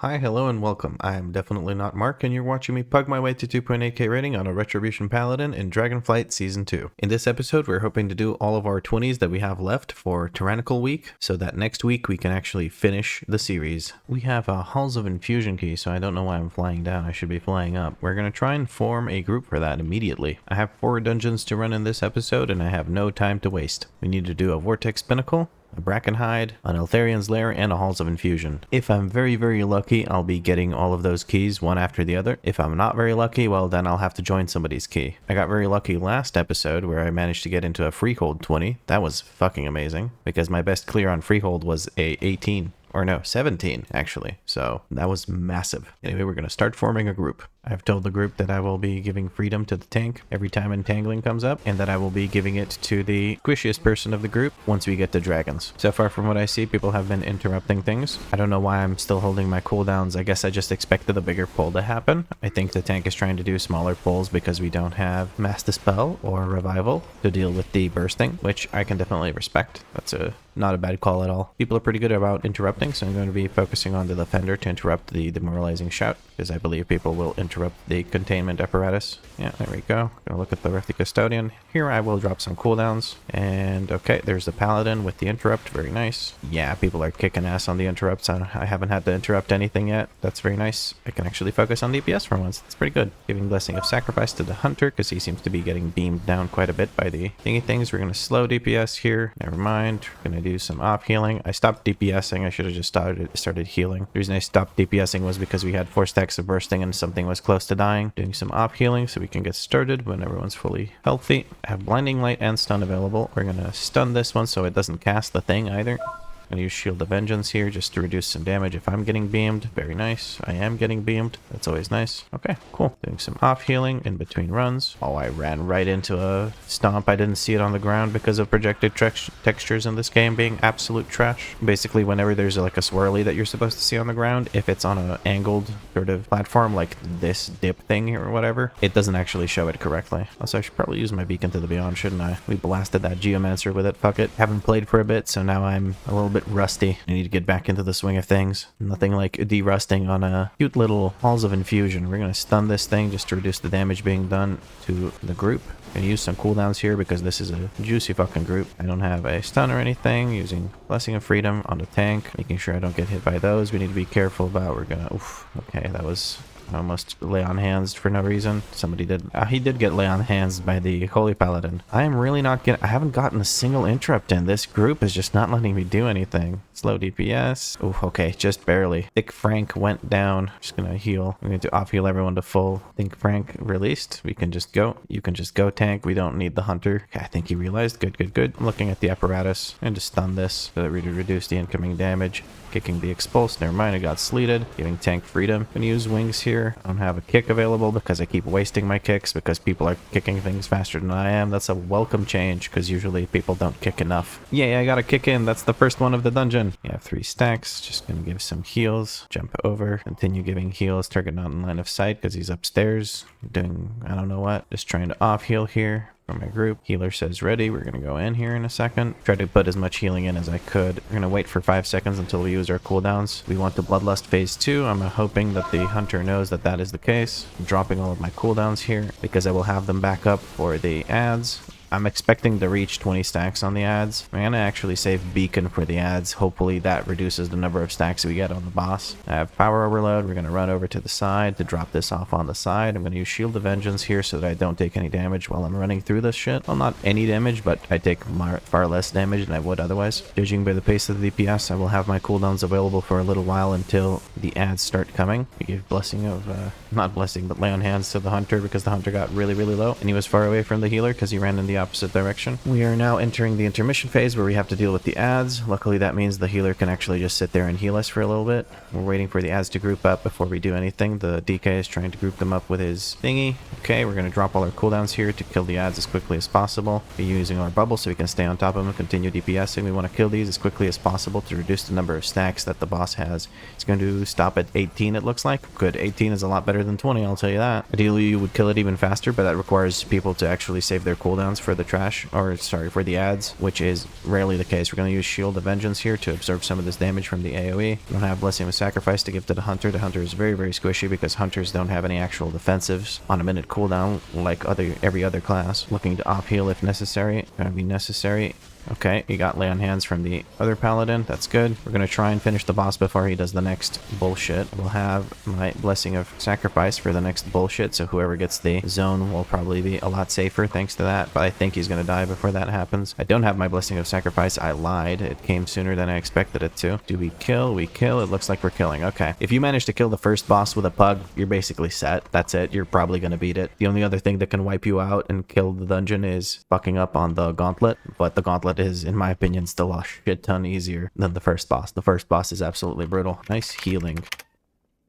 Hi, hello, and welcome. I am definitely not Mark, and you're watching me pug my way to 2.8k rating on a Ret Paladin in Dragonflight Season 2. In this episode, we're hoping to do all of our 20s that we have left for Tyrannical Week, so that next week we can actually finish the series. We have a Halls of Infusion key, so I don't know why I'm flying down. I should be flying up. We're going to try and form a group for that immediately. I have 4 dungeons to run in this episode, and I have no time to waste. We need to do a Vortex Pinnacle, a Brackenhide, an Neltharion's Lair, and a Halls of Infusion. If I'm very lucky, I'll be getting all of those keys one after the other. If I'm not very lucky, well then I'll have to join somebody's key. I got very lucky last episode where I managed to get into a Freehold 20. That was fucking amazing, because my best clear on Freehold was a 18. Or no, 17, actually. So that was massive. Anyway, we're going to start forming a group. I've told the group that I will be giving freedom to the tank every time entangling comes up, and that I will be giving it to the squishiest person of the group once we get to dragons. So far from what I see, people have been interrupting things. I don't know why I'm still holding my cooldowns. I guess I just expected a bigger pull to happen. I think the tank is trying to do smaller pulls because we don't have Mass Dispel or Revival to deal with the bursting, which I can definitely respect. That's not a bad call at all. People are pretty good about interrupting, so I'm going to be focusing on the defender to interrupt the demoralizing shout, because I believe people will interrupt the containment apparatus. Yeah, there we go. Gonna look at the Wraithy Custodian. Here I will drop some cooldowns. And okay, there's the Paladin with the interrupt. Very nice. Yeah, people are kicking ass on the interrupts. I haven't had to interrupt anything yet. That's very nice. I can actually focus on DPS for once. That's pretty good. Giving Blessing of Sacrifice to the Hunter, because he seems to be getting beamed down quite a bit by the thingy things. We're gonna slow DPS here. Never mind. We're gonna do some off healing. I stopped DPSing. I should have just started healing. The reason I stopped DPSing was because we had 4 stacks of bursting and something was close to dying. Doing some off healing so we can get started when everyone's fully healthy. I have Blinding Light and Stun available. We're gonna stun this one so it doesn't cast the thing either. I'm gonna use Shield of Vengeance here just to reduce some damage if I'm getting beamed. Very nice. I am getting beamed. That's always nice. Okay, cool. Doing some off healing in between runs. Oh, I ran right into a stomp. I didn't see it on the ground because of projected textures in this game being absolute trash. Basically, whenever there's like a swirly that you're supposed to see on the ground, if it's on an angled sort of platform like this dip thing here or whatever, it doesn't actually show it correctly. Also, I should probably use my Beacon to the Beyond, shouldn't I? We blasted that Geomancer with it. Fuck it. Haven't played for a bit, so now I'm a little bit rusty. I need to get back into the swing of things. Nothing like de-rusting on a cute little Halls of Infusion. We're gonna stun this thing just to reduce the damage being done to the group. Gonna use some cooldowns here because this is a juicy fucking group. I don't have a stun or anything. Using Blessing of Freedom on the tank, making sure I don't get hit by those. We need to be careful about. We're gonna. Oof. Okay, that was. I almost lay on hands for no reason. Somebody did. He did get lay on hands by the Holy Paladin. I am really not getting. I haven't gotten a single interrupt in. This group is just not letting me do anything. Slow DPS. Oh, okay, just barely. Thick Frank went down. Just gonna heal. I'm going to off heal everyone to full. Think Frank released. We can just go. You can just go, tank. We don't need the Hunter. Okay, I think he realized. Good. I'm looking at the apparatus and just stun this so that we reduce the incoming damage. Kicking the Expulse. Never mind, I got sleeted. Giving tank freedom. Gonna use wings here. I don't have a kick available because I keep wasting my kicks because people are kicking things faster than I am. That's a welcome change because usually people don't kick enough. Yay, I got a kick in. That's the first one of the dungeon. You have 3 stacks. Just gonna give some heals. Jump over. Continue giving heals. Target not in line of sight because he's upstairs doing I don't know what. Just trying to off heal here. For my group. Healer says ready. We're going to go in here in a second. Try to put as much healing in as I could. We're going to wait for 5 seconds until we use our cooldowns. We want the Bloodlust phase 2. I'm hoping that the Hunter knows that that is the case. I'm dropping all of my cooldowns here because I will have them back up for the ads. I'm expecting to reach 20 stacks on the ads. I'm gonna actually save Beacon for the ads. Hopefully that reduces the number of stacks we get on the boss. I have Power Overload. We're gonna run over to the side to drop this off on the side. I'm gonna use Shield of Vengeance here so that I don't take any damage while I'm running through this shit. Well, not any damage, but I take far less damage than I would otherwise. Judging by the pace of the DPS, I will have my cooldowns available for a little while until the ads start coming. We gave Blessing of, not Blessing, but Lay on Hands to the Hunter because the Hunter got really low and he was far away from the healer because he ran in the opposite direction. We are now entering the intermission phase where we have to deal with the ads. Luckily that means the healer can actually just sit there and heal us for a little bit. We're waiting for the ads to group up before we do anything. The DK is trying to group them up with his thingy. Okay, we're going to drop all our cooldowns here to kill the ads as quickly as possible. We're using our bubble so we can stay on top of them and continue DPSing. We want to kill these as quickly as possible to reduce the number of stacks that the boss has. It's going to stop at 18 it looks like. Good, 18 is a lot better than 20, I'll tell you that. Ideally you would kill it even faster, but that requires people to actually save their cooldowns for for the trash, or sorry, for the ads, which is rarely the case. We're going to use Shield of Vengeance here to absorb some of this damage from the AoE. We don't have Blessing of Sacrifice to give to the Hunter. The Hunter is very, very squishy because Hunters don't have any actual defensives on a minute cooldown like every other class. Looking to op heal if necessary. Gonna be necessary. Okay, he got lay on hands from the other paladin. That's good. We're gonna try and finish the boss before he does the next bullshit. We'll have my Blessing of Sacrifice for the next bullshit, so whoever gets the zone will probably be a lot safer thanks to that, but I think he's gonna die before that happens. I don't have my Blessing of Sacrifice. I lied. It came sooner than I expected it to. Do we kill? We kill. It looks like we're killing. Okay. If you manage to kill the first boss with a pug, you're basically set. That's it. You're probably gonna beat it. The only other thing that can wipe you out and kill the dungeon is fucking up on the gauntlet, but the gauntlet is, in my opinion, still a shit ton easier than the first boss. The first boss is absolutely brutal. Nice healing.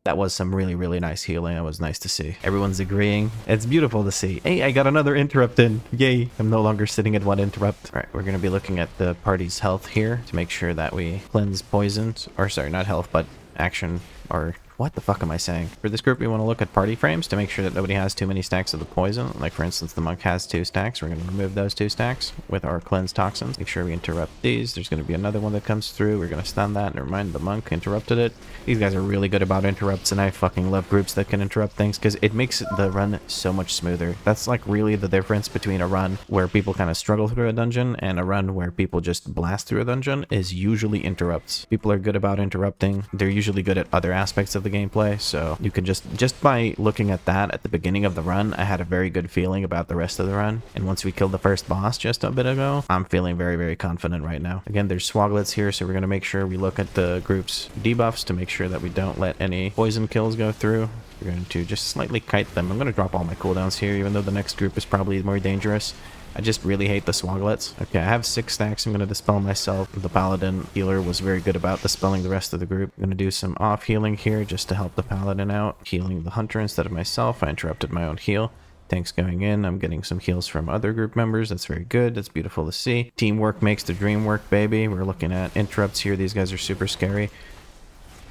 That was some really, really nice healing. That was nice to see. Everyone's agreeing. It's beautiful to see. Hey, I got another interrupt in. Yay. I'm no longer sitting at one interrupt. All right, we're going to be looking at the party's health here to make sure that we cleanse poisons. Or sorry, not health, but action or... What the fuck am I saying? For this group, we want to look at party frames to make sure that nobody has too many stacks of the poison. Like, for instance, the monk has 2 stacks. We're going to remove those 2 stacks with our cleanse toxins. Make sure we interrupt these. There's going to be another one that comes through. We're going to stun that. Never mind, the monk interrupted it. These guys are really good about interrupts, and I fucking love groups that can interrupt things because it makes the run so much smoother. That's like really the difference between a run where people kind of struggle through a dungeon and a run where people just blast through a dungeon is usually interrupts. People are good about interrupting. They're usually good at other aspects of the gameplay, so you can just by looking at that at the beginning of the run, I had a very good feeling about the rest of the run. And once we killed the first boss just a bit ago, I'm feeling very, very confident right now. Again, there's swaglets here, so we're going to make sure we look at the group's debuffs to make sure that we don't let any poison kills go through. We're going to just slightly kite them. I'm going to drop all my cooldowns here, even though the next group is probably more dangerous. I just really hate the swaglets. Okay, I have 6 stacks. I'm going to dispel myself. The paladin healer was very good about dispelling the rest of the group. I'm going to do some off healing here just to help the paladin out. Healing the hunter instead of myself. I interrupted my own heal. Tanks going in. I'm getting some heals from other group members. That's very good. That's beautiful to see. Teamwork makes the dream work, baby. We're looking at interrupts here. These guys are super scary.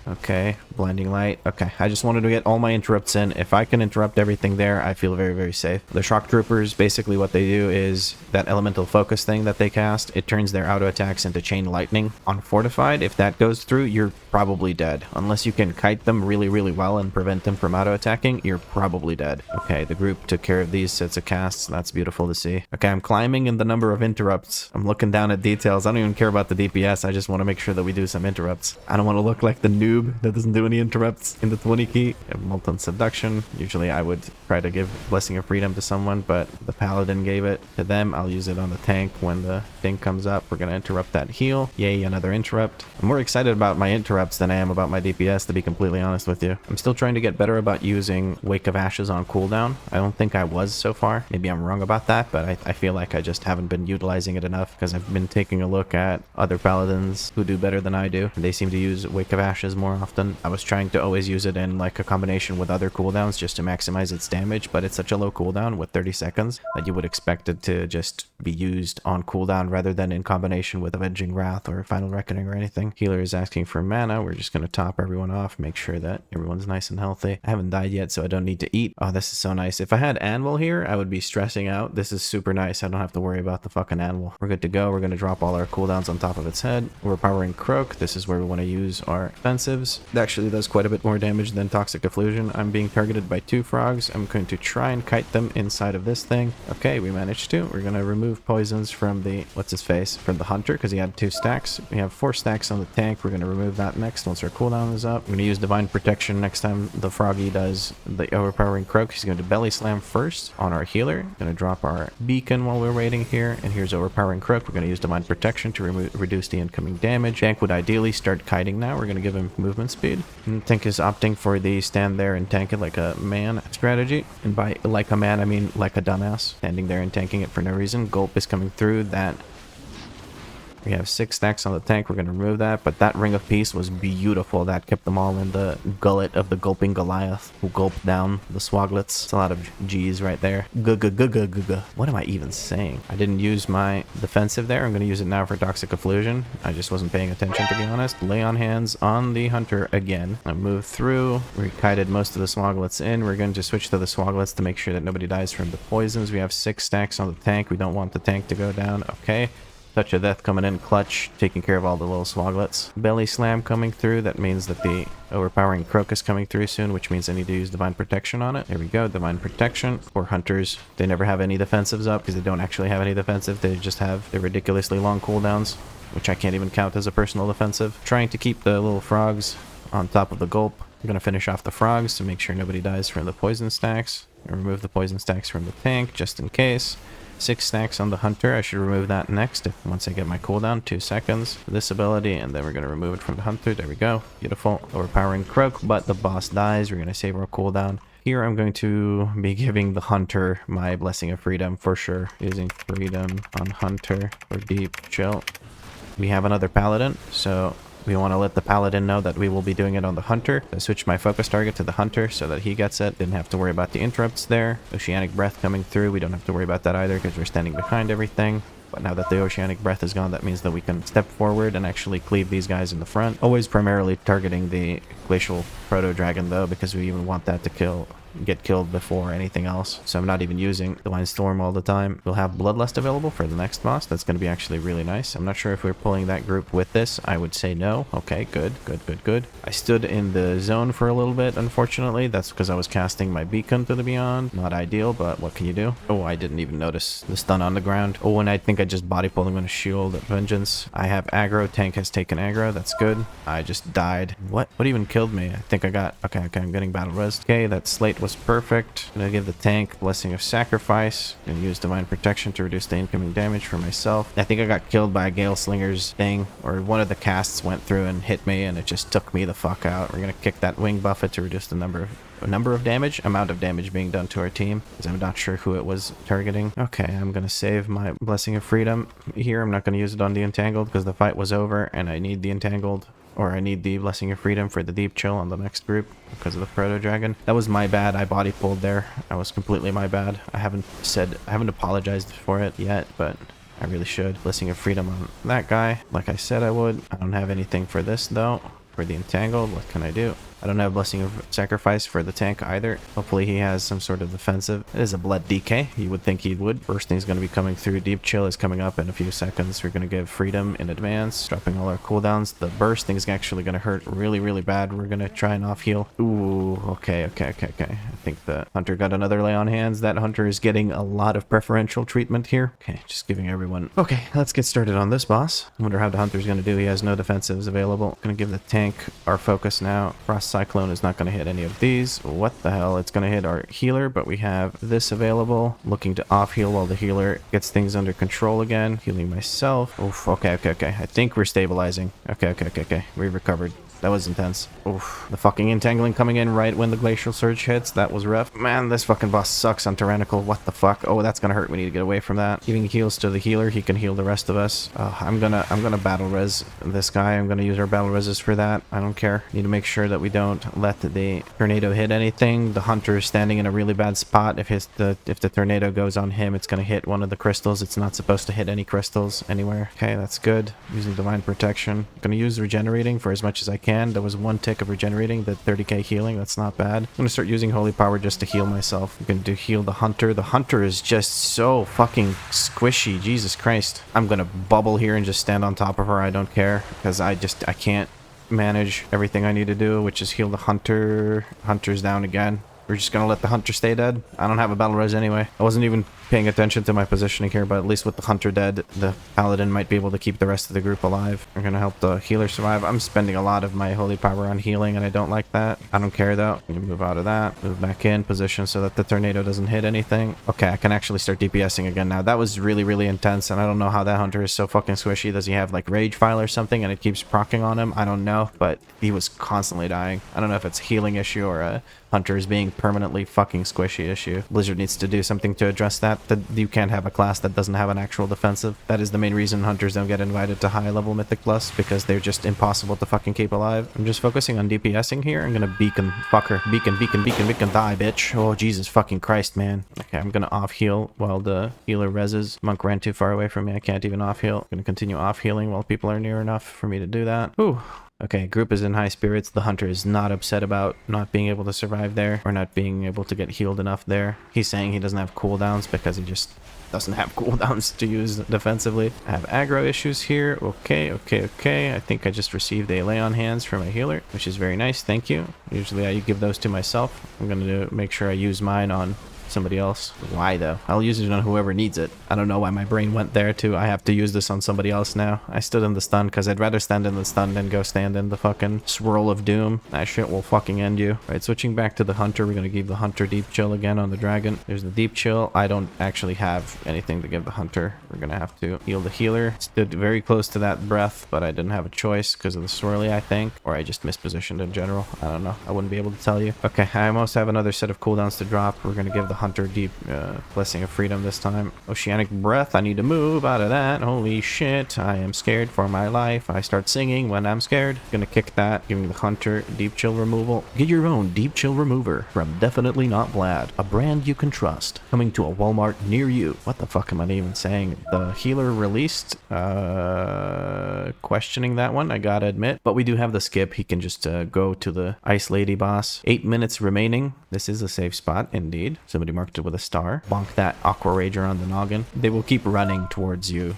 Okay, blinding light. Okay, I just wanted to get all my interrupts in. If I can interrupt everything there, I feel very, very safe. The shock troopers, basically what they do is that elemental focus thing that they cast, it turns their auto attacks into chain lightning. On fortified, if that goes through, you're probably dead. Unless you can kite them really, really well and prevent them from auto attacking, you're probably dead. Okay, the group took care of these sets of casts. That's beautiful to see. Okay, I'm climbing in the number of interrupts. I'm looking down at details. I don't even care about the DPS. I just want to make sure that we do some interrupts. I don't want to look like the noob that doesn't do any interrupts in the 20 key. Molten Seduction. Usually I would try to give Blessing of Freedom to someone, but the paladin gave it to them. I'll use it on the tank when the thing comes up. We're going to interrupt that heal. Yay, another interrupt. I'm more excited about my interrupts than I am about my DPS, to be completely honest with you. I'm still trying to get better about using Wake of Ashes on cooldown. I don't think I was so far. Maybe I'm wrong about that, but I feel like I just haven't been utilizing it enough because I've been taking a look at other paladins who do better than I do. They seem to use Wake of Ashes more often. I was trying to always use it in like a combination with other cooldowns just to maximize its damage, but it's such a low cooldown with 30 seconds that you would expect it to just be used on cooldown rather than in combination with Avenging Wrath or Final Reckoning or anything. Healer is asking for mana. We're just going to top everyone off, make sure that everyone's nice and healthy. I haven't died yet, so I don't need to eat. Oh, this is so nice. If I had Anvil here, I would be stressing out. This is super nice. I don't have to worry about the fucking Anvil. We're good to go. We're going to drop all our cooldowns on top of its head. We're powering Croak. This is where we want to use our offensives. It actually does quite a bit more damage than Toxic Efflusion. I'm being targeted by 2 frogs. I'm going to try and kite them inside of this thing. Okay, we managed to. We're going to remove poisons from the, from the hunter, because he had 2 stacks. We have 4 stacks on the tank. We're going to remove that next once our cooldown is up. We're going to use Divine Protection next time the froggy does the overpowering Croak. He's going to belly slam first on our healer. Going to drop our beacon while we're waiting here. And here's overpowering Croak. We're going to use Divine Protection to reduce the incoming damage. Tank would ideally start kiting now. We're going to give him movement speed. And Tank is opting for the stand there and tank it like a man strategy. And by like a man, I mean like a dumbass. Standing there and tanking it for no reason. Gulp is coming through. That We have 6 stacks on the tank. We're going to remove that. But that Ring of Peace was beautiful. That kept them all in the gullet of the Gulping Goliath, who gulped down the Swoglets. It's a lot of G's right there. What am I even saying? I didn't use my defensive there. I'm going to use it now for Toxic Efflusion. I just wasn't paying attention, to be honest. Lay on hands on the Hunter again. I moved through. We kited most of the Swoglets in. We're going to switch to the Swoglets to make sure that nobody dies from the poisons. We have 6 stacks on the tank. We don't want the tank to go down. Okay. Touch of Death coming in clutch, taking care of all the little Swoglets. Belly Slam coming through. That means that the overpowering Croak is coming through soon, which means I need to use Divine Protection on it. There we go, Divine Protection. For Hunters, they never have any defensives up because they don't actually have any defensive. They just have their ridiculously long cooldowns, which I can't even count as a personal defensive. Trying to keep the little frogs on top of the gulp. I'm going to finish off the frogs to make sure nobody dies from the poison stacks. And remove the poison stacks from the tank just in case. 6 stacks on the Hunter. I should remove that next once I get my cooldown. 2 seconds for this ability, and then we're going to remove it from the Hunter. There we go. Beautiful. Overpowering Croak, but the boss dies. We're going to save our cooldown. Here I'm going to be giving the Hunter my Blessing of Freedom for sure. Using Freedom on Hunter for deep chill. We have another Paladin, so we want to let the Paladin know that we will be doing it on the Hunter. I switched my focus target to the Hunter so that he gets it. Didn't have to worry about the interrupts there. Oceanic Breath coming through. We don't have to worry about that either because we're standing behind everything. But now that the Oceanic Breath is gone, that means that we can step forward and actually cleave these guys in the front. Always primarily targeting the Glacial Proto-Dragon though, because we even want that to get killed before anything else. So I'm not even using Divine Storm all the time. We'll have Bloodlust available for the next boss. That's going to be actually really nice. I'm not sure if we're pulling that group with this. I would say no. Okay, good. I stood in the zone for a little bit, unfortunately. That's because I was casting my Beacon to the Beyond. Not ideal, but what can you do? Oh, I didn't even notice the stun on the ground. Oh, and I think I just body pulled him in a shield at Vengeance. I have aggro. Tank has taken aggro. That's good. I just died. What even killed me? I think I got... Okay, I'm getting battle res. Okay, that Slate was perfect. I'm gonna give the tank Blessing of Sacrifice and use Divine Protection to reduce the incoming damage for myself. I think I got killed by a Gale Slinger's thing, or one of the casts went through and hit me and it just took me the fuck out. We're gonna kick that Wing Buffet to reduce the amount of damage being done to our team, because I'm not sure who it was targeting. Okay, I'm gonna save my Blessing of Freedom here. I'm not gonna use it on the Entangled because the fight was over and I need the Entangled, or I need the Blessing of Freedom for the deep chill on the next group because of the Proto-Dragon. That was my bad. I body pulled there. That was completely my bad. I haven't apologized for it yet, but I really should. Blessing of Freedom on that guy, like I said I would. I don't have anything for this though. For the Entangled, what can I do? I don't have Blessing of Sacrifice for the tank either. Hopefully he has some sort of defensive. It is a Blood DK. You would think he would. First thing's going to be coming through. Deep Chill is coming up in a few seconds. We're going to give Freedom in advance, dropping all our cooldowns. The burst thing is actually going to hurt really bad. We're going to try and off-heal. Ooh, okay. I think the Hunter got another lay on hands. That Hunter is getting a lot of preferential treatment here. Okay, just giving everyone... Okay, let's get started on this boss. I wonder how the Hunter's going to do. He has no defensives available. Going to give the tank our focus now. Frost Cyclone is not going to hit any of these. What the hell? It's going to hit our healer, but we have this available. Looking to off-heal while the healer gets things under control again. Healing myself. Oof, okay. I think we're stabilizing. Okay. We recovered. That was intense. Oof. The fucking entangling coming in right when the Glacial Surge hits. That was rough. Man, this fucking boss sucks on Tyrannical. What the fuck? Oh, that's gonna hurt. We need to get away from that. Giving heals to the healer. He can heal the rest of us. I'm gonna battle res this guy. I'm gonna use our battle reses for that. I don't care. Need to make sure that we don't let the tornado hit anything. The Hunter is standing in a really bad spot. If the tornado goes on him, it's gonna hit one of the crystals. It's not supposed to hit any crystals anywhere. Okay, that's good. Using Divine Protection. Gonna use Regenerating for as much as I can. There was 1 tick of Regenerating, the 30k healing. That's not bad. I'm gonna start using Holy Power just to heal myself. I'm gonna heal the Hunter. The Hunter is just so fucking squishy. Jesus Christ. I'm gonna bubble here and just stand on top of her. I don't care, because I can't manage everything I need to do, which is heal the Hunter. Hunter's down again. We're just gonna let the Hunter stay dead. I don't have a battle res anyway. I wasn't even paying attention to my positioning here, but at least with the Hunter dead, the Paladin might be able to keep the rest of the group alive. We're gonna help the healer survive. I'm spending a lot of my Holy Power on healing, and I don't like that. I don't care though. I'm gonna move out of that. Move back in position so that the tornado doesn't hit anything. Okay, I can actually start DPSing again now. That was really intense, and I don't know how that Hunter is so fucking squishy. Does he have like Rage File or something, and it keeps proccing on him? I don't know, but he was constantly dying. I don't know if it's a healing issue or a Hunter is being permanently fucking squishy issue. Blizzard needs to do something to address that. That you can't have a class that doesn't have an actual defensive. That is the main reason Hunters don't get invited to high level Mythic Plus, because they're just impossible to fucking keep alive. I'm just focusing on DPSing here. I'm gonna beacon, fucker. Beacon, die, bitch. Oh, Jesus fucking Christ, man. Okay, I'm gonna off heal while the healer reses. Monk ran too far away from me. I can't even off heal. I'm gonna continue off healing while people are near enough for me to do that. Ooh. Okay, group is in high spirits. The hunter is not upset about not being able to survive there, or not being able to get healed enough there. He's saying he doesn't have cooldowns because he just doesn't have cooldowns to use defensively. I have aggro issues here. Okay. I think I just received a lay on hands from a healer, which is very nice. Thank you. Usually I give those to myself. I'm gonna make sure I use mine on somebody else. Why though? I'll use it on whoever needs it. I don't know why my brain went there to I have to use this on somebody else now. I stood in the stun because I'd rather stand in the stun than go stand in the fucking swirl of doom. That shit will fucking end you. Alright, switching back to the hunter. We're gonna give the hunter deep chill again on the dragon. There's the deep chill. I don't actually have anything to give the hunter. We're gonna have to heal the healer. Stood very close to that breath, but I didn't have a choice because of the swirly, I think. Or I just mispositioned in general. I don't know. I wouldn't be able to tell you. Okay, I almost have another set of cooldowns to drop. We're gonna give the hunter deep blessing of freedom this time. Oceanic breath. I need to move out of that. Holy shit. I am scared for my life. I start singing when I'm scared. Gonna kick that. Giving the hunter deep chill removal. Get your own deep chill remover from Definitely Not Vlad. A brand you can trust. Coming to a Walmart near you. What the fuck am I even saying? The healer released. Questioning that one, I gotta admit. But we do have the skip. He can just go to the Ice Lady boss. 8 minutes remaining. This is a safe spot, indeed. Somebody marked it with a star. Bonk that Aqua Rager on the noggin. They will keep running towards you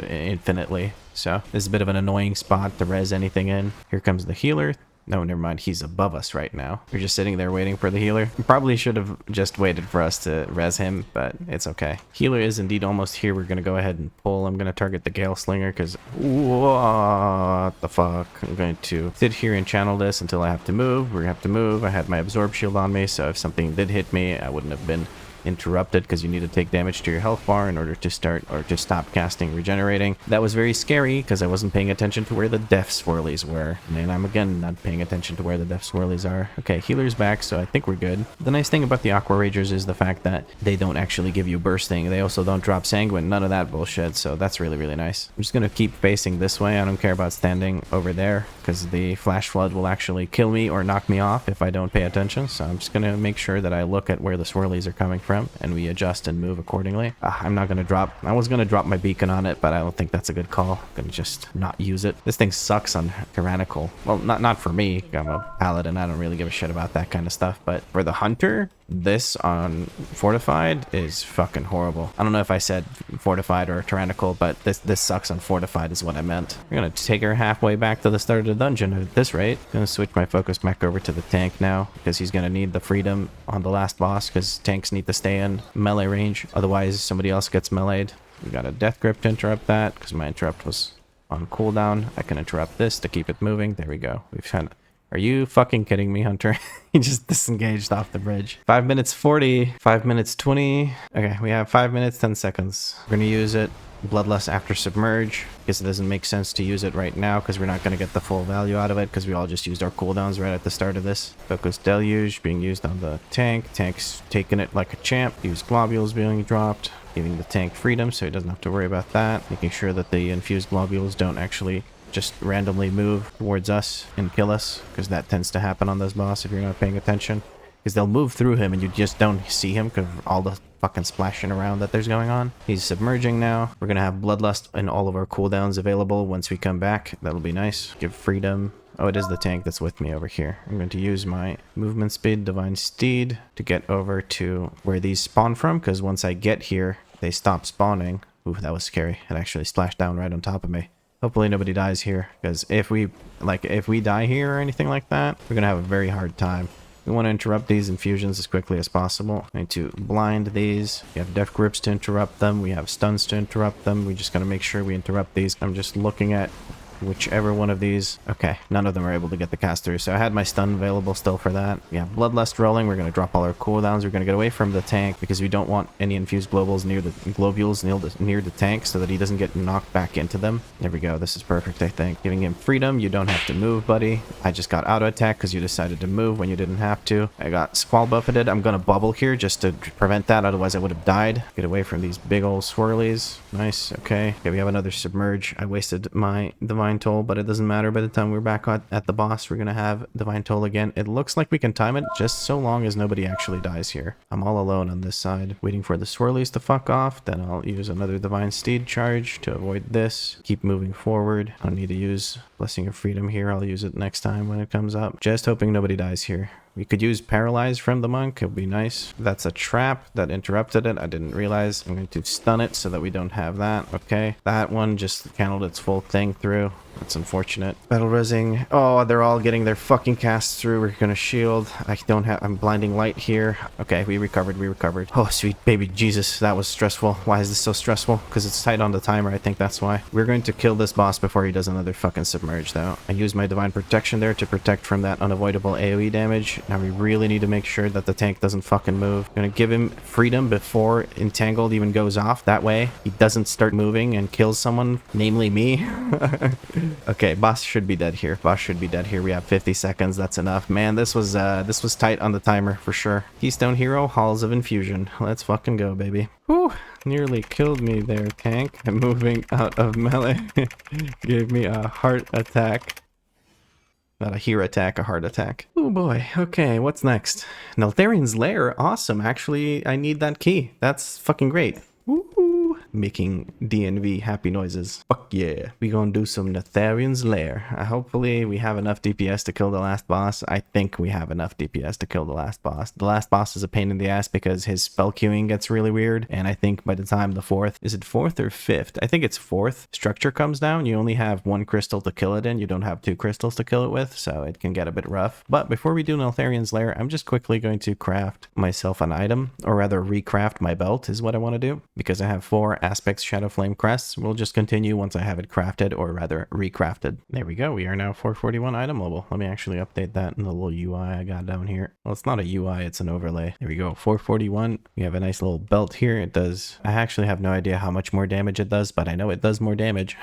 infinitely. So this is a bit of an annoying spot to res anything in. Here comes the healer. No, never mind. He's above us right now. We're just sitting there waiting for the healer. Probably should have just waited for us to res him, but it's okay. Healer is indeed almost here. We're going to go ahead and pull. I'm going to target the Gale Slinger because what the fuck? I'm going to sit here and channel this until I have to move. We have to move. I had my absorb shield on me, so if something did hit me, I wouldn't have been interrupted because you need to take damage to your health bar in order to start or to stop casting regenerating. That was very scary because I wasn't paying attention to where the death swirlies were, and I'm again not paying attention to where the death swirlies are. Okay, healer's back, so I think we're good. The nice thing about the Aqua Ragers is the fact that they don't actually give you bursting. They also don't drop sanguine, none of that bullshit, so that's really, really nice. I'm just gonna keep facing this way. I don't care about standing over there because the flash flood will actually kill me or knock me off if I don't pay attention, so I'm just gonna make sure that I look at where the swirlies are coming from and we adjust and move accordingly. I'm not gonna drop. I was gonna drop my beacon on it, but I don't think that's a good call. I'm gonna just not use it. This thing sucks on Tyrannical. Well, not for me. I'm a paladin. I don't really give a shit about that kind of stuff. But for the hunter, this on Fortified is fucking horrible. I don't know if I said Fortified or Tyrannical, but this sucks on Fortified is what I meant. We're gonna take her halfway back to the start of the dungeon at this rate. I'm gonna switch my focus back over to the tank now because he's gonna need the freedom on the last boss because tanks need to stay in melee range. Otherwise, somebody else gets meleeed. We got a death grip to interrupt that because my interrupt was on cooldown. I can interrupt this to keep it moving. There we go. We've had... Are you fucking kidding me, Hunter? He just disengaged off the bridge. 5 minutes 40, 5 minutes 20. Okay, we have 5 minutes, 10 seconds. We're gonna use it. Bloodlust after submerge. Guess it doesn't make sense to use it right now because we're not going to get the full value out of it because we all just used our cooldowns right at the start of this. Focus deluge being used on the tank. Tank's taking it like a champ. Use globules being dropped, giving the tank freedom so he doesn't have to worry about that. Making sure that the infused globules don't actually just randomly move towards us and kill us because that tends to happen on this boss if you're not paying attention. Because they'll move through him and you just don't see him because of all the fucking splashing around that there's going on. He's submerging now. We're going to have Bloodlust and all of our cooldowns available once we come back. That'll be nice. Give freedom. Oh, it is the tank that's with me over here. I'm going to use my movement speed, Divine Steed, to get over to where these spawn from because once I get here, they stop spawning. Ooh, that was scary. It actually splashed down right on top of me. Hopefully nobody dies here because if we die here or anything like that, we're going to have a very hard time. We want to interrupt these infusions as quickly as possible. I need to blind these. We have death grips to interrupt them. We have stuns to interrupt them. We just got to make sure we interrupt these. I'm just looking at whichever one of these. Okay, none of them are able to get the cast through, so I had my stun available still for that. Yeah, Bloodlust rolling. We're going to drop all our cooldowns. We're going to get away from the tank because we don't want any infused globules near the tank so that he doesn't get knocked back into them. There we go. This is perfect, I think. Giving him freedom. You don't have to move, buddy. I just got auto attack because you decided to move when you didn't have to. I got squall buffeted. I'm going to bubble here just to prevent that. Otherwise, I would have died. Get away from these big old swirlies. Nice. Okay. Okay, we have another submerge. I wasted my divine toll, but it doesn't matter. By the time we're back at the boss, we're going to have divine toll again. It looks like we can time it just so long as nobody actually dies here. I'm all alone on this side, waiting for the swirlies to fuck off. Then I'll use another divine steed charge to avoid this. Keep moving forward. I don't need to use Blessing of Freedom here. I'll use it next time when it comes up. Just hoping nobody dies here. We could use Paralyze from the monk. It would be nice. That's a trap that interrupted it. I didn't realize. I'm going to stun it so that we don't have that. Okay. That one just channeled its full thing through. That's unfortunate. Battle resing. Oh, they're all getting their fucking casts through. We're gonna shield. I'm blinding light here. Okay, we recovered. Oh, sweet baby Jesus, that was stressful. Why is this so stressful? Because it's tight on the timer, I think that's why. We're going to kill this boss before he does another fucking submerge, though. I used my divine protection there to protect from that unavoidable AoE damage. Now we really need to make sure that the tank doesn't fucking move. I'm gonna give him freedom before Entangled even goes off. That way, he doesn't start moving and kills someone, namely me. Okay, boss should be dead here. We have 50 seconds. That's enough. Man, this was tight on the timer for sure. Keystone Hero, Halls of Infusion. Let's fucking go, baby. Whew, nearly killed me there, tank. I'm moving out of melee. Gave me a heart attack. Not a hear attack, a heart attack. Oh boy. Okay, what's next? Neltharion's Lair. Awesome. Actually, I need that key. That's fucking great. Woo-hoo. Making DNV happy noises. Fuck yeah. We gonna do some Neltharion's Lair. Hopefully we have enough DPS to kill the last boss. I think we have enough DPS to kill the last boss. The last boss is a pain in the ass because his spell queuing gets really weird. And I think by the time the fourth, is it fourth or fifth? I think it's fourth structure comes down. You only have one crystal to kill it in. You don't have two crystals to kill it with. So it can get a bit rough. But before we do Neltharion's Lair, I'm just quickly going to craft myself an item, or rather recraft my belt is what I want to do, because I have 4 aspects Shadow Flame crests. We'll just continue once I have it crafted, or rather recrafted. There we go. We are now 441 item level. Let me actually update that in the little UI I got down here. Well, it's not a UI, it's an overlay. There we go. 441. We have a nice little belt here. It does, I actually have no idea how much more damage it does, but I know it does more damage.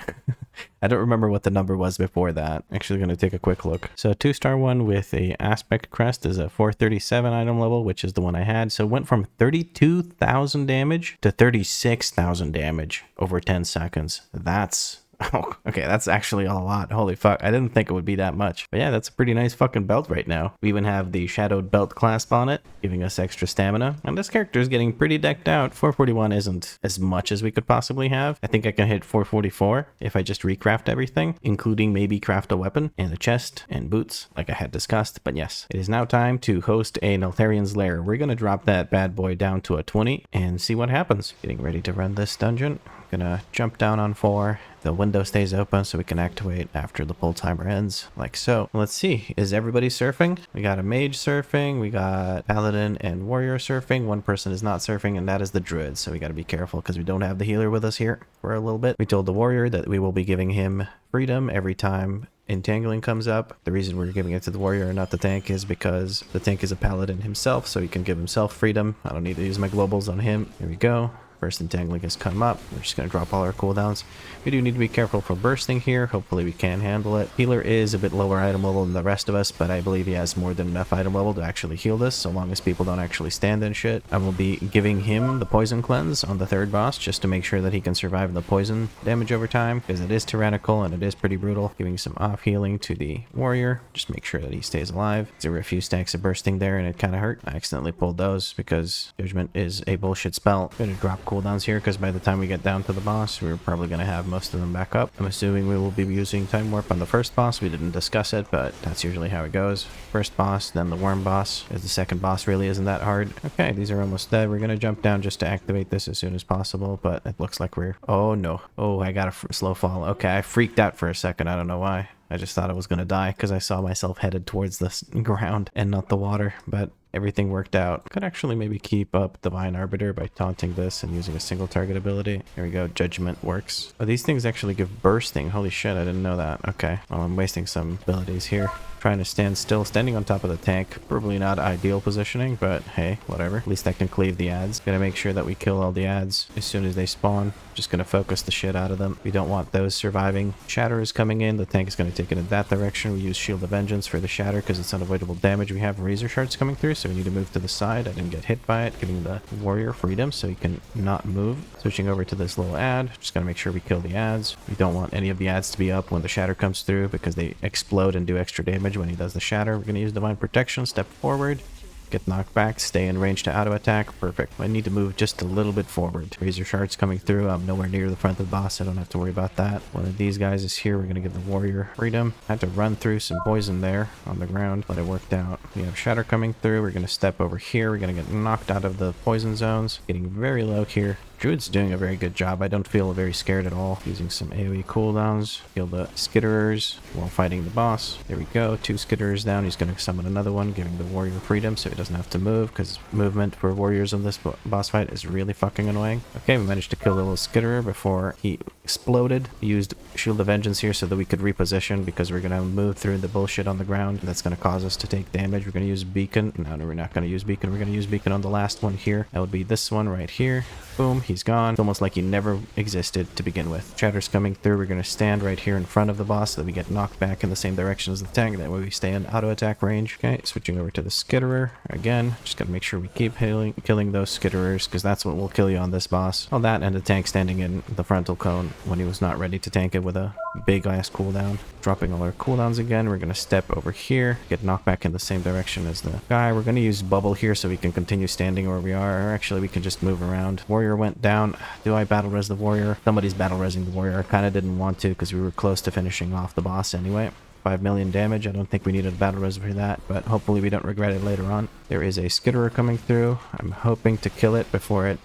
I don't remember what the number was before that. Actually going to take a quick look. So a 2-star one with a aspect crest is a 437 item level, which is the one I had. So it went from 32,000 damage to 36,000 damage over 10 seconds. That's... oh, okay, that's actually a lot. Holy fuck, I didn't think it would be that much. But yeah, that's a pretty nice fucking belt right now. We even have the shadowed belt clasp on it, giving us extra stamina. And this character is getting pretty decked out. 441 isn't as much as we could possibly have. I think I can hit 444 if I just recraft everything, including maybe craft a weapon and a chest and boots, like I had discussed. But yes, it is now time to host a Neltharion's Lair. We're gonna drop that bad boy down to a 20 and see what happens. Getting ready to run this dungeon. Gonna jump down on 4. The window stays open so we can activate after the pull timer ends, like so. Let's see, is everybody surfing? We got a mage surfing, we got paladin and warrior surfing. One person is not surfing, and that is the druid, so we got to be careful because we don't have the healer with us here for a little bit. We told the warrior that we will be giving him freedom every time entangling comes up. The reason we're giving it to the warrior and not the tank is because the tank is a paladin himself, so he can give himself freedom. I don't need to use my globals on him. Here we go. First entangling has come up. We're just going to drop all our cooldowns. We do need to be careful for bursting here. Hopefully we can handle it. Healer is a bit lower item level than the rest of us, but I believe he has more than enough item level to actually heal this, so long as people don't actually stand and shit. I will be giving him the poison cleanse on the 3rd boss, just to make sure that he can survive the poison damage over time, because it is tyrannical and it is pretty brutal. Giving some off healing to the warrior, just make sure that he stays alive. There were a few stacks of bursting there and it kind of hurt. I accidentally pulled those because Judgment is a bullshit spell. I'm going to drop cooldowns here because by the time we get down to the boss, we're probably going to have most of them back up. I'm assuming we will be using time warp on the 1st boss. We didn't discuss it, but that's usually how it goes. 1st boss, then the worm boss, as the 2nd boss really isn't that hard. Okay, these are almost dead. We're going to jump down just to activate this as soon as possible, but it looks like we're... oh no. Oh, I got a slow fall. Okay, I freaked out for a second. I don't know why. I just thought I was going to die because I saw myself headed towards the ground and not the water, but everything worked out. Could actually maybe keep up Divine Arbiter by taunting this and using a single target ability. There we go, Judgment works. Oh, these things actually give bursting. Holy shit, I didn't know that. Okay, well, I'm wasting some abilities here. Trying to stand still, standing on top of the tank. Probably not ideal positioning, but hey, whatever. At least I can cleave the ads. Gonna make sure that we kill all the ads as soon as they spawn. Just gonna focus the shit out of them. We don't want those surviving. Shatter is coming in. The tank is gonna take it in that direction. We use Shield of Vengeance for the shatter because it's unavoidable damage. We have Razor Shards coming through, so we need to move to the side. I didn't get hit by it, giving the warrior freedom so he can not move. Switching over to this little ad. Just gotta make sure we kill the ads. We don't want any of the ads to be up when the shatter comes through because they explode and do extra damage when he does the shatter. We're going to use Divine Protection, step forward, get knocked back, stay in range to auto attack. Perfect. I need to move just a little bit forward. Razor Shards coming through. I'm nowhere near the front of the boss. I don't have to worry about that. One of these guys is here. We're going to give the warrior freedom. I had to run through some poison there on the ground, but it worked out. We have shatter coming through. We're going to step over here. We're going to get knocked out of the poison zones. Getting very low here. Druid's doing a very good job. I don't feel very scared at all. Using some AoE cooldowns. Kill the skitterers while fighting the boss. There we go. 2 skitterers down. He's going to summon another one, giving the warrior freedom so he doesn't have to move, because movement for warriors in this boss fight is really fucking annoying. Okay, we managed to kill the little skitterer before he exploded. We used Shield of Vengeance here so that we could reposition, because we're going to move through the bullshit on the ground. That's going to cause us to take damage. We're going to use Beacon. No, we're not going to use Beacon. We're going to use Beacon on the last one here. That would be this one right here. Boom, he's gone. It's almost like he never existed to begin with. Shatter's coming through. We're going to stand right here in front of the boss so that we get knocked back in the same direction as the tank. That way we stay in auto attack range. Okay, switching over to the skitterer. Again, just got to make sure we keep killing those skitterers, because that's what will kill you on this boss. All that and the tank standing in the frontal cone when he was not ready to tank it with a big ass cooldown. Dropping all our cooldowns again. We're going to step over here, get knocked back in the same direction as the guy. We're going to use bubble here so we can continue standing where we are, or actually we can just move around. Warrior went down. Do I battle res the warrior? Somebody's battle resing the warrior. I kind of didn't want to because we were close to finishing off the boss anyway. 5 million damage. I don't think we needed a battle res for that, but hopefully we don't regret it later on. There is a skitterer coming through. I'm hoping to kill it before it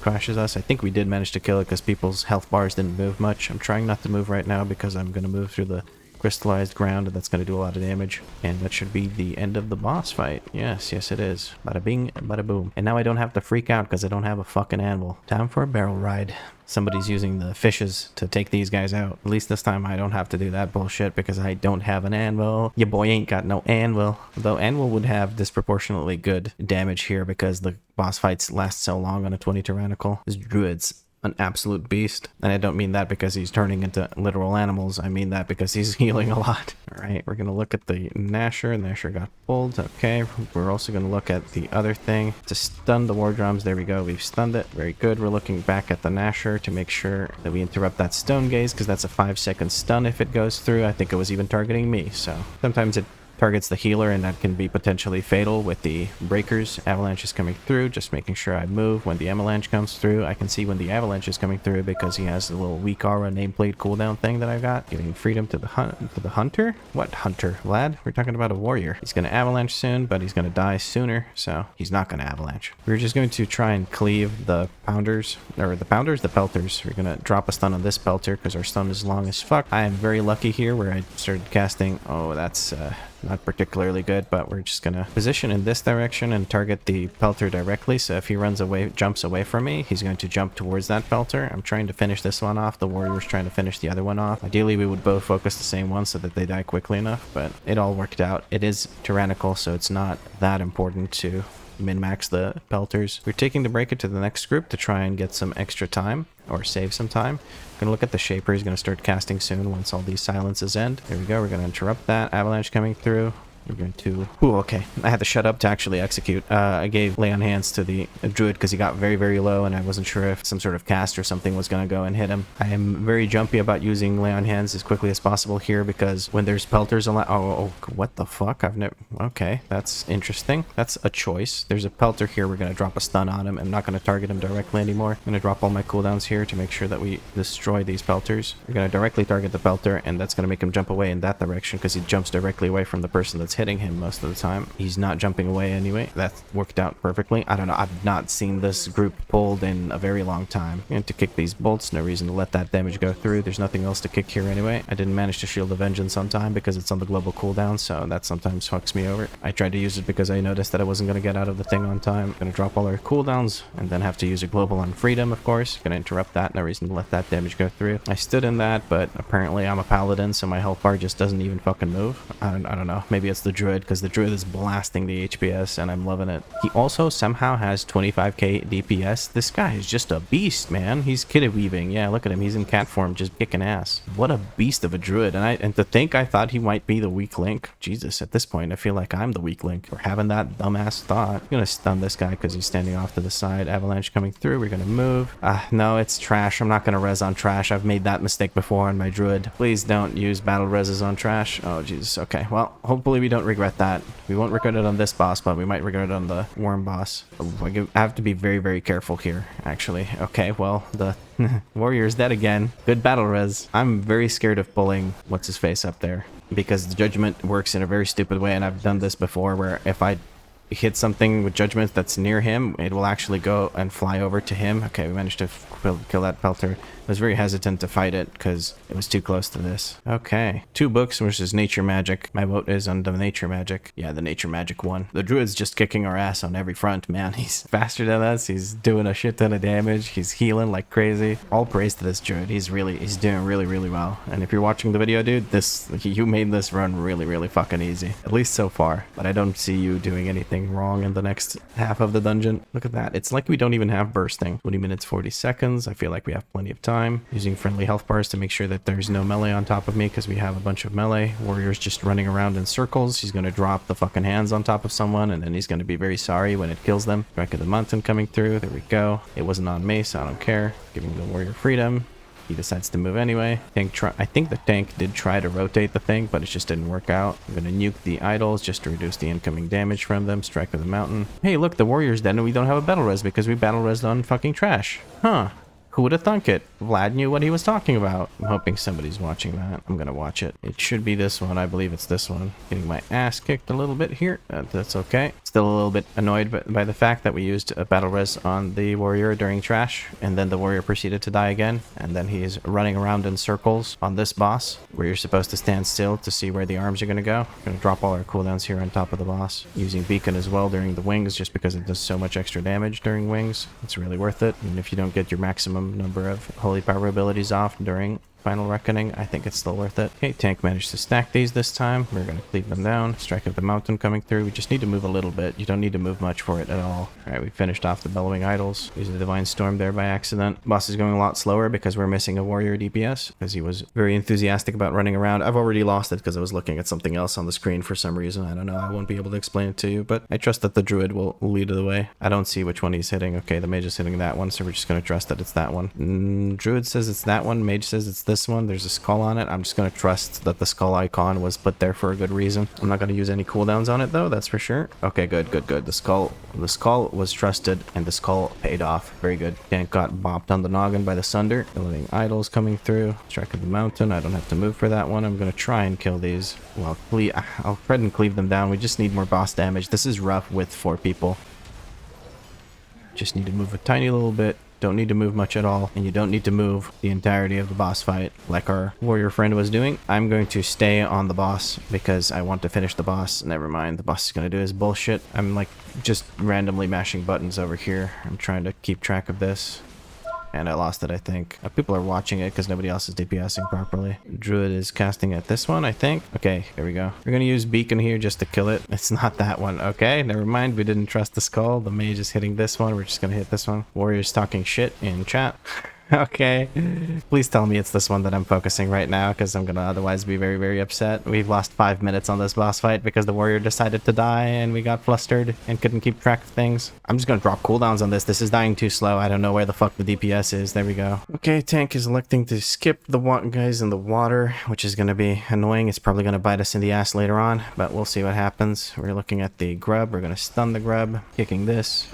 crashes us. I think we did manage to kill it because people's health bars didn't move much. I'm trying not to move right now because I'm going to move through the crystallized ground, and that's going to do a lot of damage. And that should be the end of the boss fight. Yes, yes it is. Bada bing, bada boom. And now I don't have to freak out because I don't have a fucking anvil. Time for a barrel ride. Somebody's using the fishes to take these guys out. At least this time I don't have to do that bullshit because I don't have an anvil. Your boy ain't got no anvil. Though anvil would have disproportionately good damage here because the boss fights last so long on a 20 tyrannical. This druid's an absolute beast, and I don't mean that because he's turning into literal animals. I mean that because he's healing a lot. All right, we're gonna look at the Nasher. Nasher got pulled. Okay, we're also gonna look at the other thing to stun the war drums. There we go, we've stunned it. Very good. We're looking back at the Nasher to make sure that we interrupt that stone gaze, because that's a 5-second stun if it goes through. I think it was even targeting me, so sometimes it targets the healer, and that can be potentially fatal with the breakers. Avalanche is coming through, just making sure I move when the avalanche comes through. I can see when the avalanche is coming through because he has the little WeakAuras nameplate cooldown thing that I got, giving freedom to the hunter. What hunter, Vlad? We're talking about a warrior. He's going to avalanche soon, but he's going to die sooner, so he's not going to avalanche. We're just going to try and cleave the pounders, or the pelters. We're going to drop a stun on this pelter because our stun is long as fuck. I am very lucky here where I started casting. Oh, that's not particularly good, but we're just gonna position in this direction and target the pelter directly. So if he runs away, jumps away from me, he's going to jump towards that pelter. I'm trying to finish this one off. The warrior's trying to finish the other one off. Ideally, we would both focus the same one so that they die quickly enough, but it all worked out. It is tyrannical, so it's not that important to min-max the pelters. We're taking the breaker to the next group to try and get some extra time, or save some time. Gonna look at the Shaper. He's gonna start casting soon once all these silences end. There we go. We're gonna interrupt that. Avalanche coming through. We're going to... Ooh, okay. I had to shut up to actually execute. I gave Lay on Hands to the Druid because he got very, very low, and I wasn't sure if some sort of cast or something was going to go and hit him. I am very jumpy about using Lay on Hands as quickly as possible here because when there's pelters... Oh, what the fuck? I've never... Okay, that's interesting. That's a choice. There's a pelter here. We're going to drop a stun on him. I'm not going to target him directly anymore. I'm going to drop all my cooldowns here to make sure that we destroy these pelters. We're going to directly target the pelter, and that's going to make him jump away in that direction because he jumps directly away from the person that's that's hitting him most of the time. He's not jumping away anyway. That worked out perfectly. I don't know. I've not seen this group pulled in a very long time. And to kick these bolts, no reason to let that damage go through. There's nothing else to kick here anyway. I didn't manage to shield the Vengeance on time because it's on the global cooldown, so that sometimes fucks me over. I tried to use it because I noticed that I wasn't going to get out of the thing on time. Gonna drop all our cooldowns and then have to use a global on Freedom, of course. Gonna interrupt that. No reason to let that damage go through. I stood in that, but apparently I'm a paladin, so my health bar just doesn't even fucking move. I don't know. Maybe it's the druid, because the druid is blasting the HPS and I'm loving it. He also somehow has 25k DPS. This guy is just a beast, man. He's kitty weaving. Yeah, look at him. He's in cat form, just kicking ass. What a beast of a druid. And to think I thought he might be the weak link. Jesus, at this point I feel like I'm the weak link for having that dumbass thought. I'm gonna stun this guy because he's standing off to the side. Avalanche coming through. We're gonna move. No, it's trash. I'm not gonna res on trash. I've made that mistake before on my druid. Please don't use battle reses on trash. Oh Jesus. Okay, well, hopefully we don't regret that. We won't regret it on this boss, but we might regret it on the worm boss. I have to be very, very careful here, actually. Okay, well, the warrior's dead again. Good battle res. I'm very scared of pulling what's his face up there, because the judgment works in a very stupid way, and I've done this before where if I hit something with judgment that's near him, it will actually go and fly over to him. Okay, we managed to kill that pelter. I was very hesitant to fight it because it was too close to this. Okay, 2 books versus nature magic. My vote is on the nature magic. Yeah, the nature magic one. The druid's just kicking our ass on every front, man. He's faster than us. He's doing a shit ton of damage. He's healing like crazy. All praise to this druid. He's doing really well. And if you're watching the video, dude, you made this run really fucking easy. At least so far. But I don't see you doing anything wrong in the next half of the dungeon. Look at that. It's like we don't even have bursting. 20 minutes, 40 seconds. I feel like we have plenty of time. Using friendly health bars to make sure that there's no melee on top of me, because we have a bunch of melee warriors just running around in circles. He's going to drop the fucking hands on top of someone, and then he's going to be very sorry when it kills them. Strike of the Mountain coming through. There we go. It wasn't on me, so I don't care. Giving the warrior freedom. He decides to move anyway. I think the tank did try to rotate the thing, but it just didn't work out. I'm going to nuke the idols just to reduce the incoming damage from them. Strike of the Mountain. Hey, look, the warrior's dead and we don't have a battle res because we battle resed on fucking trash. Huh. Who would have thunk it? Vlad knew what he was talking about. I'm hoping somebody's watching that. I'm gonna watch it. It should be this one. I believe it's this one. Getting my ass kicked a little bit here. That's okay. Still a little bit annoyed by the fact that we used a battle res on the warrior during trash, and then the warrior proceeded to die again, and then he's running around in circles on this boss, where you're supposed to stand still to see where the arms are gonna go. We're gonna drop all our cooldowns here on top of the boss. Using beacon as well during the wings, just because it does so much extra damage during wings. It's really worth it. And if you don't get your maximum number of holy power abilities off during Final Reckoning, I think it's still worth it. Okay, tank managed to stack these this time. We're gonna cleave them down. Strike of the Mountain coming through. We just need to move a little bit. You don't need to move much for it at all. Alright, we finished off the Bellowing Idols. Using the Divine Storm there by accident. Boss is going a lot slower because we're missing a warrior DPS, because he was very enthusiastic about running around. I've already lost it because I was looking at something else on the screen for some reason. I don't know. I won't be able to explain it to you, but I trust that the druid will lead the way. I don't see which one he's hitting. Okay, the mage is hitting that one, so we're just gonna trust that it's that one. Druid says it's that one. Mage says it's this one. There's a skull on it. I'm just going to trust that the skull icon was put there for a good reason. I'm not going to use any cooldowns on it though, that's for sure. Okay, good. The skull was trusted and the skull paid off. Very good. Tank got bopped on the noggin by the Sunder. Building idols coming through. Strike of the Mountain. I don't have to move for that one. I'm going to try and kill these. Well, I'll try and cleave them down. We just need more boss damage. This is rough with 4 people. Just need to move a tiny little bit. Don't need to move much at all, and you don't need to move the entirety of the boss fight like our warrior friend was doing. I'm going to stay on the boss because I want to finish the boss. Never mind, the boss is going to do his bullshit. I'm like just randomly mashing buttons over here. I'm trying to keep track of this. And I lost it, I think. People are watching it because nobody else is DPSing properly. Druid is casting at this one, I think. Okay, here we go. We're going to use Beacon here just to kill it. It's not that one. Okay, never mind. We didn't trust the skull. The mage is hitting this one. We're just going to hit this one. Warrior's talking shit in chat. Okay, please tell me it's this one that I'm focusing right now, because I'm gonna otherwise be very upset. We've lost 5 minutes on this boss fight because the warrior decided to die and we got flustered and couldn't keep track of things. I'm just gonna drop cooldowns on this. This is dying too slow. I don't know where the fuck the DPS is. There we go. Okay, tank is electing to skip the guys in the water, which is gonna be annoying. It's probably gonna bite us in the ass later on, but we'll see what happens. We're looking at the grub. We're gonna stun the grub, kicking this.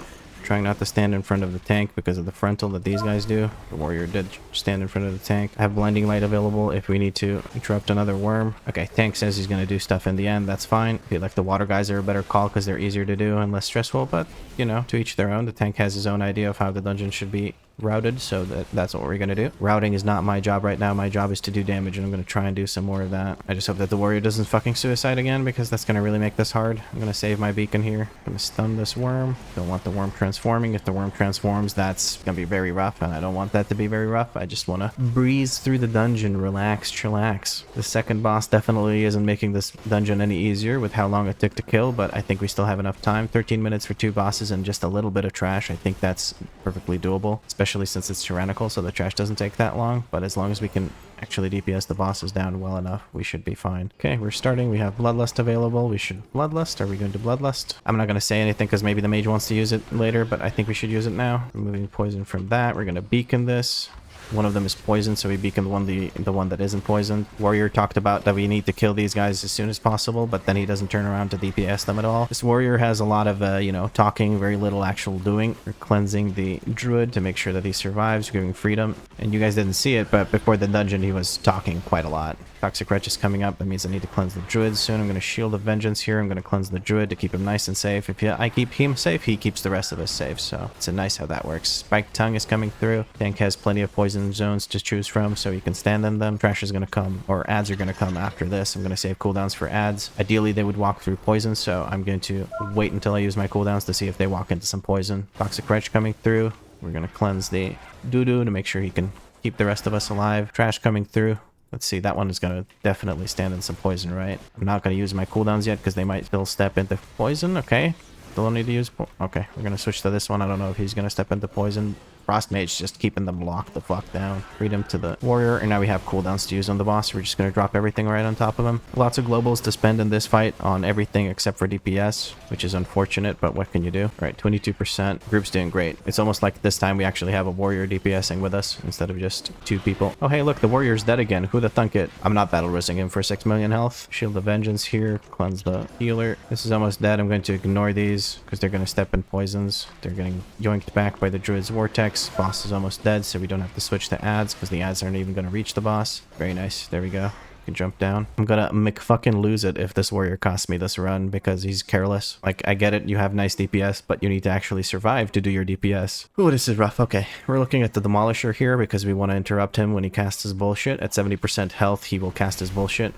Trying not to stand in front of the tank because of the frontal that these guys do. The warrior did stand in front of the tank. I have blinding light available if we need to interrupt another worm. Okay, tank says he's going to do stuff in the end. That's fine. I feel like the water guys are a better call because they're easier to do and less stressful, but, you know, to each their own. The tank has his own idea of how the dungeon should be routed, so that's what we're gonna do. Routing is not my job right now. My job is to do damage, and I'm gonna try and do some more of that. I just hope that the warrior doesn't fucking suicide again, because that's gonna really make this hard. I'm gonna save my beacon here. I'm gonna stun this worm. Don't want the worm transforming. If the worm transforms, that's gonna be very rough, and I don't want that to be very rough. I just want to breeze through the dungeon, relax, chillax. The second boss definitely isn't making this dungeon any easier with how long it took to kill, but I think we still have enough time. 13 minutes for 2 bosses and just a little bit of trash. I think that's perfectly doable, especially since it's tyrannical, so the trash doesn't take that long. But as long as we can actually DPS the bosses down well enough, we should be fine. Okay, we're starting. We have Bloodlust available. We should Bloodlust. Are we going to Bloodlust? I'm not going to say anything because maybe the mage wants to use it later, but I think we should use it now. Removing poison from that. We're going to beacon this. One of them is poisoned, so we beacon the one that isn't poisoned. Warrior talked about that we need to kill these guys as soon as possible, but then he doesn't turn around to DPS them at all. This warrior has a lot of, you know, talking, very little actual doing. We're cleansing the druid to make sure that he survives, giving freedom. And you guys didn't see it, but before the dungeon, he was talking quite a lot. Toxic Wretch is coming up. That means I need to cleanse the druid soon. I'm going to Shield of Vengeance here. I'm going to cleanse the druid to keep him nice and safe. If I keep him safe, he keeps the rest of us safe. So it's nice how that works. Spiked Tongue is coming through. Tank has plenty of poison zones to choose from, so he can stand in them. Trash is going to come, or ads are going to come after this. I'm going to save cooldowns for ads. Ideally, they would walk through poison, so I'm going to wait until I use my cooldowns to see if they walk into some poison. Toxic Wretch coming through. We're going to cleanse the doo-doo to make sure he can keep the rest of us alive. Trash coming through. Let's see, that one is going to definitely stand in some poison, right? I'm not going to use my cooldowns yet because they might still step into poison. Okay. Still don't need to use... Okay, we're going to switch to this one. I don't know if he's going to step into poison. Frost Mage just keeping them locked the fuck down. Freedom to the warrior, and now we have cooldowns to use on the boss. We're just going to drop everything right on top of him. Lots of globals to spend in this fight on everything except for DPS, which is unfortunate, but what can you do? All right, 22%. Group's doing great. It's almost like this time we actually have a warrior DPSing with us instead of just 2 people. Oh, hey, look, the warrior's dead again. Who the thunk it? I'm not battle rizzing him for 6 million health. Shield of Vengeance here. Cleanse the healer. This is almost dead. I'm going to ignore these because they're going to step in poisons. They're getting yoinked back by the druid's vortex. Boss is almost dead, so we don't have to switch to ads because the ads aren't even going to reach the boss. Very nice. There we go. Can jump down. I'm gonna McFucking lose it if this warrior costs me this run because he's careless. Like, I get it, you have nice DPS, but you need to actually survive to do your DPS. Ooh, this is rough. Okay, we're looking at the Demolisher here because we want to interrupt him when he casts his bullshit. At 70% health, he will cast his bullshit.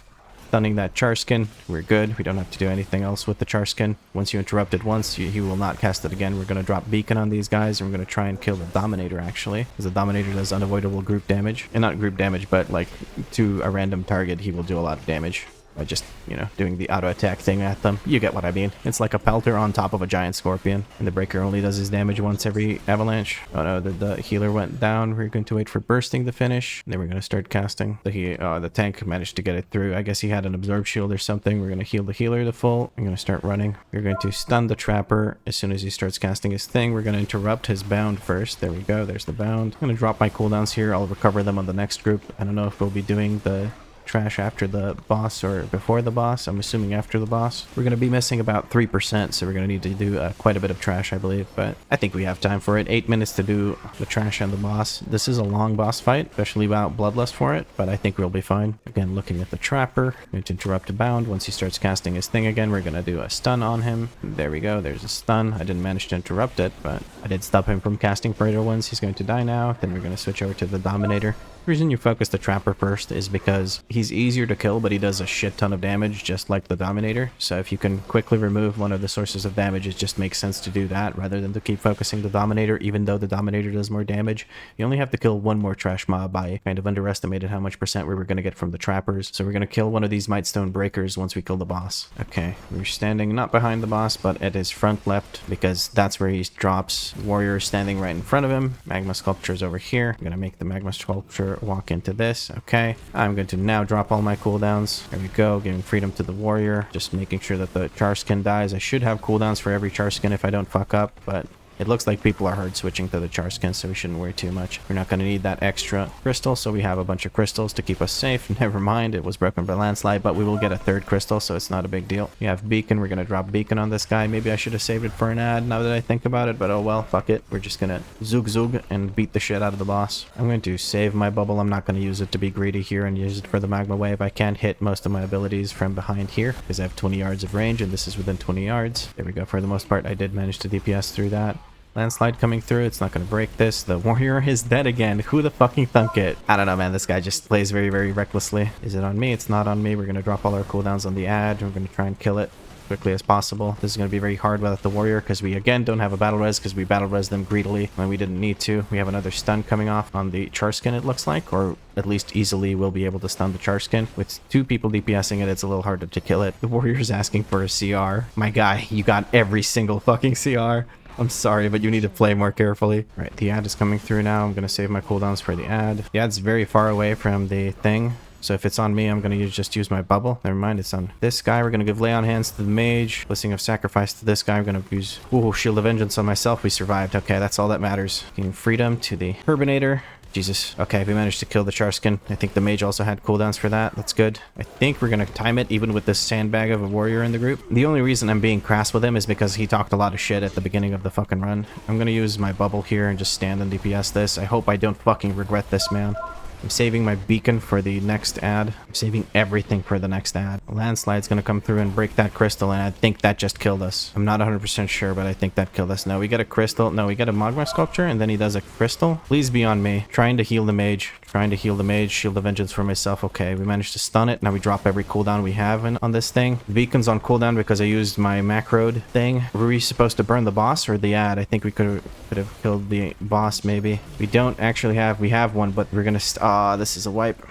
Stunning that Charskin. We're good. We don't have to do anything else with the Charskin. Once you interrupt it once, he will not cast it again. We're going to drop Beacon on these guys, and we're going to try and kill the Dominator, actually. Because the Dominator does unavoidable group damage. And not group damage, but, like, to a random target, he will do a lot of damage. By just, you know, doing the auto attack thing at them. You get what I mean. It's like a pelter on top of a giant scorpion. And the breaker only does his damage once every avalanche. Oh no, the healer went down. We're going to wait for bursting to finish. Then we're going to start casting. The tank managed to get it through. I guess he had an absorb shield or something. We're going to heal the healer to full. I'm going to start running. We're going to stun the trapper as soon as he starts casting his thing. We're going to interrupt his bound first. There we go. There's the bound. I'm going to drop my cooldowns here. I'll recover them on the next group. I don't know if we'll be doing the trash after the boss or before the boss. I'm assuming after the boss. We're going to be missing about 3%, so we're going to need to do quite a bit of trash, I believe, but I think we have time for it. 8 minutes to do the trash and the boss. This is a long boss fight, especially without Bloodlust for it, but I think we'll be fine. Again, looking at the trapper. Going to interrupt a bound. Once he starts casting his thing again, we're going to do a stun on him. There we go. There's a stun. I didn't manage to interrupt it, but I did stop him from casting Praetor ones. He's going to die now. Then we're going to switch over to the Dominator. The reason you focus the Trapper first is because he's easier to kill, but he does a shit ton of damage, just like the Dominator. So if you can quickly remove one of the sources of damage, it just makes sense to do that rather than to keep focusing the Dominator, even though the Dominator does more damage. You only have to kill one more trash mob. I kind of underestimated how much percent we were going to get from the Trappers. So we're going to kill one of these Mightstone Breakers once we kill the boss. Okay, we're standing not behind the boss, but at his front left, because that's where he drops. Warrior is standing right in front of him. Magma Sculpture is over here. I'm going to make the Magma Sculpture walk into this. Okay, I'm going to now drop all my cooldowns. There we go, giving freedom to the warrior, just making sure that the Charskin dies. I should have cooldowns for every Charskin if I don't fuck up, but It looks like people are hard switching to the Charskin, so we shouldn't worry too much. We're not going to need that extra crystal, so we have a bunch of crystals to keep us safe. Never mind, it was broken by landslide, but we will get a third crystal, so it's not a big deal. We have beacon. We're going to drop beacon on this guy. Maybe I should have saved it for an ad now that I think about it, but oh well, fuck it. We're just going to zoog and beat the shit out of the boss. I'm going to save my bubble. I'm not going to use it to be greedy here and use it for the magma wave. I can't hit most of my abilities from behind here because I have 20 yards of range and this is within 20 yards. There we go. For the most part, I did manage to DPS through that. Landslide coming through. It's not going to break this. The warrior is dead again. Who the fucking thunk it? I don't know, man. This guy just plays very, very recklessly. Is it on me? It's not on me. We're going to drop all our cooldowns on the ad. We're going to try and kill it quickly as possible. This is going to be very hard without the warrior because we again don't have a battle res because we battle res them greedily when we didn't need to. We have another stun coming off on the Charskin, it looks like, or at least easily we'll be able to stun the Charskin. With 2 people DPSing it, it's a little harder to kill it. The warrior's asking for a CR. My guy, you got every single fucking CR. I'm sorry, but you need to play more carefully. Right, the ad is coming through now. I'm going to save my cooldowns for the ad. The ad's very far away from the thing. So if it's on me, I'm going to just use my bubble. Never mind, it's on this guy. We're going to give Lay on Hands to the mage. Blessing of Sacrifice to this guy. I'm going to use Shield of Vengeance on myself. We survived. Okay, that's all that matters. Giving freedom to the Herbinator. Jesus. Okay, we managed to kill the Charskin. I think the mage also had cooldowns for that. That's good. I think we're going to time it even with this sandbag of a warrior in the group. The only reason I'm being crass with him is because he talked a lot of shit at the beginning of the fucking run. I'm going to use my bubble here and just stand and DPS this. I hope I don't fucking regret this, man. I'm saving my beacon for the next ad. I'm saving everything for the next ad. Landslide's gonna come through and break that crystal, and I think that just killed us. I'm not 100% sure, but I think that killed us. No, we got a crystal. No, we got a magma sculpture, and then he does a crystal. Please be on me. Trying to heal the mage. Trying to heal the mage. Shield of Vengeance for myself. Okay, we managed to stun it. Now we drop every cooldown we have on this thing. Beacon's on cooldown because I used my macroed thing. Were we supposed to burn the boss or the ad? I think we could have killed the boss, maybe. We don't actually have... We have one, but we're gonna... this is a wipe.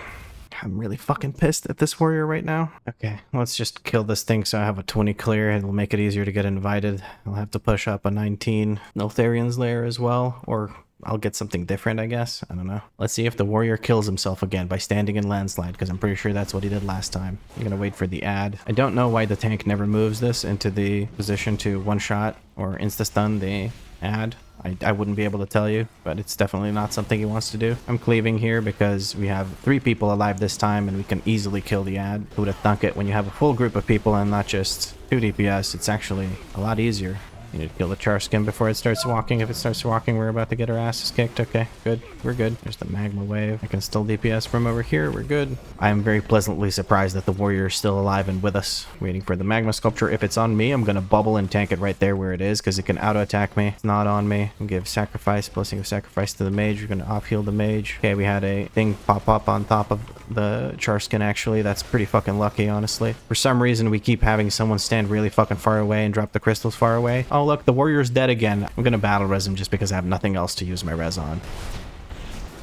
I'm really fucking pissed at this warrior right now. Okay, let's just kill this thing so I have a 20 clear. It'll make it easier to get invited. I'll have to push up a 19 Neltharion's Lair as well, or I'll get something different, I guess. I don't know. Let's see if the warrior kills himself again by standing in landslide, because I'm pretty sure that's what he did last time. I'm gonna wait for the ad. I don't know why the tank never moves this into the position to one-shot or insta-stun the ad. I wouldn't be able to tell you, but it's definitely not something he wants to do. I'm cleaving here because we have 3 people alive this time and we can easily kill the ad. Who would have thunk it? When you have a full group of people and not just 2 DPS, it's actually a lot easier. You need to kill the Charskin before it starts walking. If it starts walking, we're about to get our asses kicked. Okay, good. We're good. There's the magma wave. I can still DPS from over here. We're good. I am very pleasantly surprised that the warrior is still alive and with us. Waiting for the magma sculpture. If it's on me, I'm going to bubble and tank it right there where it is because it can auto-attack me. It's not on me. I'll give sacrifice, blessing of sacrifice to the mage. We're going to off-heal the mage. Okay, we had a thing pop up on top of the Charskin, actually. That's pretty fucking lucky, honestly. For some reason, we keep having someone stand really fucking far away and drop the crystals far away. Oh, look, the warrior's dead again. I'm gonna battle res him just because I have nothing else to use my res on.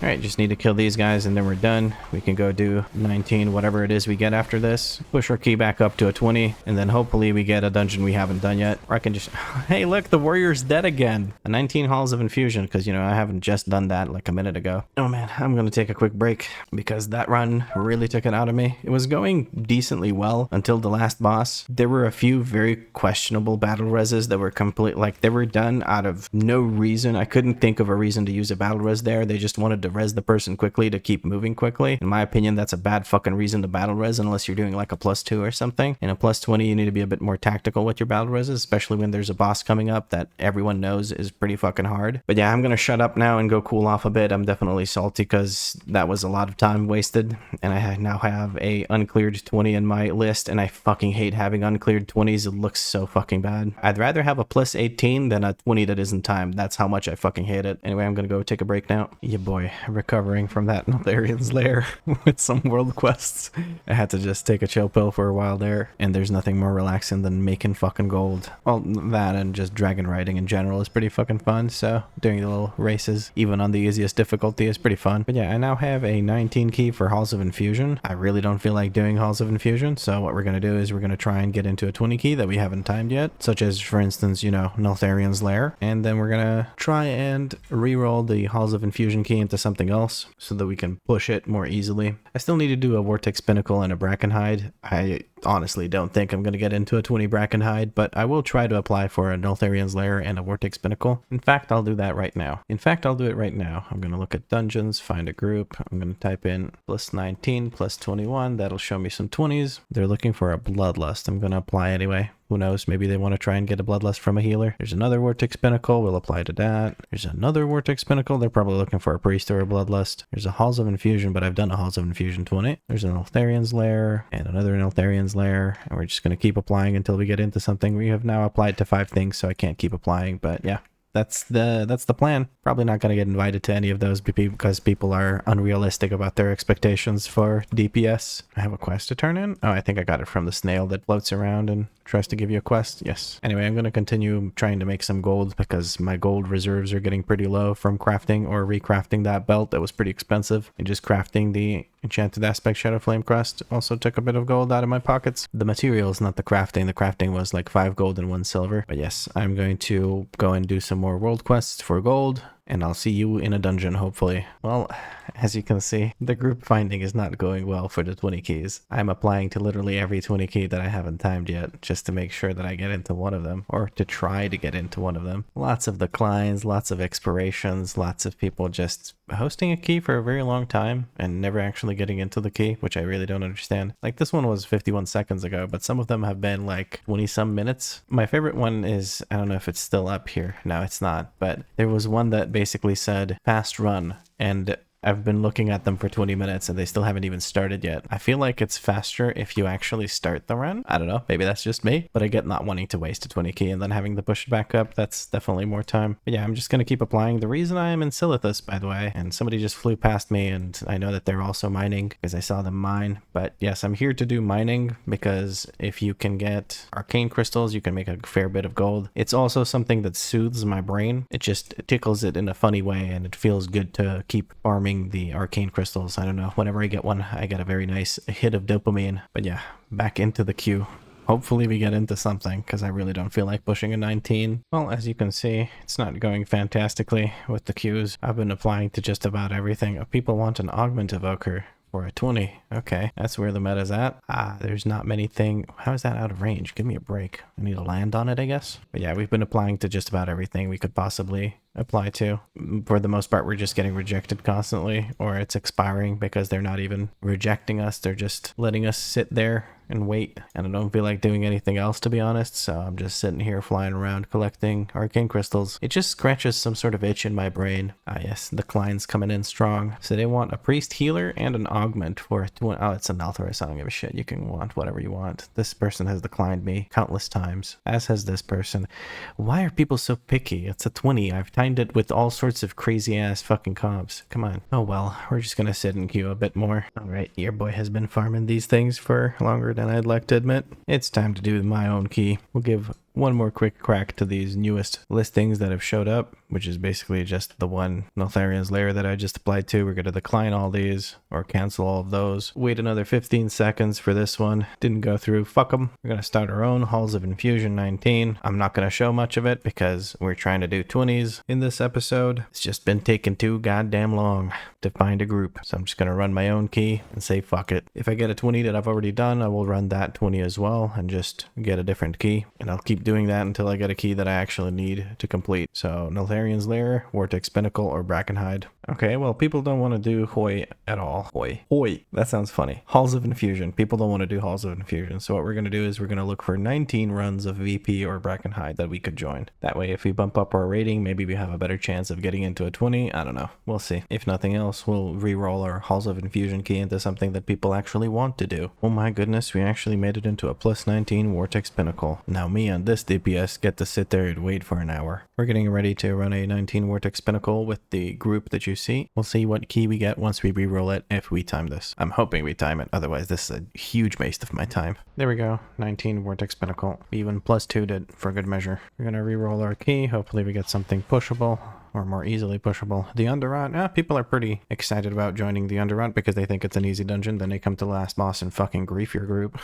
Alright, just need to kill these guys and then we're done. We can go do 19, whatever it is we get after this. Push our key back up to a 20, and then hopefully we get a dungeon we haven't done yet. Or I can just... Hey, look, the warrior's dead again. A 19 Halls of Infusion, because, you know, I haven't just done that like a minute ago. Oh man, I'm gonna take a quick break because that run really took it out of me. It was going decently well until the last boss. There were a few very questionable battle reses that were complete, like they were done out of no reason. I couldn't think of a reason to use a battle res there. They just wanted to res the person quickly to keep moving quickly. In my opinion, that's a bad fucking reason to battle res unless you're doing like a +2 or something. In a +20, you need to be a bit more tactical with your battle reses, especially when there's a boss coming up that everyone knows is pretty fucking hard. But yeah, I'm gonna shut up now and go cool off a bit. I'm definitely salty because that was a lot of time wasted, and I now have a uncleared 20 in my list, and I fucking hate having uncleared 20s. It looks so fucking bad. I'd rather have a +18 than a 20 that isn't timed. That's how much I fucking hate it. Anyway, I'm gonna go take a break now. Yeah, boy. Recovering from that Neltharion's Lair with some world quests. I had to just take a chill pill for a while there, and there's nothing more relaxing than making fucking gold. Well, that and just dragon riding in general is pretty fucking fun, so doing the little races, even on the easiest difficulty, is pretty fun. But yeah, I now have a 19 key for Halls of Infusion. I really don't feel like doing Halls of Infusion, so what we're gonna do is we're gonna try and get into a 20 key that we haven't timed yet, such as, for instance, you know, Neltharion's Lair, and then we're gonna try and re-roll the Halls of Infusion key into something else so that we can push it more easily. I still need to do a Vortex Pinnacle and a Brackenhide. I honestly don't think I'm going to get into a 20 Brackenhide, but I will try to apply for a Neltharion's Lair and a Vortex Pinnacle. In fact, I'll do that right now. I'll do it right now. I'm going to look at dungeons, find a group. I'm going to type in plus 19, plus 21. That'll show me some 20s. They're looking for a Bloodlust. I'm going to apply anyway. Who knows? Maybe they want to try and get a Bloodlust from a healer. There's another Vortex Pinnacle. We'll apply to that. There's another Vortex Pinnacle. They're probably looking for a Priest or a Bloodlust. There's a Halls of Infusion, but I've done a Halls of Infusion 20. There's an Neltharion's Lair and another Neltharion's Lair. And we're just going to keep applying until we get into something. We have now applied to 5 things, so I can't keep applying. But yeah, that's the plan. Probably not going to get invited to any of those because people are unrealistic about their expectations for DPS. I have a quest to turn in. Oh, I think I got it from the snail that floats around and tries to give you a quest. Yes. Anyway, I'm going to continue trying to make some gold because my gold reserves are getting pretty low from crafting or recrafting that belt that was pretty expensive, and just crafting the Enchanted Aspect Shadow Flame Crest also took a bit of gold out of my pockets. The materials, not the crafting. The crafting was like 5 gold and 1 silver. But yes, I'm going to go and do some more world quests for gold, and I'll see you in a dungeon, hopefully. Well, as you can see, the group finding is not going well for the 20 keys. I'm applying to literally every 20 key that I haven't timed yet, just to make sure that I get into one of them, or to try to get into one of them. Lots of declines, lots of expirations, lots of people just hosting a key for a very long time and never actually getting into the key, which I really don't understand. Like, this one was 51 seconds ago, but some of them have been like 20 some minutes. My favorite one is, I don't know if it's still up here. No, it's not, but there was one that basically said fast run, and I've been looking at them for 20 minutes and they still haven't even started yet. I feel like it's faster if you actually start the run. I don't know, maybe that's just me, but I get not wanting to waste a 20 key and then having to push it back up. That's definitely more time. But yeah, I'm just going to keep applying. The reason I am in Silithus, by the way, and somebody just flew past me, and I know that they're also mining because I saw them mine. But yes, I'm here to do mining because if you can get arcane crystals, you can make a fair bit of gold. It's also something that soothes my brain. It just tickles it in a funny way, and it feels good to keep farming the arcane crystals. I don't know, whenever I get one, I get a very nice hit of dopamine. But yeah, back into the queue. Hopefully we get into something, because I really don't feel like pushing a 19. Well, as you can see, it's not going fantastically with the queues. I've been applying to just about everything. People want an augment evoker for a 20. Okay, that's where the meta's at. There's not many things. How is that out of range? Give me a break. I need to land on it, I guess. But yeah, we've been applying to just about everything we could possibly apply to. For the most part, we're just getting rejected constantly, or it's expiring because they're not even rejecting us. They're just letting us sit there and wait, and I don't feel like doing anything else, to be honest, so I'm just sitting here flying around collecting arcane crystals. It just scratches some sort of itch in my brain. Yes, the client's coming in strong. So they want a priest healer and an augment for oh, it's a Neltharion. I don't give a shit. You can want whatever you want. This person has declined me countless times, as has this person. Why are people so picky? It's a 20. I've timed it with all sorts of crazy ass fucking comps. Come on. Oh well, we're just gonna sit and queue a bit more. Alright, your boy has been farming these things for longer than I'd like to admit. It's time to do my own key. We'll give one more quick crack to these newest listings that have showed up, which is basically just the one Neltharion's Lair that I just applied to. We're going to decline all these or cancel all of those. Wait another 15 seconds for this one. Didn't go through. Fuck them. We're going to start our own Halls of Infusion 19. I'm not going to show much of it because we're trying to do 20s in this episode. It's just been taking too goddamn long to find a group. So I'm just going to run my own key and say fuck it. If I get a 20 that I've already done, I will run that 20 as well and just get a different key. And I'll keep doing that until I get a key that I actually need to complete. So Neltharion's Lair, Vortex Pinnacle, or Brackenhide. Okay, well, people don't want to do Hoi at all. Hoi. That sounds funny. Halls of Infusion. People don't want to do Halls of Infusion. So what we're going to do is we're going to look for 19 runs of VP or Brackenhide that we could join. That way, if we bump up our rating, maybe we have a better chance of getting into a 20. I don't know. We'll see. If nothing else, we'll re-roll our Halls of Infusion key into something that people actually want to do. Oh my goodness, we actually made it into a plus 19 Vortex Pinnacle. Now me on this DPS get to sit there and wait for an hour. We're getting ready to run a 19 Vortex Pinnacle with the group that you see. We'll see what key we get once we re-roll it if we time this. I'm hoping we time it, otherwise this is a huge waste of my time. There we go, 19 Vortex Pinnacle. We even plus 2'd it for good measure. We're gonna re-roll our key. Hopefully we get something pushable, or more easily pushable. The Underrot, people are pretty excited about joining the Underrot because they think it's an easy dungeon. Then they come to the last boss and fucking grief your group.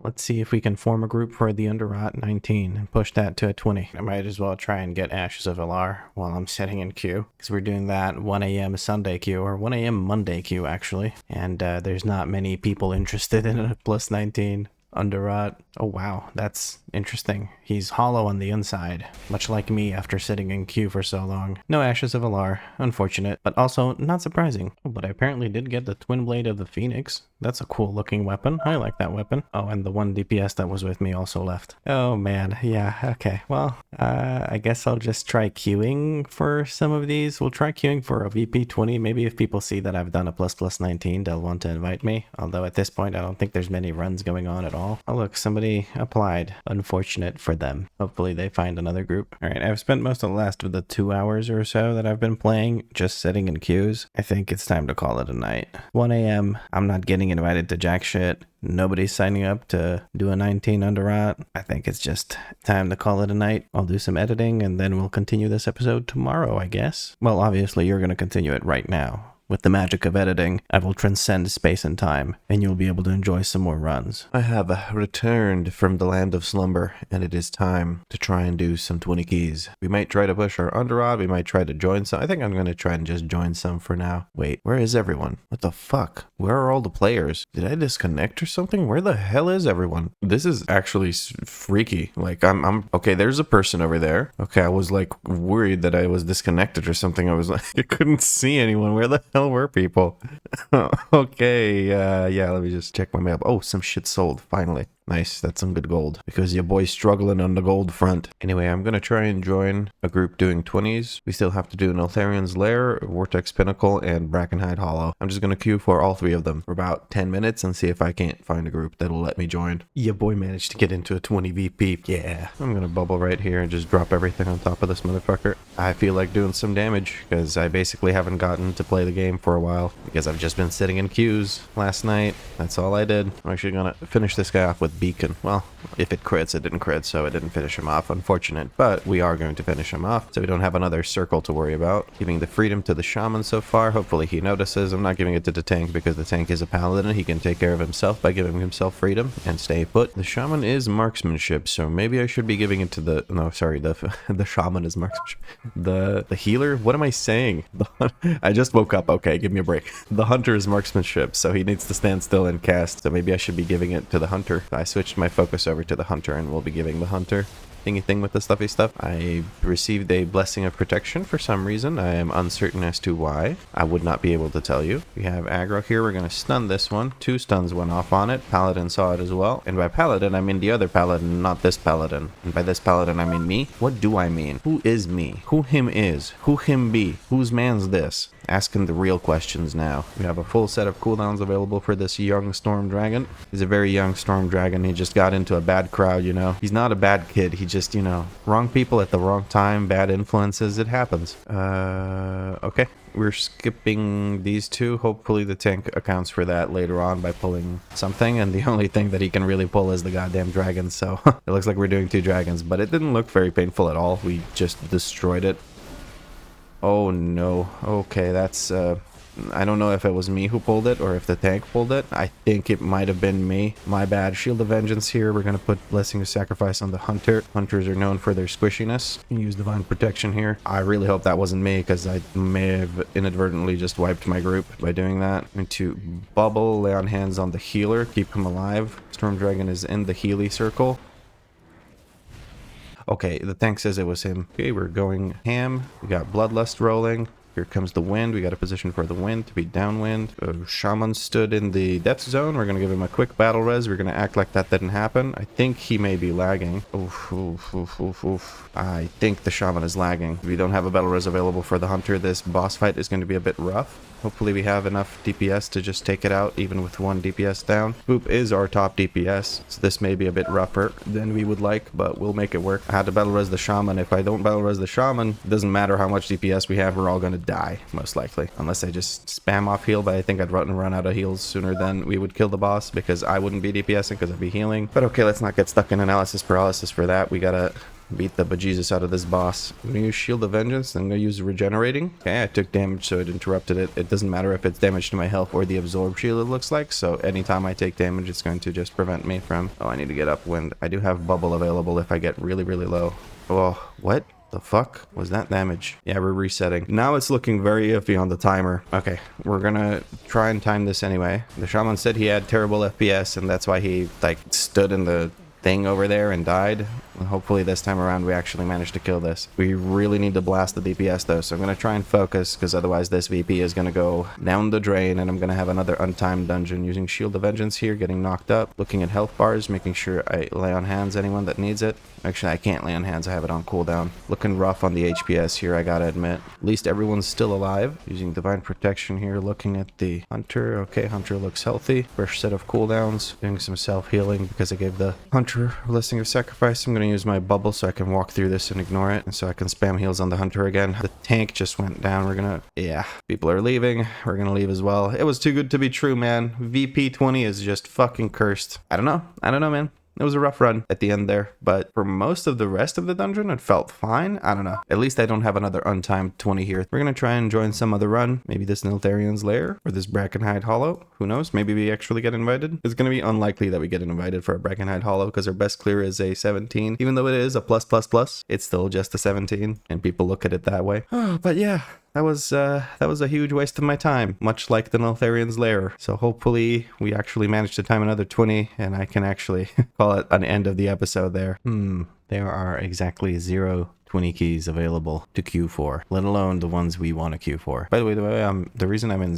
Let's see if we can form a group for the Underrot 19 and push that to a 20. I might as well try and get Ashes of Alar while I'm sitting in queue, because we're doing that 1 a.m. Sunday queue, or 1 a.m. Monday queue actually, and there's not many people interested in a plus 19 Underrot. Oh wow, that's interesting. He's hollow on the inside, much like me after sitting in queue for so long. No Ashes of Alar, unfortunate, but also not surprising. Oh, but I apparently did get the Twin Blade of the Phoenix. That's a cool looking weapon. I like that weapon. Oh, and the one DPS that was with me also left. Oh man, yeah, okay. Well, I guess I'll just try queuing for some of these. We'll try queuing for a VP 20. Maybe if people see that I've done a plus 19, they'll want to invite me. Although at this point, I don't think there's many runs going on at all. Oh look, somebody applied. Unfortunate for them. Hopefully they find another group. Alright, I've spent most of the last of the 2 hours or so that I've been playing just sitting in queues. I think it's time to call it a night. 1 a.m. I'm not getting invited to jack shit. Nobody's signing up to do a 19 Underrot. I think it's just time to call it a night. I'll do some editing and then we'll continue this episode tomorrow, I guess. Well, obviously you're going to continue it right now. With the magic of editing, I will transcend space and time, and you'll be able to enjoy some more runs. I have returned from the land of slumber, and it is time to try and do some 20 keys. We might try to push our Underrot, we might try to join some. I think I'm going to try and just join some for now. Wait, where is everyone? What the fuck? Where are all the players? Did I disconnect or something? Where the hell is everyone? This is actually freaky. Like, I'm okay, there's a person over there. Okay, I was like worried that I was disconnected or something. I was like, I couldn't see anyone. Where the hell were people? Okay, yeah, let me just check my map. Oh, some shit sold, finally. Nice, that's some good gold, because your boy's struggling on the gold front. Anyway, I'm gonna try and join a group doing 20s. We still have to do Neltharion's Lair, Vortex Pinnacle, and Brackenhide Hollow. I'm just gonna queue for all 3 of them for about 10 minutes and see if I can't find a group that'll let me join. Your boy managed to get into a 20 VP. Yeah, I'm gonna bubble right here and just drop everything on top of this motherfucker. I feel like doing some damage, because I basically haven't gotten to play the game for a while, because I've just been sitting in queues last night. That's all I did. I'm actually gonna finish this guy off with Beacon. Well, if it crits, it didn't crit, so it didn't finish him off. Unfortunate, but we are going to finish him off, so we don't have another circle to worry about. Giving the freedom to the shaman so far. Hopefully he notices. I'm not giving it to the tank because the tank is a paladin. He can take care of himself by giving himself freedom and stay put. The shaman is marksmanship, so maybe I should be giving it to the... No, sorry, the shaman is marksmanship. The healer? What am I saying? I just woke up. Okay, give me a break. The hunter is marksmanship, so he needs to stand still and cast, so maybe I should be giving it to the hunter. I switched my focus over to the hunter and we'll be giving the hunter thingy thing with the stuffy stuff. I received a blessing of protection for some reason. I am uncertain as to why. I would not be able to tell you. We have aggro here. We're going to stun this one. 2 stuns went off on it. Paladin saw it as well. And by paladin, I mean the other paladin, not this paladin. And by this paladin, I mean me. What do I mean? Who is me? Who him is? Who him be? Whose man's this? Asking the real questions now. We have a full set of cooldowns available for this young Storm Dragon. He's a very young Storm Dragon. He just got into a bad crowd, you know. He's not a bad kid. He just, you know, wrong people at the wrong time, bad influences. It happens. Okay. We're skipping these 2. Hopefully the tank accounts for that later on by pulling something. And the only thing that he can really pull is the goddamn dragon. So it looks like we're doing 2 dragons, but it didn't look very painful at all. We just destroyed it. Oh no. Okay, that's I don't know if it was me who pulled it or if the tank pulled it. I think it might have been me. My bad. Shield of Vengeance here. We're going to put Blessing of Sacrifice on the Hunter. Hunters are known for their squishiness. Use Divine Protection here. I really hope that wasn't me, because I may have inadvertently just wiped my group by doing that. I'm going to bubble, lay on hands on the healer, keep him alive. Storm Dragon is in the Healy circle. Okay, the tank says it was him. Okay, we're going ham. We got Bloodlust rolling. Here comes the wind. We got a position for the wind to be downwind. Shaman stood in the death zone. We're going to give him a quick battle res. We're going to act like that didn't happen. I think he may be lagging. Oof, oof, oof, oof, oof. I think the shaman is lagging. We don't have a battle res available for the hunter. This boss fight is going to be a bit rough. Hopefully we have enough DPS to just take it out, even with 1 DPS down. Boop is our top DPS, so this may be a bit rougher than we would like, but we'll make it work. I had to battle res the shaman. If I don't battle res the shaman, it doesn't matter how much DPS we have, we're all going to die, most likely. Unless I just spam off heal, but I think I'd run out of heals sooner than we would kill the boss, because I wouldn't be DPSing because I'd be healing. But okay, let's not get stuck in analysis paralysis for that. We gotta beat the bejesus out of this boss. I'm gonna use Shield of Vengeance, then I'm gonna use Regenerating. Okay, I took damage, so it interrupted it. It doesn't matter if it's damage to my health or the Absorb Shield, it looks like. So anytime I take damage, it's going to just prevent me from... Oh, I need to get upwind. I do have Bubble available if I get really, really low. Oh, what the fuck was that damage? Yeah, we're resetting. Now it's looking very iffy on the timer. Okay, we're gonna try and time this anyway. The shaman said he had terrible FPS, and that's why he, like, stood in the thing over there and died. Hopefully this time around we actually managed to kill this. We really need to blast the DPS though, so I'm going to try and focus, because otherwise this VP is going to go down the drain and I'm going to have another untimed dungeon. Using Shield of Vengeance here, getting knocked up, looking at health bars, making sure I lay on hands anyone that needs it. Actually, I can't lay on hands, I have it on cooldown. Looking rough on the HPS here, I gotta admit. At least everyone's still alive. Using Divine Protection here, looking at the Hunter. Okay, Hunter looks healthy. Fresh set of cooldowns. Doing some self-healing because I gave the Hunter Blessing of Sacrifice. I'm gonna use my bubble so I can walk through this and ignore it. And so I can spam heals on the Hunter again. The tank just went down. We're gonna... Yeah, people are leaving. We're gonna leave as well. It was too good to be true, man. VP 20 is just fucking cursed. I don't know, man. It was a rough run at the end there, but for most of the rest of the dungeon, it felt fine. I don't know. At least I don't have another untimed 20 here. We're going to try and join some other run. Maybe this Neltharion's Lair or this Brackenhide Hollow. Who knows? Maybe we actually get invited. It's going to be unlikely that we get invited for a Brackenhide Hollow because our best clear is a 17. Even though it is a plus, it's still just a 17 and people look at it that way. Oh, but yeah. That was a huge waste of my time, much like the Neltharion's Lair. So hopefully we actually managed to time another 20 and I can actually call it an end of the episode there. There are exactly 0 20 keys available to queue for, let alone the ones we want to queue for. By the way, the reason I'm in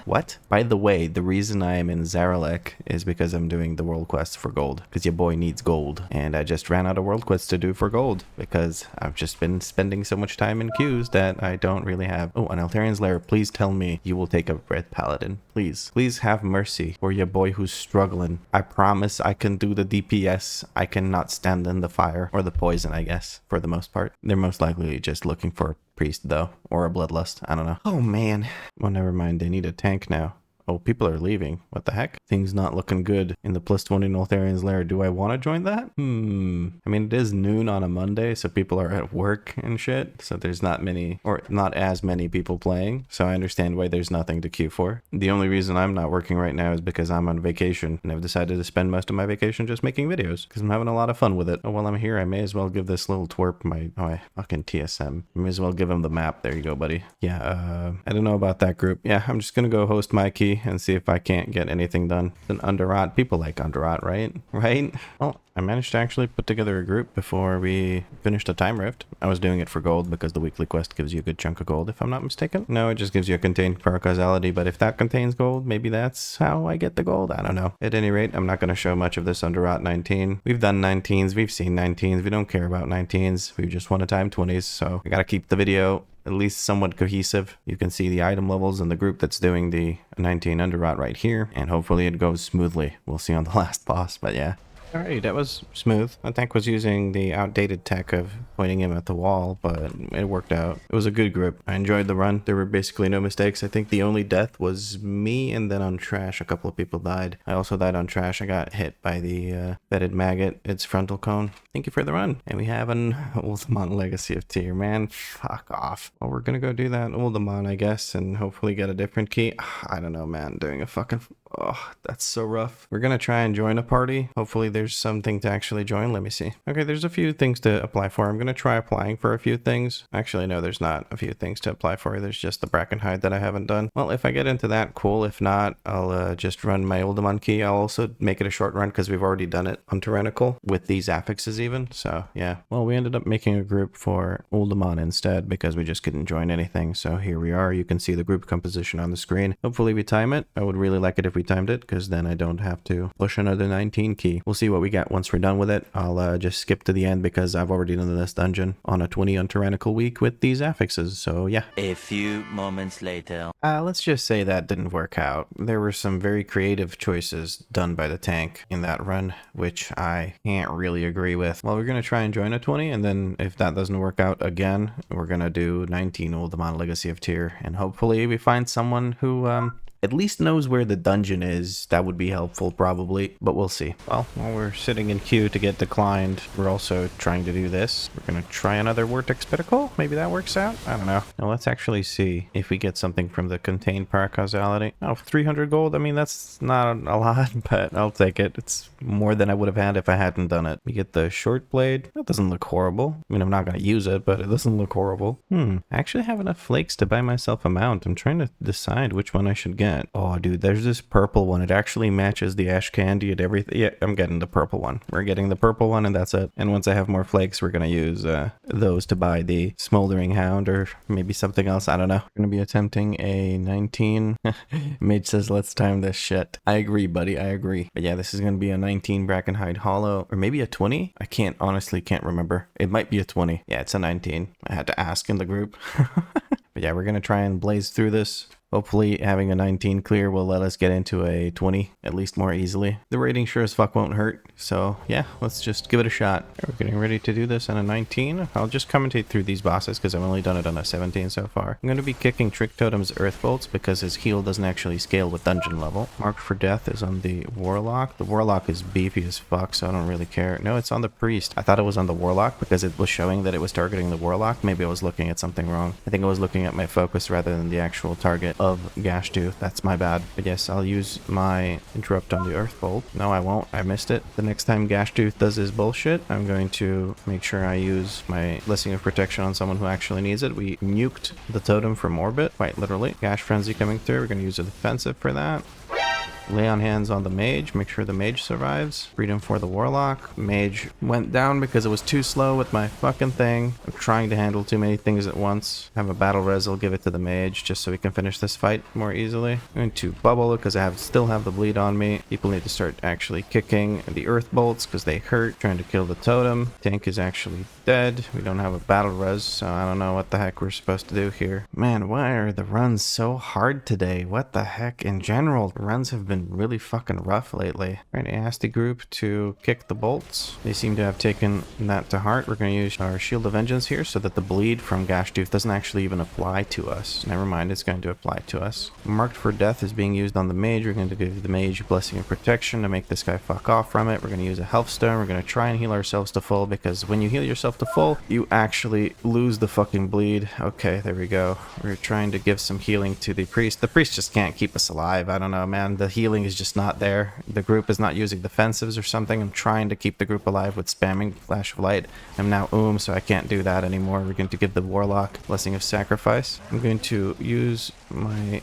What? By the way, the reason I am in Zaralek is because I'm doing the world quest for gold, because your boy needs gold, and I just ran out of world quests to do for gold because I've just been spending so much time in queues that I don't really have. Oh, an Neltharion's Lair, please tell me you will take a Ret Paladin. Please have mercy for your boy who's struggling. I promise I can do the DPS. I cannot stand in the fire or the poison, I guess. For the most part. They're most likely just looking for a priest though, or a bloodlust. I don't know. Oh man. Well, never mind. They need a tank now. Oh, people are leaving. What the heck? Things not looking good in the plus 20 Neltharion's Lair. Do I want to join that? I mean, it is noon on a Monday, so people are at work and shit. So there's not many, or not as many people playing. So I understand why there's nothing to queue for. The only reason I'm not working right now is because I'm on vacation. And I've decided to spend most of my vacation just making videos. Because I'm having a lot of fun with it. Oh, while I'm here, I may as well give this little twerp my... Oh, I fucking TSM. I may as well give him the map. There you go, buddy. Yeah, I don't know about that group. Yeah, I'm just gonna go host my key and see if I can't get anything done. An Underrot. People like Underrot, right? Right? Well, I managed to actually put together a group before we finished the time rift. I was doing it for gold because the weekly quest gives you a good chunk of gold, if I'm not mistaken. No, it just gives you a contained power causality, but if that contains gold, maybe that's how I get the gold. I don't know. At any rate, I'm not going to show much of this Underrot 19. We've done 19s. We've seen 19s. We don't care about 19s. We just want to time 20s, so I got to keep the video at least somewhat cohesive. You can see the item levels in the group that's doing the 19 Underrot right here, and hopefully it goes smoothly. We'll see on the last boss, but yeah. Alright, that was smooth. I think was using the outdated tech of pointing him at the wall, but it worked out. It was a good group. I enjoyed the run. There were basically no mistakes. I think the only death was me, and then on Trash, a couple of people died. I also died on Trash. I got hit by the bedded maggot, its frontal cone. Thank you for the run. And we have an Uldaman Legacy of Tier, man. Fuck off. Well, we're gonna go do that Uldaman, I guess, and hopefully get a different key. I don't know, man. Doing a fucking... Oh, that's so rough. We're gonna try and join a party. Hopefully there's something to actually join. Let me see. Okay, there's a few things to apply for. I'm gonna try applying for a few things. Actually, no, there's not a few things to apply for. There's just the Brackenhide that I haven't done. Well, if I get into that, cool. If not, I'll just run my Uldaman key. I'll also make it a short run because we've already done it on Tyrannical with these affixes even. So yeah. Well, we ended up making a group for Uldaman instead because we just couldn't join anything. So here we are. You can see the group composition on the screen. Hopefully we time it. I would really like it if we timed it, because then I don't have to push another 19 key. We'll see what we get once we're done with it. I'll just skip to the end because I've already done this dungeon on a 20 on Tyrannical week with these affixes, so yeah. A few moments later. Let's just say that didn't work out. There were some very creative choices done by the tank in that run, which I can't really agree with. Well, we're going to try and join a 20, and then if that doesn't work out again, we're going to do 19 Uldaman Legacy of Tyr, and hopefully we find someone who at least knows where the dungeon is, that would be helpful probably, but we'll see. Well, while we're sitting in queue to get declined, we're also trying to do this. We're gonna try another Vortex Pinnacle. Maybe that works out. I don't know. Now let's actually see if we get something from the contained power causality. Oh, 300 gold. I mean, that's not a lot, but I'll take it. It's more than I would have had if I hadn't done it. We get the short blade. That doesn't look horrible. I mean, I'm not gonna use it, but it doesn't look horrible. I actually have enough flakes to buy myself a mount. I'm trying to decide which one I should get. Oh, dude, there's this purple one. It actually matches the ash candy and everything. Yeah, I'm getting the purple one. We're getting the purple one, and that's it. And once I have more flakes, we're gonna use those to buy the smoldering hound or maybe something else. I don't know. We're gonna be attempting a 19. Mage says, let's time this shit. I agree, buddy. I agree. But yeah, this is gonna be a 19 Brackenhide hollow, or maybe a 20. I honestly can't remember. It might be a 20. Yeah, it's a 19. I had to ask in the group. But yeah, we're gonna try and blaze through this. Hopefully having a 19 clear will let us get into a 20 at least more easily. The rating sure as fuck won't hurt. So yeah, let's just give it a shot. We're getting ready to do this on a 19. I'll just commentate through these bosses because I've only done it on a 17 so far. I'm going to be kicking Trick Totem's Earth Bolts because his heal doesn't actually scale with dungeon level. Marked for Death is on the Warlock. The Warlock is beefy as fuck, so I don't really care. No, it's on the Priest. I thought it was on the Warlock because it was showing that it was targeting the Warlock. Maybe I was looking at something wrong. I think I was looking at my focus rather than the actual target of Gashtooth. That's my bad. But yes, I'll use my Interrupt on the Earth Bolt. No, I won't. I missed it. The next time Gashtooth does his bullshit, I'm going to make sure I use my Blessing of Protection on someone who actually needs it. We nuked the totem from orbit, quite literally. Gash Frenzy coming through. We're going to use a defensive for that. Lay on hands on the mage, make sure the mage survives. Freedom for the warlock. Mage went down because it was too slow with my fucking thing. I'm trying to handle too many things at once. Have a battle res, I'll give it to the mage just so we can finish this fight more easily. I'm going to bubble because I still have the bleed on me. People need to start actually kicking the earth bolts because they hurt. Trying to kill the totem. Tank is actually dead. We don't have a battle res, so I don't know what the heck we're supposed to do here. Man, why are the runs so hard today? What the heck? In general, runs have been really fucking rough lately. We're going to ask the group to kick the bolts. They seem to have taken that to heart. We're going to use our Shield of Vengeance here so that the bleed from Gashtooth doesn't actually even apply to us. Never mind, it's going to apply to us. Marked for Death is being used on the mage. We're going to give the mage Blessing of Protection to make this guy fuck off from it. We're going to use a Health Stone. We're going to try and heal ourselves to full because when you heal yourself to full, you actually lose the fucking bleed. Okay, there we go. We're trying to give some healing to the priest. The priest just can't keep us alive. I don't know, man. The healing is just not there. The group is not using defensives or something. I'm trying to keep the group alive with spamming Flash of Light. I'm now so I can't do that anymore. We're going to give the Warlock Blessing of Sacrifice. I'm going to use my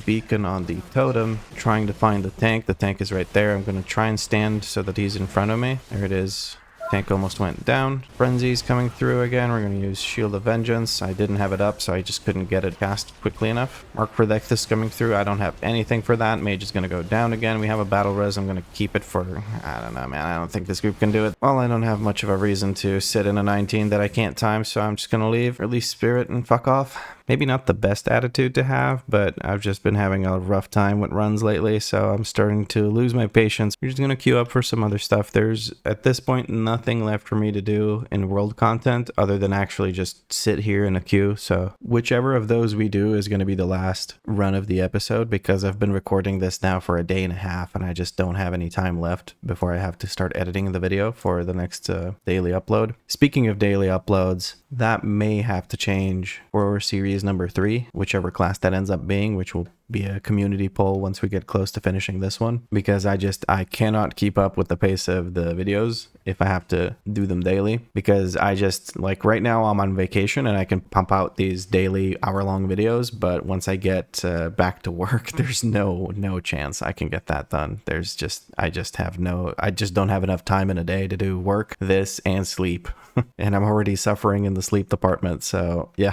beacon on the totem, trying to find the tank. The tank is right there. I'm going to try and stand so that he's in front of me. There it is. Tank almost went down. Frenzy's coming through again. We're going to use Shield of Vengeance. I didn't have it up, so I just couldn't get it cast quickly enough. Mark for Dectus coming through. I don't have anything for that. Mage is going to go down again. We have a battle res. I'm going to keep it for... I don't know, man. I don't think this group can do it. Well, I don't have much of a reason to sit in a 19 that I can't time, so I'm just going to leave. Release Spirit and fuck off. Maybe not the best attitude to have, but I've just been having a rough time with runs lately, so I'm starting to lose my patience. We're just going to queue up for some other stuff. There's, at this point, nothing left for me to do in world content other than actually just sit here in a queue, so whichever of those we do is going to be the last run of the episode because I've been recording this now for a day and a half and I just don't have any time left before I have to start editing the video for the next daily upload. Speaking of daily uploads, that may have to change for series number 3, whichever class that ends up being, which will be a community poll once we get close to finishing this one, because I cannot keep up with the pace of the videos if I have to do them daily, because I just, like, right now I'm on vacation and I can pump out these daily hour-long videos, but once I get back to work, there's no chance I can get that done. I just don't have enough time in a day to do work, this, and sleep. And I'm already suffering in the sleep department, so yeah.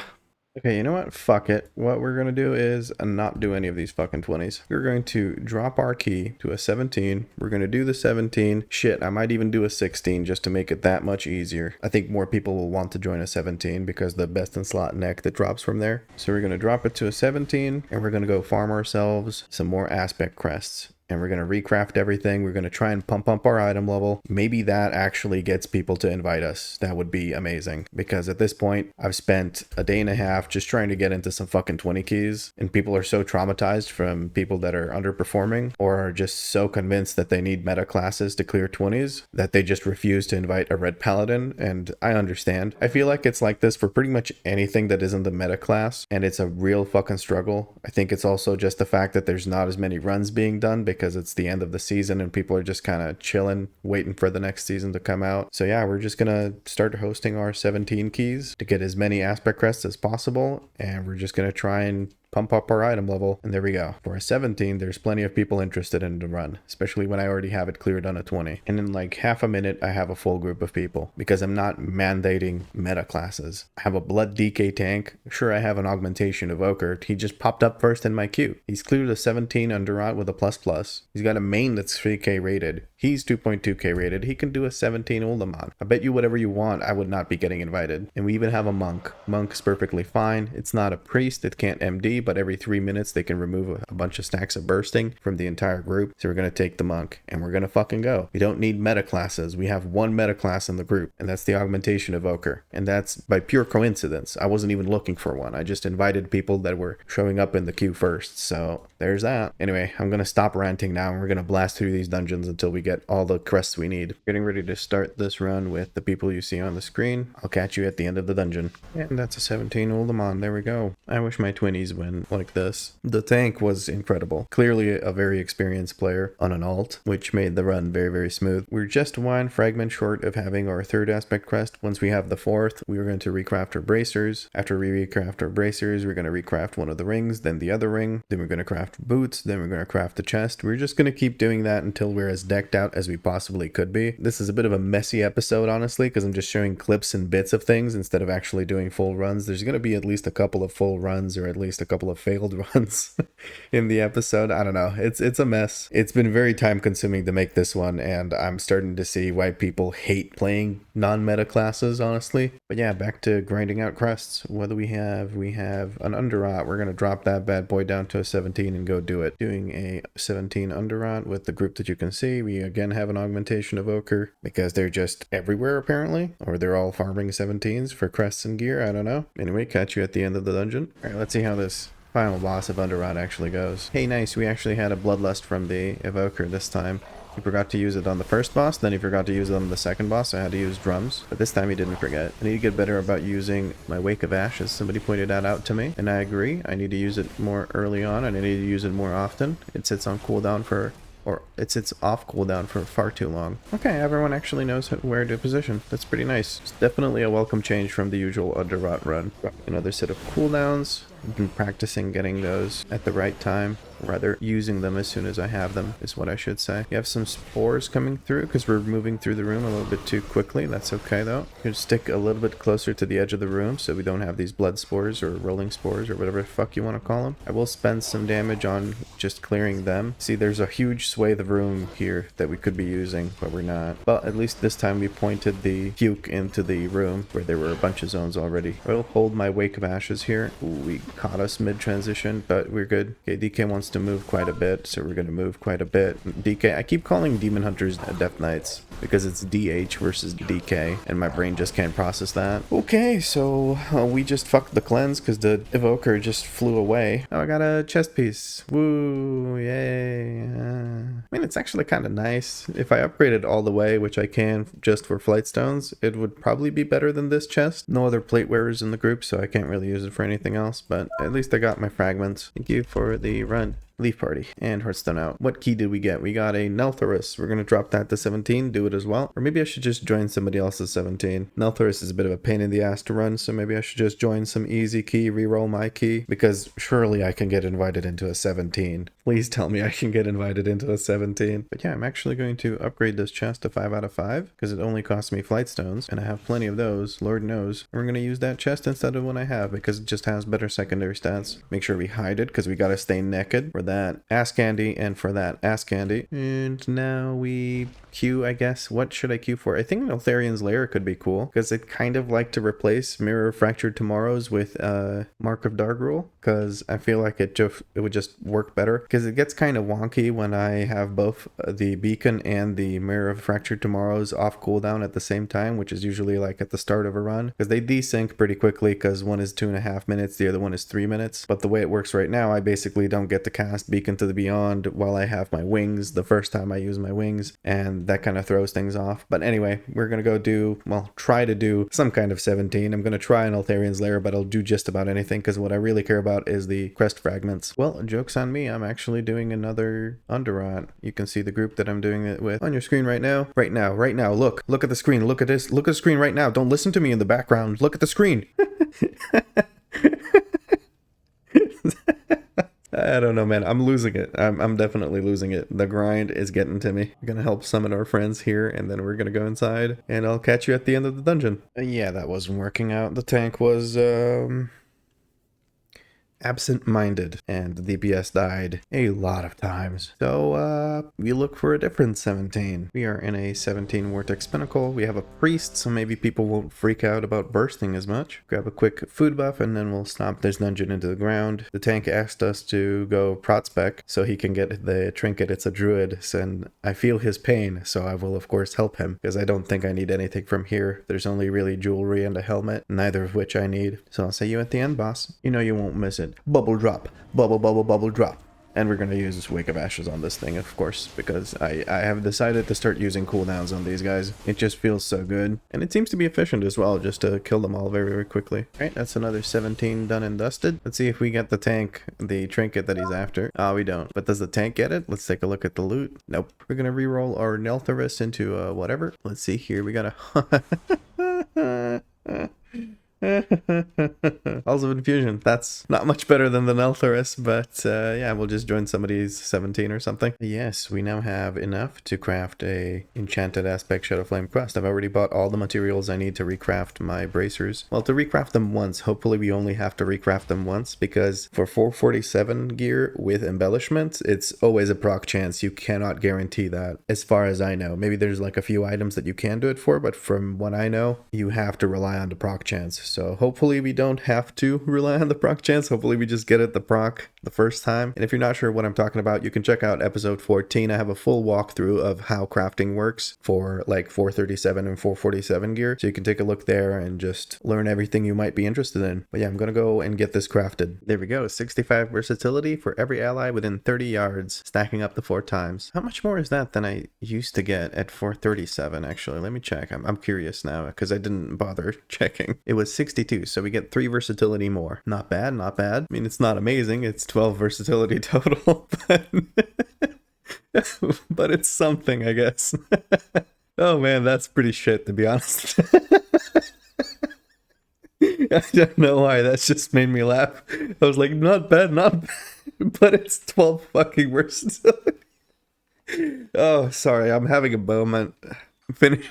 Okay, you know what? Fuck it. What we're going to do is not do any of these fucking 20s. We're going to drop our key to a 17. We're going to do the 17. Shit, I might even do a 16 just to make it that much easier. I think more people will want to join a 17 because the best in slot neck that drops from there. So we're going to drop it to a 17 and we're going to go farm ourselves some more aspect crests. and we're going to recraft everything. We're going to try and pump up our item level. Maybe that actually gets people to invite us. That would be amazing, because at this point I've spent a day and a half just trying to get into some fucking 20 keys, and people are so traumatized from people that are underperforming or are just so convinced that they need meta classes to clear 20s that they just refuse to invite a Ret Paladin. And I understand. I feel like it's like this for pretty much anything that isn't the meta class, and it's a real fucking struggle. I think it's also just the fact that there's not as many runs being done because it's the end of the season and people are just kind of chilling, waiting for the next season to come out. So yeah, we're just gonna start hosting our 17 keys to get as many aspect crests as possible, and we're just gonna try and pump up our item level. And there we go. For a 17, there's plenty of people interested in the run, especially when I already have it cleared on a 20. And in like half a minute, I have a full group of people because I'm not mandating meta classes. I have a blood DK tank. Sure, I have an augmentation evoker. He just popped up first in my queue. He's cleared a 17 Underrot with a ++. He's got a main that's 3k rated. He's 2.2k rated. He can do a 17 Uldaman. I bet you whatever you want, I would not be getting invited. And we even have a monk. Monk's perfectly fine. It's not a priest. It can't MD, but every 3 minutes they can remove a bunch of stacks of bursting from the entire group. So we're going to take the monk and we're going to fucking go. We don't need meta classes. We have one meta class in the group, and that's the augmentation evoker. And that's by pure coincidence. I wasn't even looking for one. I just invited people that were showing up in the queue first. So there's that. Anyway, I'm going to stop ranting now, and we're going to blast through these dungeons until we get all the crests we need. Getting ready to start this run with the people you see on the screen. I'll catch you at the end of the dungeon. And that's a 17 Uldaman. There we go. I wish my 20s went like this. The tank was incredible. Clearly a very experienced player on an alt, which made the run very, very smooth. We're just one fragment short of having our third aspect crest. Once we have the fourth, we are going to recraft our bracers. After we recraft our bracers, we're going to recraft one of the rings, then the other ring, then we're going to craft boots, then we're going to craft the chest. We're just going to keep doing that until we're as decked out as we possibly could be. This is a bit of a messy episode, honestly, because I'm just showing clips and bits of things instead of actually doing full runs. There's going to be at least a couple of full runs, or at least a couple of failed runs in the episode. I don't know. It's a mess. It's been very time consuming to make this one, and I'm starting to see why people hate playing non-meta classes, honestly. But yeah, back to grinding out crests. What do we have? We have an Underrot. We're going to drop that bad boy down to a 17 and go do it. Doing a 17 Underrot with the group that you can see. We again have an augmentation evoker because they're just everywhere apparently, or they're all farming 17s for crests and gear. I don't know. Anyway, catch you at the end of the dungeon. All right, let's see how this final boss of Underrot actually goes. Hey, nice. We actually had a bloodlust from the evoker this time. He forgot to use it on the first boss, then he forgot to use it on the second boss. I had to use drums, but this time he didn't forget. I need to get better about using my Wake of Ashes. Somebody pointed that out to me, and I agree. I need to use it more early on, and I need to use it more often. It sits on cooldown for, or it sits off cooldown for far too long. Okay, everyone actually knows where to position. That's pretty nice. It's definitely a welcome change from the usual Underrot run. Another set of cooldowns. I've been practicing getting those at the right time. Rather, using them as soon as I have them is what I should say. You have some spores coming through because we're moving through the room a little bit too quickly. That's okay though. You can stick a little bit closer to the edge of the room so we don't have these blood spores or rolling spores or whatever the fuck you want to call them. I will spend some damage on just clearing them. See, there's a huge swathe of room here that we could be using, but we're not. But at least this time we pointed the puke into the room where there were a bunch of zones already. I'll hold my Wake of Ashes here. Ooh, we caught us mid-transition, but we're good. Okay, DK wants to move quite a bit, so we're going to move quite a bit. DK, I keep calling Demon Hunters Death Knights because it's DH versus DK, and my brain just can't process that. Okay, so we just fucked the cleanse because the evoker just flew away. Oh, I got a chest piece. Woo, yay. I mean, it's actually kind of nice. If I upgraded all the way, which I can just for flight stones, it would probably be better than this chest. No other plate wearers in the group, so I can't really use it for anything else, but at least I got my fragments. Thank you for the run. Leaf Party and Hearthstone out. What key did we get? We got a Neltharion. We're going to drop that to 17, do it as well. Or maybe I should just join somebody else's 17. Neltharion is a bit of a pain in the ass to run, so maybe I should just join some easy key, reroll my key, because surely I can get invited into a 17. Please tell me I can get invited into a 17. But yeah, I'm actually going to upgrade this chest to 5 out of 5 because it only costs me flight stones, and I have plenty of those, Lord knows. And we're going to use that chest instead of one I have because it just has better secondary stats. Make sure we hide it because we got to stay naked. We're that, ask Andy, and for that, ask Andy. And now we queue, I guess. What should I queue for? I think Neltharion's Lair could be cool, because I'd kind of like to replace Mirror of Fractured Tomorrows with Mark of Dargrul, because I feel like it would just work better, because it gets kind of wonky when I have both the Beacon and the Mirror of Fractured Tomorrows off cooldown at the same time, which is usually like at the start of a run, because they desync pretty quickly, because one is 2.5 minutes, the other one is 3 minutes. But the way it works right now, I basically don't get to cast Beacon to the Beyond while I have my wings the first time I use my wings, and that kind of throws things off. But anyway, we're gonna go try to do some kind of 17. I'm gonna try an Neltharion's Lair, but I'll do just about anything, because what I really care about is the crest fragments. Well, joke's on me, I'm actually doing another Underrot. You can see the group that I'm doing it with on your screen right now. Right now, look at the screen, look at this, look at the screen right now. Don't listen to me in the background, look at the screen. I don't know, man. I'm losing it. I'm definitely losing it. The grind is getting to me. I'm gonna help summon our friends here, and then we're gonna go inside, and I'll catch you at the end of the dungeon. Yeah, that wasn't working out. The tank was, absent-minded, and the DPS died a lot of times. So, we look for a different 17. We are in a 17 Vortex Pinnacle. We have a priest, so maybe people won't freak out about bursting as much. Grab a quick food buff, and then we'll stomp this dungeon into the ground. The tank asked us to go Protspec, so he can get the trinket. It's a druid, and I feel his pain, so I will of course help him, because I don't think I need anything from here. There's only really jewelry and a helmet, neither of which I need. So I'll see you at the end, boss. You know you won't miss it. Bubble drop, bubble drop. And we're going to use Wake of Ashes on this thing, of course, because I have decided to start using cooldowns on these guys. It just feels so good. And it seems to be efficient as well, just to kill them all very, very quickly. Alright, that's another 17 done and dusted. Let's see if we get the tank, the trinket that he's after. Oh, we don't. But does the tank get it? Let's take a look at the loot. Nope. We're going to reroll our Neltharion into whatever. Let's see here. We got a... Halls of Infusion. That's not much better than the Neltharion, but yeah, we'll just join somebody's 17 or something. Yes, we now have enough to craft a enchanted aspect Shadowflame crest. I've already bought all the materials I need to recraft my bracers. Well, to recraft them once, hopefully we only have to recraft them once, because for 447 gear with embellishments, it's always a proc chance. You cannot guarantee that, as far as I know. Maybe there's like a few items that you can do it for, but from what I know, you have to rely on the proc chance. So hopefully we don't have to rely on the proc chance. Hopefully we just get it the proc the first time. And if you're not sure what I'm talking about, you can check out episode 14. I have a full walkthrough of how crafting works for like 437 and 447 gear. So you can take a look there and just learn everything you might be interested in. But yeah, I'm going to go and get this crafted. There we go. 65 versatility for every ally within 30 yards, stacking up to 4 times. How much more is that than I used to get at 437 actually? Let me check. I'm curious now because I didn't bother checking. It was 62, so we get 3 versatility more. Not bad, not bad. I mean, it's not amazing. It's 12 versatility total, but it's something, I guess. Oh man, that's pretty shit, to be honest. I don't know why, that's just made me laugh. I was like, not bad, not bad, but it's 12 fucking versatility. Oh, sorry, I'm having a moment. Finish.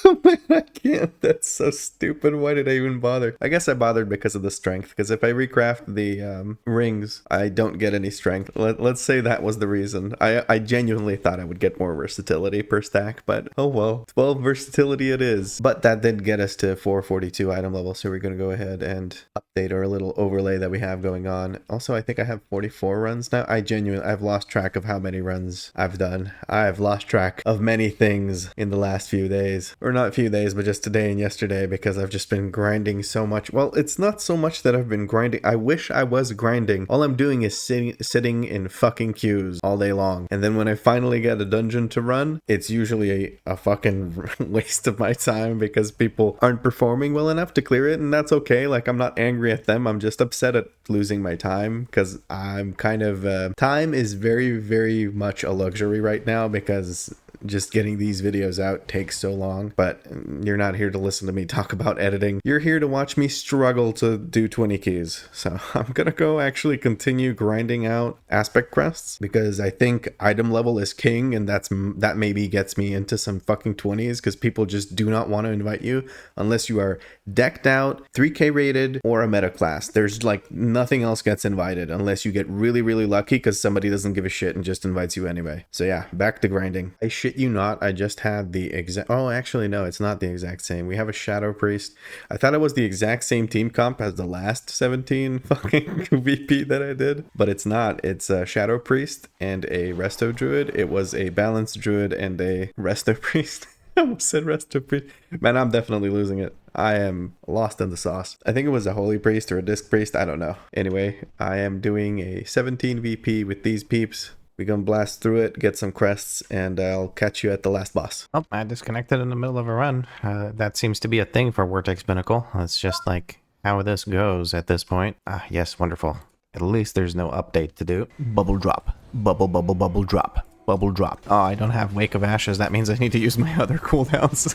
Oh man, I can't. That's so stupid. Why did I even bother? I guess I bothered because of the strength, because if I recraft the rings, I don't get any strength. Let's say that was the reason. I genuinely thought I would get more versatility per stack, but oh well. 12 versatility it is. But that did get us to 442 item level, so we're going to go ahead and update our little overlay that we have going on. Also, I think I have 44 runs now. I've lost track of how many runs I've done. I've lost track of many things in the last few days. Or not a few days, but just today and yesterday, because I've just been grinding so much. Well, it's not so much that I've been grinding. I wish I was grinding. All I'm doing is sitting in fucking queues all day long. And then when I finally get a dungeon to run, it's usually a fucking waste of my time because people aren't performing well enough to clear it. And that's okay. Like, I'm not angry at them. I'm just upset at losing my time because I'm kind of... time is very, very much a luxury right now because... just getting these videos out takes so long, but you're not here to listen to me talk about editing. You're here to watch me struggle to do 20 keys. So I'm gonna go actually continue grinding out aspect crests because I think item level is king, and that maybe gets me into some fucking 20s because people just do not want to invite you unless you are decked out, 3k rated, or a meta class. There's like nothing else gets invited unless you get really, really lucky because somebody doesn't give a shit and just invites you anyway. So yeah, back to grinding. I shit you not, I just had the exact... Oh, actually, no, it's not the exact same. We have a Shadow Priest. I thought it was the exact same team comp as the last 17 fucking VP that I did, but it's not. It's a Shadow Priest and a Resto Druid. It was a Balanced Druid and a Resto Priest. I almost said Resto Priest. Man, I'm definitely losing it. I am lost in the sauce. I think it was a Holy Priest or a Disc Priest. I don't know. Anyway, I am doing a 17 VP with these peeps. We're gonna blast through it, get some crests, and I'll catch you at the last boss. Oh, I disconnected in the middle of a run. That seems to be a thing for Vortex Pinnacle. It's just like how this goes at this point. Ah, yes, wonderful. At least there's no update to do. Bubble drop. Bubble, bubble, bubble drop. Bubble drop. Oh, I don't have Wake of Ashes. That means I need to use my other cooldowns.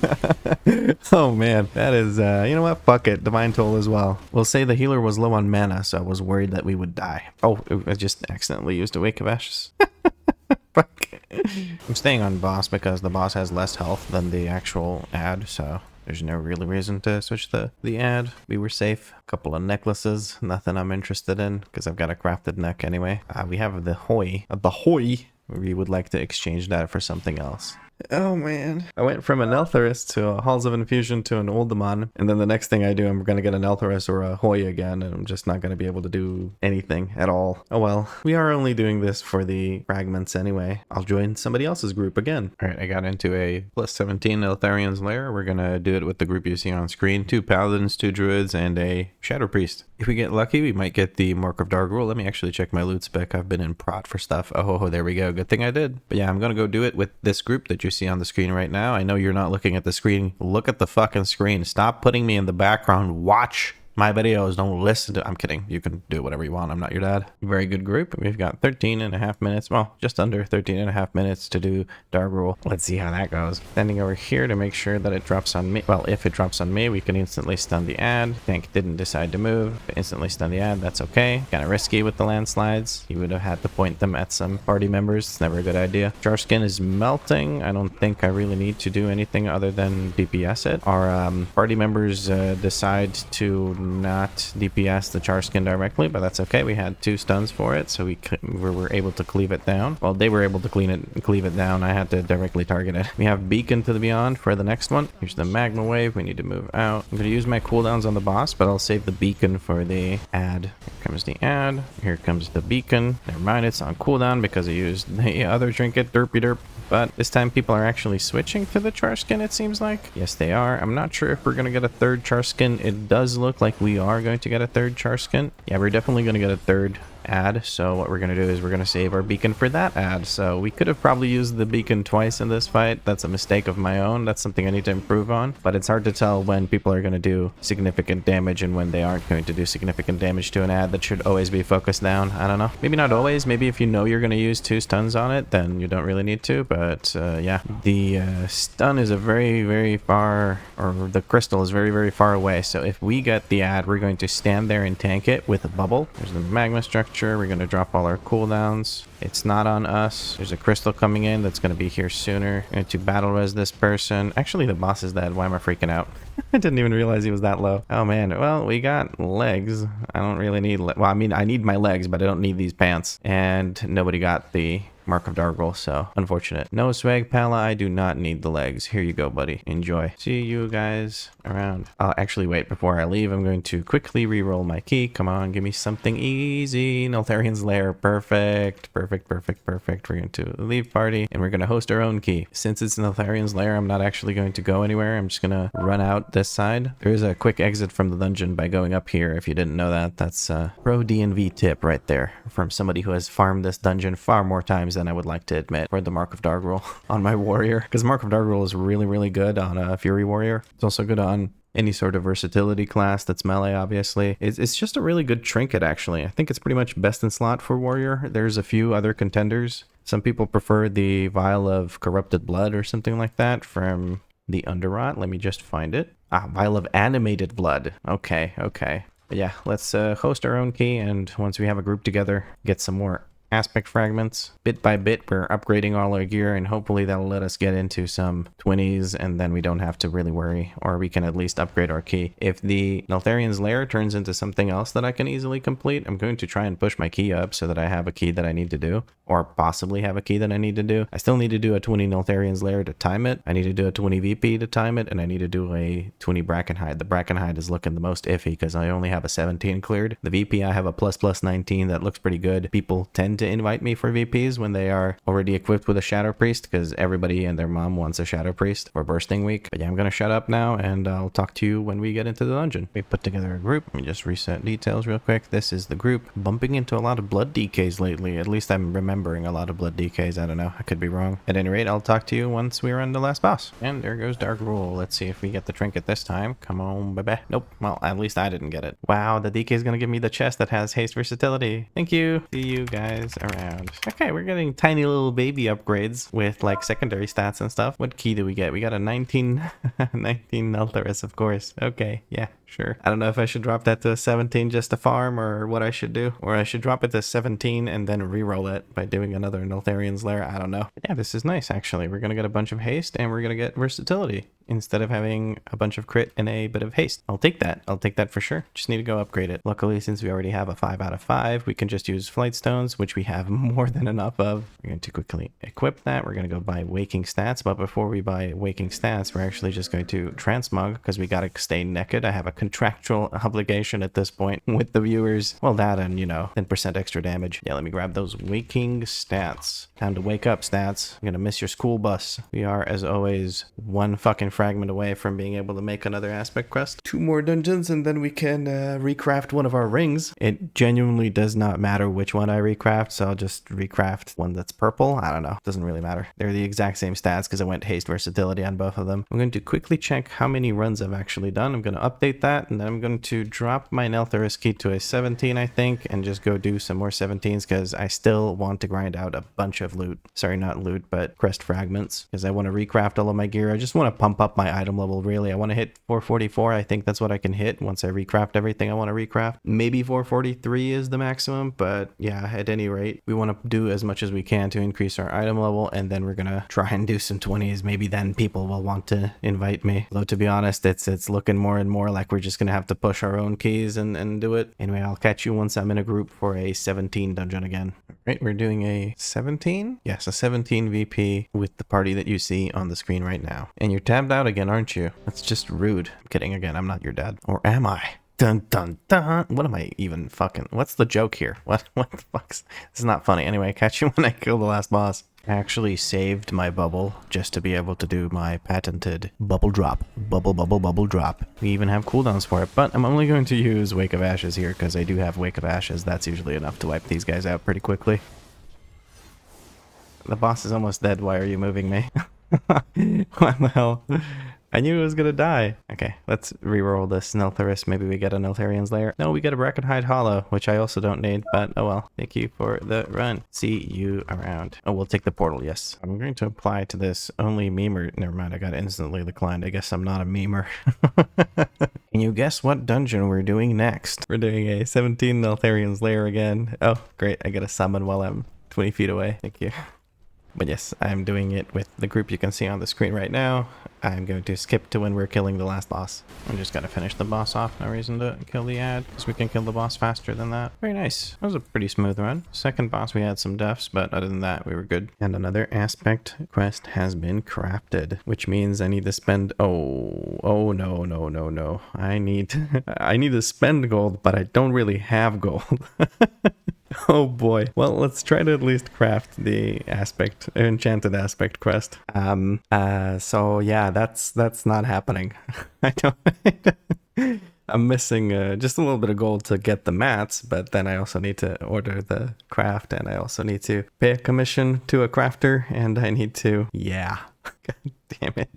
Oh man, that is, you know what? Fuck it. Divine Toll as well. We'll say the healer was low on mana, so I was worried that we would die. Oh, I just accidentally used a Wake of Ashes. Fuck. I'm staying on boss because the boss has less health than the actual ad, so there's no really reason to switch the ad. We were safe. A couple of necklaces. Nothing I'm interested in because I've got a crafted neck anyway. We have the Hoi. We would like to exchange that for something else. Oh man. I went from a Neltharion to a Halls of Infusion to an Uldaman, and then the next thing I do, I'm going to get a Neltharion or a Hoi again, and I'm just not going to be able to do anything at all. Oh well. We are only doing this for the fragments anyway. I'll join somebody else's group again. Alright, I got into a plus 17 Neltharion's Lair. We're going to do it with the group you see on screen. 2 Paladins, 2 Druids, and a Shadow Priest. If we get lucky, we might get the Mark of Dargrul. Let me actually check my loot spec. I've been in prot for stuff. Oh, there we go. Good thing I did. But yeah, I'm going to go do it with this group that you see on the screen right now. I know you're not looking at the screen. Look at the fucking screen. Stop putting me in the background. Watch my videos. Don't listen to... I'm kidding. You can do whatever you want. I'm not your dad. Very good group. We've got 13 and a half minutes. Well, just under 13 and a half minutes to do Dargrul. Let's see how that goes. Standing over here to make sure that it drops on me. Well, if it drops on me, we can instantly stun the ad. Tank didn't decide to move. Instantly stun the ad. That's okay. Kind of risky with the landslides. You would have had to point them at some party members. It's never a good idea. Charskin is melting. I don't think I really need to do anything other than DPS it. Our party members decide to not DPS the Charskin directly, but that's okay. We had 2 stuns for it, so we were able to cleave it down. Well, they were able to cleave it down. I had to directly target it. We have Beacon to the Beyond for the next one. Here's the Magma Wave. We need to move out. I'm going to use my cooldowns on the boss, but I'll save the Beacon for the ad. Here comes the ad. Here comes the Beacon. Never mind, it's on cooldown because I used the other trinket, derpy derp. But this time people are actually switching to the Charskin, it seems like. Yes, they are. I'm not sure if we're going to get a third Charskin. It does look like we are going to get a third Charskin. Yeah, we're definitely going to get a third ad. So what we're going to do is we're going to save our Beacon for that ad. So we could have probably used the Beacon twice in this fight. That's a mistake of my own. That's something I need to improve on. But it's hard to tell when people are going to do significant damage and when they aren't going to do significant damage to an ad. That should always be focused down. I don't know. Maybe not always. Maybe if you know you're going to use 2 stuns on it, then you don't really need to. But yeah, the stun is a very, very far, or the crystal is very, very far away. So if we get the ad, we're going to stand there and tank it with a bubble. There's the magma structure. We're going to drop all our cooldowns. It's not on us. There's a crystal coming in that's going to be here sooner. I'm going to battle res this person. Actually, the boss is dead. Why am I freaking out? I didn't even realize he was that low. Oh man, well, we got legs. I don't really need... Well, I mean, I need my legs, but I don't need these pants. And nobody got the Mark of Dargrul, so unfortunate. No swag, Pala. I do not need the legs. Here you go, buddy. Enjoy. See you guys around. Actually, wait. Before I leave, I'm going to quickly re-roll my key. Come on, give me something easy. Neltharion's Lair. Perfect. Perfect, perfect, perfect. We're going to leave party, and we're going to host our own key. Since it's Neltharion's Lair, I'm not actually going to go anywhere. I'm just going to run out this side. There is a quick exit from the dungeon by going up here. If you didn't know that, that's a pro DNV tip right there from somebody who has farmed this dungeon far more times than I would like to admit for the Mark of Dargrul on my warrior, because Mark of Dargrul is really, really good on a Fury warrior. It's also good on any sort of versatility class that's melee, obviously. It's just a really good trinket, actually. I think it's pretty much best in slot for warrior. There's a few other contenders. Some people prefer the Vial of Corrupted Blood or something like that from the Underrot. Let me just find it. Vial of Animated Blood. Okay. But yeah, let's host our own key, and once we have a group together, get some more aspect fragments. Bit by bit, we're upgrading all our gear, and hopefully that'll let us get into some 20s, and then we don't have to really worry, or we can at least upgrade our key. If the Neltharion's Lair turns into something else that I can easily complete, I'm going to try and push my key up so that I have a key that I need to do, or possibly have a key that I need to do. I still need to do a 20 Neltharion's Lair to time it. I need to do a 20 VP to time it, and I need to do a 20 Brackenhide. The Brackenhide is looking the most iffy because I only have a 17 cleared. The VP, I have a plus 19 that looks pretty good. People tend to invite me for VPs when they are already equipped with a Shadow Priest because everybody and their mom wants a Shadow Priest for bursting week. But yeah, I'm going to shut up now and I'll talk to you when we get into the dungeon. We put together a group. Let me just reset details real quick. This is the group. Bumping into a lot of blood DKs lately. At least I'm remembering a lot of blood DKs. I don't know. I could be wrong. At any rate, I'll talk to you once we're on the last boss. And there goes Dark Rule. Let's see if we get the trinket this time. Come on, baby. Nope. Well, at least I didn't get it. Wow, the DK is going to give me the chest that has haste versatility. Thank you. See you guys around. Okay, we're getting tiny little baby upgrades with like secondary stats and stuff. What key do we get? We got a 19 Neltharion, of course. Okay, yeah, sure. I don't know if I should drop that to a 17 just to farm or what I should do. Or I should drop it to 17 and then re-roll it by doing another Neltharion's Lair. I don't know. But yeah, this is nice actually. We're going to get a bunch of haste and we're going to get versatility instead of having a bunch of crit and a bit of haste. I'll take that. I'll take that for sure. Just need to go upgrade it. Luckily, since we already have a 5 out of 5, we can just use flight stones, which we have more than enough of. We're going to quickly equip that. We're going to go buy waking stats, but before we buy waking stats, we're actually just going to transmog because we got to stay naked. I have a contractual obligation at this point with the viewers. Well, that and, you know, 10% extra damage. Yeah, let me grab those waking stats. Time to wake up, stats. I'm going to miss your school bus. We are, as always, one fucking fragment away from being able to make another aspect quest. 2 more dungeons and then we can recraft one of our rings. It genuinely does not matter which one I recraft, so I'll just recraft one that's purple. I don't know. Doesn't really matter. They're the exact same stats because I went haste versatility on both of them. I'm going to quickly check how many runs I've actually done. I'm going to update that and then I'm going to drop my Neltharion key to a 17, I think, and just go do some more 17s because I still want to grind out a bunch of loot. Sorry, not loot, but crest fragments because I want to recraft all of my gear. I just want to pump up my item level, really. I want to hit 444. I think that's what I can hit once I recraft everything I want to recraft. Maybe 443 is the maximum, but yeah, at any rate, we want to do as much as we can to increase our item level, and then we're gonna try and do some 20s. Maybe then people will want to invite me. Though to be honest, it's looking more and more like we're just gonna have to push our own keys and do it. Anyway, I'll catch you once I'm in a group for a 17 dungeon again. Right, we're doing a 17? Yes, a 17 VP with the party that you see on the screen right now. And you're tabbed out again, aren't you? That's just rude. I'm kidding again, I'm not your dad. Or am I? Dun dun dun. What am I even fucking... What's the joke here? What the fuck's... This is not funny. Anyway, catch you when I kill the last boss. I actually saved my bubble just to be able to do my patented bubble drop. Bubble drop. We even have cooldowns for it, but I'm only going to use Wake of Ashes here because I do have Wake of Ashes. That's usually enough to wipe these guys out pretty quickly. The boss is almost dead. Why are you moving me? What the hell? I knew it was gonna die. Okay, let's reroll this Neltharion. Maybe we get a Neltharion's Lair. No, we get a Brackenhide Hollow, which I also don't need, but oh well. Thank you for the run. See you around. Oh, we'll take the portal, yes. I'm going to apply to this only memer. Never mind, I got instantly declined. I guess I'm not a memer. Can you guess what dungeon we're doing next? We're doing a 17 Neltharion's Lair again. Oh, great. I get a summon while I'm 20 feet away. Thank you. But yes, I'm doing it with the group you can see on the screen right now. I'm going to skip to when we're killing the last boss. I'm just going to finish the boss off. No reason to kill the ad, because we can kill the boss faster than that. Very nice. That was a pretty smooth run. Second boss, we had some deaths, but other than that, we were good. And another aspect quest has been crafted, which means I need to spend... Oh, no. I need to spend gold, but I don't really have gold. Oh boy. Well, let's try to at least craft the enchanted aspect quest. So yeah, that's not happening. I'm missing just a little bit of gold to get the mats, but then I also need to order the craft, and I also need to pay a commission to a crafter, and I need to... Yeah. God damn it.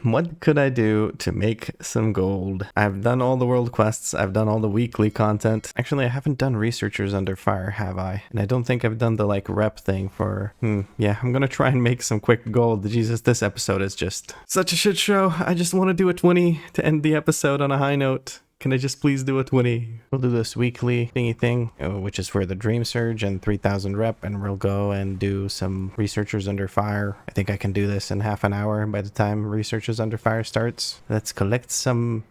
What could I do to make some gold? I've done all the world quests. I've done all the weekly content. Actually, I haven't done Researchers Under Fire, have I? And I don't think I've done the, like, rep thing for... Yeah, I'm gonna try and make some quick gold. Jesus, this episode is just such a shit show. I just want to do a 20 to end the episode on a high note. Can I just please do a 20? We'll do this weekly thingy thing, which is for the Dream Surge and 3000 rep, and we'll go and do some Researchers Under Fire. I think I can do this in half an hour by the time Researchers Under Fire starts. Let's collect some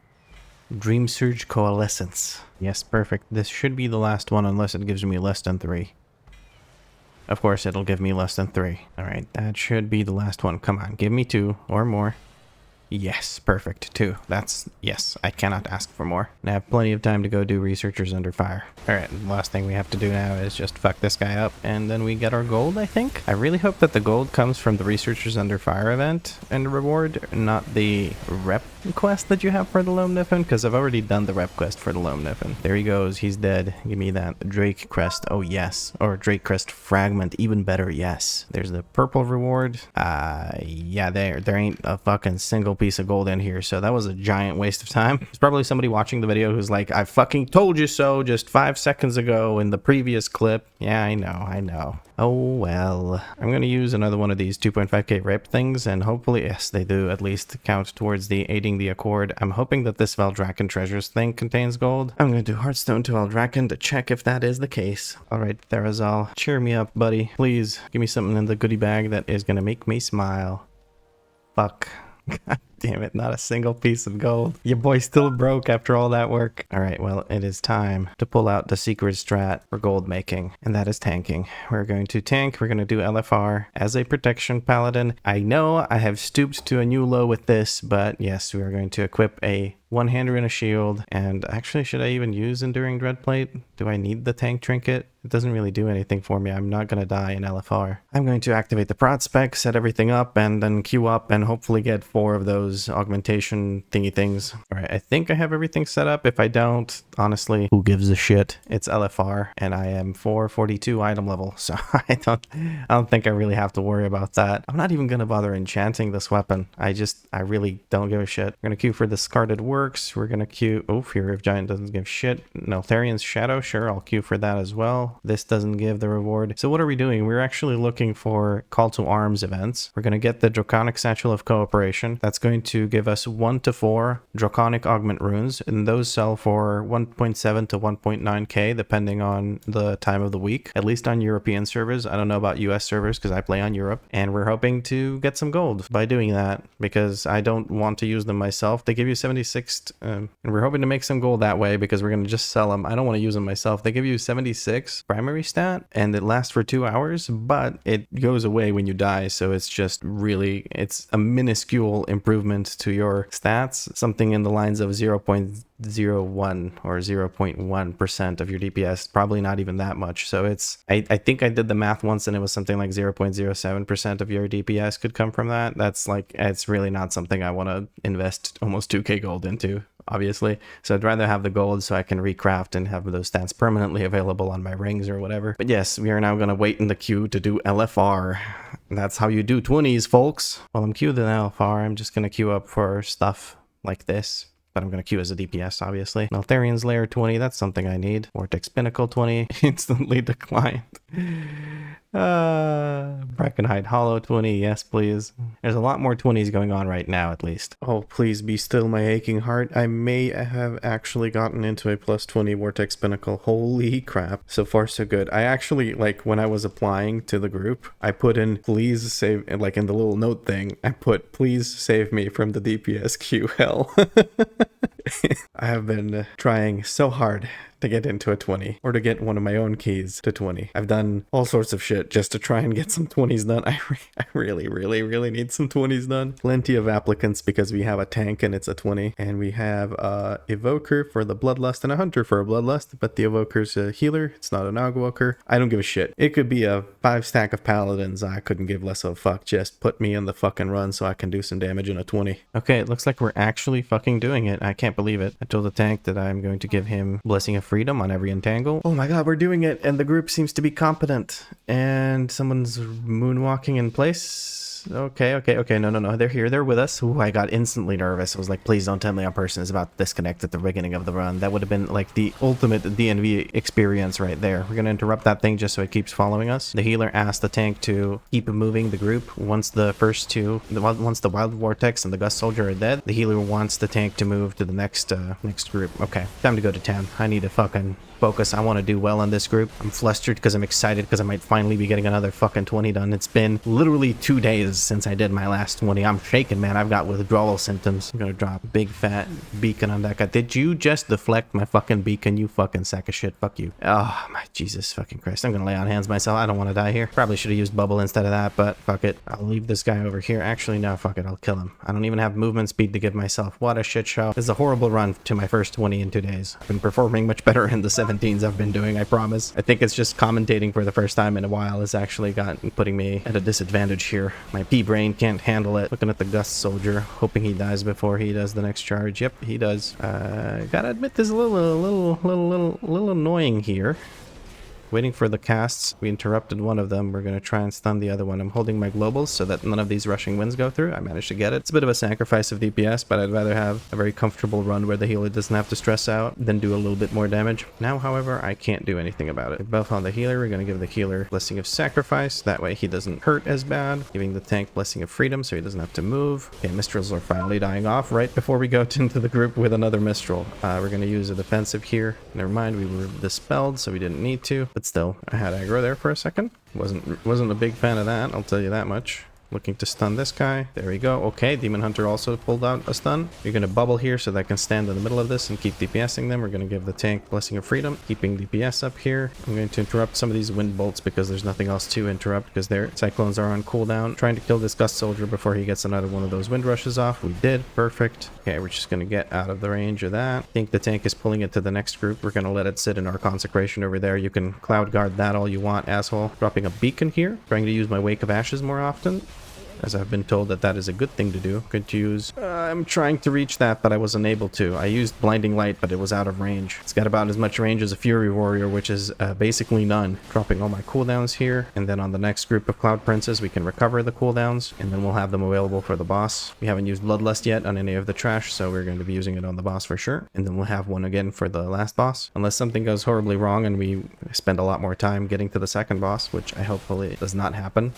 Dream Surge Coalescence. Yes, perfect. This should be the last one unless it gives me less than 3. Of course, it'll give me less than 3. Alright, that should be the last one. Come on, give me 2 or more. Yes, perfect. 2. That's, yes, I cannot ask for more. And I have plenty of time to go do Researchers Under Fire. Alright, the last thing we have to do now is just fuck this guy up, and then we get our gold, I think. I really hope that the gold comes from the Researchers Under Fire event and reward, not the rep quest that you have for the Loam Niffin, because I've already done the rep quest for the Loam Niffin. There he goes, he's dead. Give me that Drake Crest, oh yes. Or Drake Crest Fragment, even better, yes. There's the purple reward. Yeah, there ain't a fucking single piece of gold in here, so that was a giant waste of time. There's probably somebody watching the video who's like, I fucking told you so just 5 seconds ago in the previous clip. Yeah, I know. Oh well. I'm gonna use another one of these 2.5k rape things, and hopefully, yes, they do at least count towards the aiding the accord. I'm hoping that this Valdrakken treasures thing contains gold. I'm gonna do Hearthstone to Valdrakken to check if that is the case. Alright, Therazal, cheer me up, buddy. Please, give me something in the goodie bag that is gonna make me smile. Fuck. God damn it, not a single piece of gold. Your boy still broke after all that work. Alright, well, it is time to pull out the secret strat for gold making, and that is tanking. We're going to tank, we're going to do LFR as a protection paladin. I know I have stooped to a new low with this, but yes, we are going to equip a one-hander and a shield. And actually, should I even use Enduring Dreadplate? Do I need the tank trinket? It doesn't really do anything for me. I'm not going to die in LFR. I'm going to activate the prod spec, set everything up, and then queue up and hopefully get 4 of those augmentation thingy things. Alright, I think I have everything set up. If I don't, honestly, who gives a shit? It's LFR, and I am 442 item level, so I don't think I really have to worry about that. I'm not even going to bother enchanting this weapon. I really don't give a shit. We're going to queue for Discarded Works. We're going to queue... Oh, Fury of Giant doesn't give shit. Neltharion's Shadow, sure, I'll queue for that as well. This doesn't give the reward. So what are we doing? We're actually looking for Call to Arms events. We're going to get the Draconic Satchel of Cooperation. That's going to give us 1 to 4 Draconic Augment Runes, and those sell for 1.7 to 1.9k depending on the time of the week, at least on European servers. I don't know about US servers because I play on Europe, and we're hoping to get some gold by doing that because I don't want to use them myself. They give you 76, and we're hoping to make some gold that way because we're going to just sell them. I don't want to use them myself. They give you 76 primary stat, and it lasts for 2 hours, but it goes away when you die, so it's just really, it's a minuscule improvement to your stats, something in the lines of 0.01 or 0.1% of your DPS, probably not even that much. So it's, I think I did the math once and it was something like 0.07% of your DPS could come from that. That's like, it's really not something I want to invest almost 2k gold into, obviously. So I'd rather have the gold so I can recraft and have those stats permanently available on my rings or whatever. But yes, we are now going to wait in the queue to do LFR. That's how you do 20s, folks. While I'm queued in LFR, I'm just going to queue up for stuff like this. But I'm going to queue as a DPS, obviously. Neltharion's Lair 20, that's something I need. Vortex Pinnacle 20, instantly declined. Brackenhide Hollow 20, yes please. There's a lot more 20s going on right now, at least. Oh, please be still my aching heart. I may have actually gotten into a plus 20 Vortex Pinnacle. Holy crap. So far so good. I actually, like, when I was applying to the group, I put in, please save, like in the little note thing, I put, please save me from the DPS queue hell. I have been trying so hard to get into a 20 or to get one of my own keys to 20. I've done all sorts of shit just to try and get some 20s done. I really need some 20s done. Plenty of applicants because we have a tank and it's a 20, and we have a evoker for the bloodlust and a hunter for a bloodlust, but the evoker's a healer, it's not an Ogwalker. I don't give a shit. It could be a 5 stack of paladins. I couldn't give less of a fuck. Just put me in the fucking run so I can do some damage in a 20. Okay, it looks like we're actually fucking doing it. I can't believe it. I told the tank that I'm going to give him Blessing of Freedom on every entangle. Oh my god, we're doing it, and the group seems to be competent, and someone's moonwalking in place. Okay. No. They're here. They're with us. Ooh, I got instantly nervous. I was like, please don't tell me our person is about to disconnect at the beginning of the run. That would have been like the ultimate DNV experience right there. We're going to interrupt that thing just so it keeps following us. The healer asked the tank to keep moving the group. Once the first two, once the Wild Vortex and the Gust Soldier are dead, the healer wants the tank to move to the next group. Okay, time to go to town. I need to fucking focus. I want to do well on this group. I'm flustered because I'm excited because I might finally be getting another fucking 20 done. It's been literally 2 days since I did my last 20. I'm shaking, man. I've got withdrawal symptoms. I'm gonna drop a big fat beacon on that guy. Did you just deflect my fucking beacon, you fucking sack of shit? Fuck you. Oh my Jesus fucking Christ. I'm gonna lay on hands myself. I don't want to die here. Probably should have used bubble instead of that, but fuck it. I'll leave this guy over here. Actually, no, fuck it. I'll kill him. I don't even have movement speed to give myself. What a shit show. This is a horrible run to my first 20 in 2 days. I've been performing much better in the 17s I've been doing, I promise. I think it's just commentating for the first time in a while has actually putting me at a disadvantage here. My pea-brain can't handle it. Looking at the Gust Soldier, hoping he dies before he does the next charge. Yep, he does. Gotta admit, this is a little annoying here. Waiting for the casts. We interrupted one of them. We're going to try and stun the other one. I'm holding my globals so that none of these rushing winds go through. I managed to get it. It's a bit of a sacrifice of DPS, but I'd rather have a very comfortable run where the healer doesn't have to stress out than do a little bit more damage. Now, however, I can't do anything about it. We're both on the healer. We're going to give the healer Blessing of Sacrifice. That way he doesn't hurt as bad. Giving the tank Blessing of Freedom so he doesn't have to move. Okay, Mistrals are finally dying off right before we go into the group with another Mistral. We're going to use a defensive here. Never mind, we were dispelled, so we didn't need to. But still, I had aggro there for a second. Wasn't a big fan of that, I'll tell you that much. Looking to stun this guy. There we go. Okay, Demon Hunter also pulled out a stun. You're going to bubble here so that I can stand in the middle of this and keep DPSing them. We're going to give the tank Blessing of Freedom, keeping DPS up here. I'm going to interrupt some of these wind bolts because there's nothing else to interrupt because their cyclones are on cooldown. Trying to kill this Gust Soldier before he gets another one of those wind rushes off. We did. Perfect. Okay, we're just going to get out of the range of that. I think the tank is pulling it to the next group. We're going to let it sit in our consecration over there. You can cloud guard that all you want, asshole. Dropping a beacon here. Trying to use my Wake of Ashes more often, as I've been told that is a good thing to do. Good to use. I'm trying to reach that, but I wasn't able to. I used Blinding Light, but it was out of range. It's got about as much range as a Fury Warrior, which is basically none. Dropping all my cooldowns here, and then on the next group of Cloud Princes, we can recover the cooldowns, and then we'll have them available for the boss. We haven't used Bloodlust yet on any of the trash, so we're going to be using it on the boss for sure. And then we'll have one again for the last boss, unless something goes horribly wrong and we spend a lot more time getting to the second boss, which I hopefully does not happen.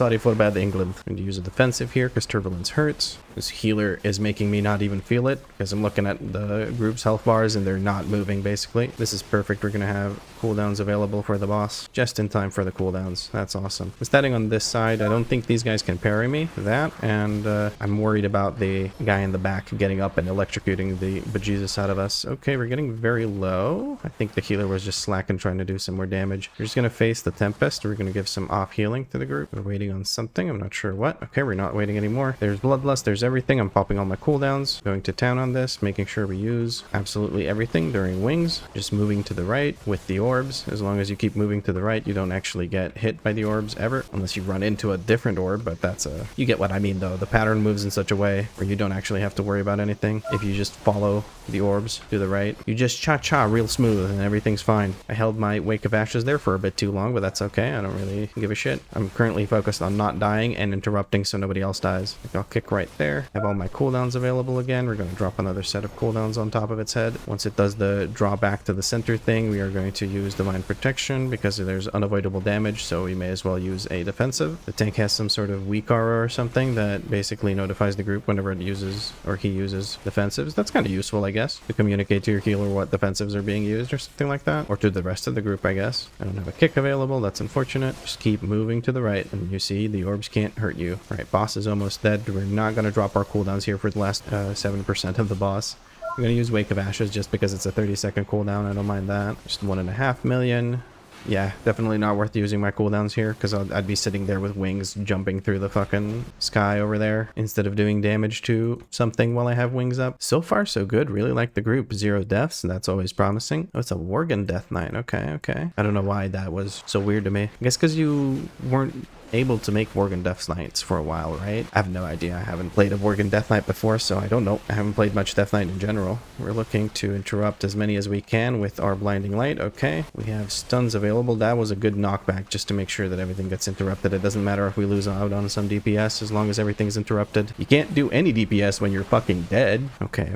Sorry for bad England. I'm going to use a defensive here because Turbulence hurts. This healer is making me not even feel it because I'm looking at the group's health bars and they're not moving basically. This is perfect. We're going to have cooldowns available for the boss just in time for the cooldowns. That's awesome. I'm standing on this side. I don't think these guys can parry me. That, and I'm worried about the guy in the back getting up and electrocuting the bejesus out of us. Okay, we're getting very low. I think the healer was just slacking trying to do some more damage. We're just going to face the Tempest. We're going to give some off healing to the group. We're waiting on something. I'm not sure what. Okay, we're not waiting anymore. There's Bloodlust. There's everything. I'm popping all my cooldowns. Going to town on this, making sure we use absolutely everything during wings. Just moving to the right with the orbs. As long as you keep moving to the right, you don't actually get hit by the orbs ever, unless you run into a different orb, but that's you get what I mean though. The pattern moves in such a way where you don't actually have to worry about anything. If you just follow the orbs to the right, you just cha-cha real smooth and everything's fine. I held my Wake of Ashes there for a bit too long, but that's okay. I don't really give a shit. I'm currently focused on not dying and interrupting so nobody else dies. I'll kick right there. Have all my cooldowns available again. We're going to drop another set of cooldowns on top of its head. Once it does the draw back to the center thing, we are going to use Divine Protection because there's unavoidable damage, so we may as well use a defensive. The tank has some sort of WeakAuras or something that basically notifies the group whenever it uses or he uses defensives. That's kind of useful, I guess, to communicate to your healer what defensives are being used or something like that, or to the rest of the group, I guess. I don't have a kick available. That's unfortunate. Just keep moving to the right, and you see the orbs can't hurt you. All right, boss is almost dead. We're not going to drop our cooldowns here for the last 7% of the boss. I'm going to use Wake of Ashes just because it's a 30-second cooldown. I don't mind that. Just 1.5 million. Yeah, definitely not worth using my cooldowns here because I'd be sitting there with wings jumping through the fucking sky over there instead of doing damage to something while I have wings up. So far, so good. Really like the group. 0 deaths, and that's always promising. Oh, it's a Worgen Death Knight. Okay. I don't know why that was so weird to me. I guess because you weren't able to make Worgen Death Knights for a while, right? I have no idea. I haven't played a Worgen Death Knight before, so I don't know. I haven't played much Death Knight in general. We're looking to interrupt as many as we can with our Blinding Light. Okay, we have stuns available. That was a good knockback just to make sure that everything gets interrupted. It doesn't matter if we lose out on some DPS as long as everything's interrupted. You can't do any DPS when you're fucking dead. Okay.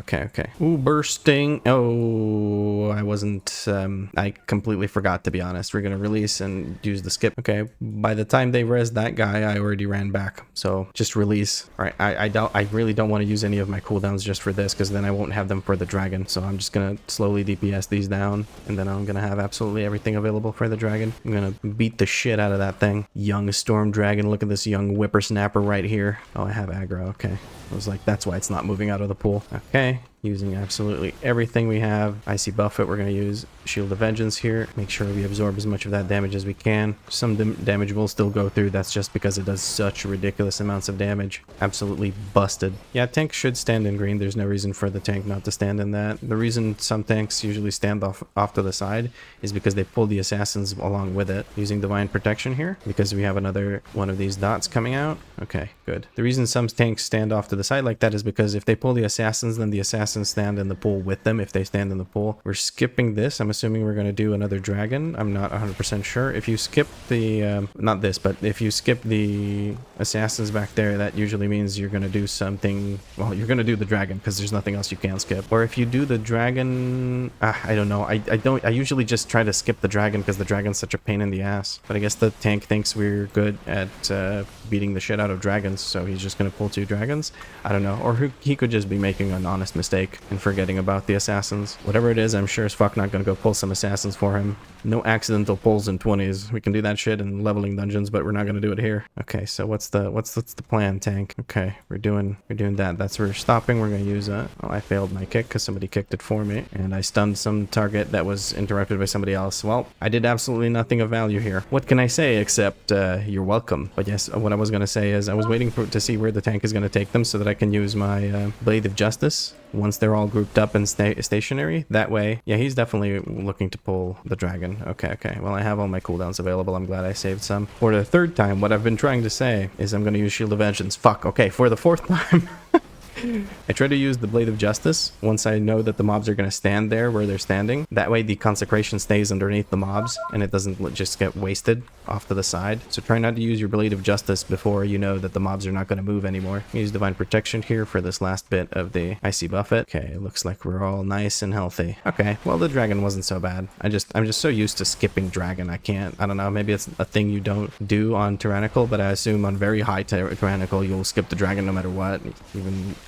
Ooh, bursting. Oh, I wasn't, I completely forgot, to be honest. We're gonna release and use the skip. Okay, by the time they res that guy, I already ran back. So just release. All right, I really don't want to use any of my cooldowns just for this, because then I won't have them for the dragon. So I'm just gonna slowly DPS these down, and then I'm gonna have absolutely everything available for the dragon. I'm gonna beat the shit out of that thing. Young storm dragon. Look at this young whippersnapper right here. Oh, I have aggro. Okay. I was like, that's why it's not moving out of the pool. Okay, using absolutely everything we have. Icy Buffet, we're going to use Shield of Vengeance here. Make sure we absorb as much of that damage as we can. Some damage will still go through. That's just because it does such ridiculous amounts of damage. Absolutely busted. Yeah, tank should stand in green. There's no reason for the tank not to stand in that. The reason some tanks usually stand off to the side is because they pull the assassins along with it. Using Divine Protection here, because we have another one of these dots coming out. Okay, good. The reason some tanks stand off to the side like that is because if they pull the assassins, then the assassins stand in the pool with them if they stand in the pool. We're skipping this. I'm assuming we're going to do another dragon. I'm not 100% sure. If you skip the, not this, but if you skip the assassins back there, that usually means you're going to do something, well, you're going to do the dragon because there's nothing else you can skip. Or if you do the dragon, I don't know. I usually just try to skip the dragon because the dragon's such a pain in the ass. But I guess the tank thinks we're good at beating the shit out of dragons, so he's just going to pull 2 dragons. I don't know. Or he could just be making an honest mistake and forgetting about the assassins. Whatever it is, I'm sure as fuck not going to go pull some assassins for him. No accidental pulls in 20s. We can do that shit in leveling dungeons, but we're not going to do it here. Okay, so what's the plan, tank? Okay, we're doing that. That's where we're stopping. We're going to use that. Oh, I failed my kick because somebody kicked it for me, and I stunned some target that was interrupted by somebody else. Well, I did absolutely nothing of value here. What can I say except you're welcome? But yes, what I was going to say is I was waiting to see where the tank is going to take them so that I can use my Blade of Justice once they're all grouped up and stationary. That way, yeah, he's definitely looking to pull the dragon. Okay. Well, I have all my cooldowns available. I'm glad I saved some. For the 3rd time, what I've been trying to say is I'm going to use Shield of Vengeance. Fuck. Okay, for the 4th time. I try to use the Blade of Justice once I know that the mobs are going to stand there where they're standing. That way the consecration stays underneath the mobs and it doesn't just get wasted off to the side. So try not to use your Blade of Justice before you know that the mobs are not going to move anymore. Use Divine Protection here for this last bit of the Icy Buffet. Okay, it looks like we're all nice and healthy. Okay, well, the dragon wasn't so bad. I'm just so used to skipping dragon. I don't know, maybe it's a thing you don't do on Tyrannical, but I assume on very high Tyrannical you'll skip the dragon no matter what,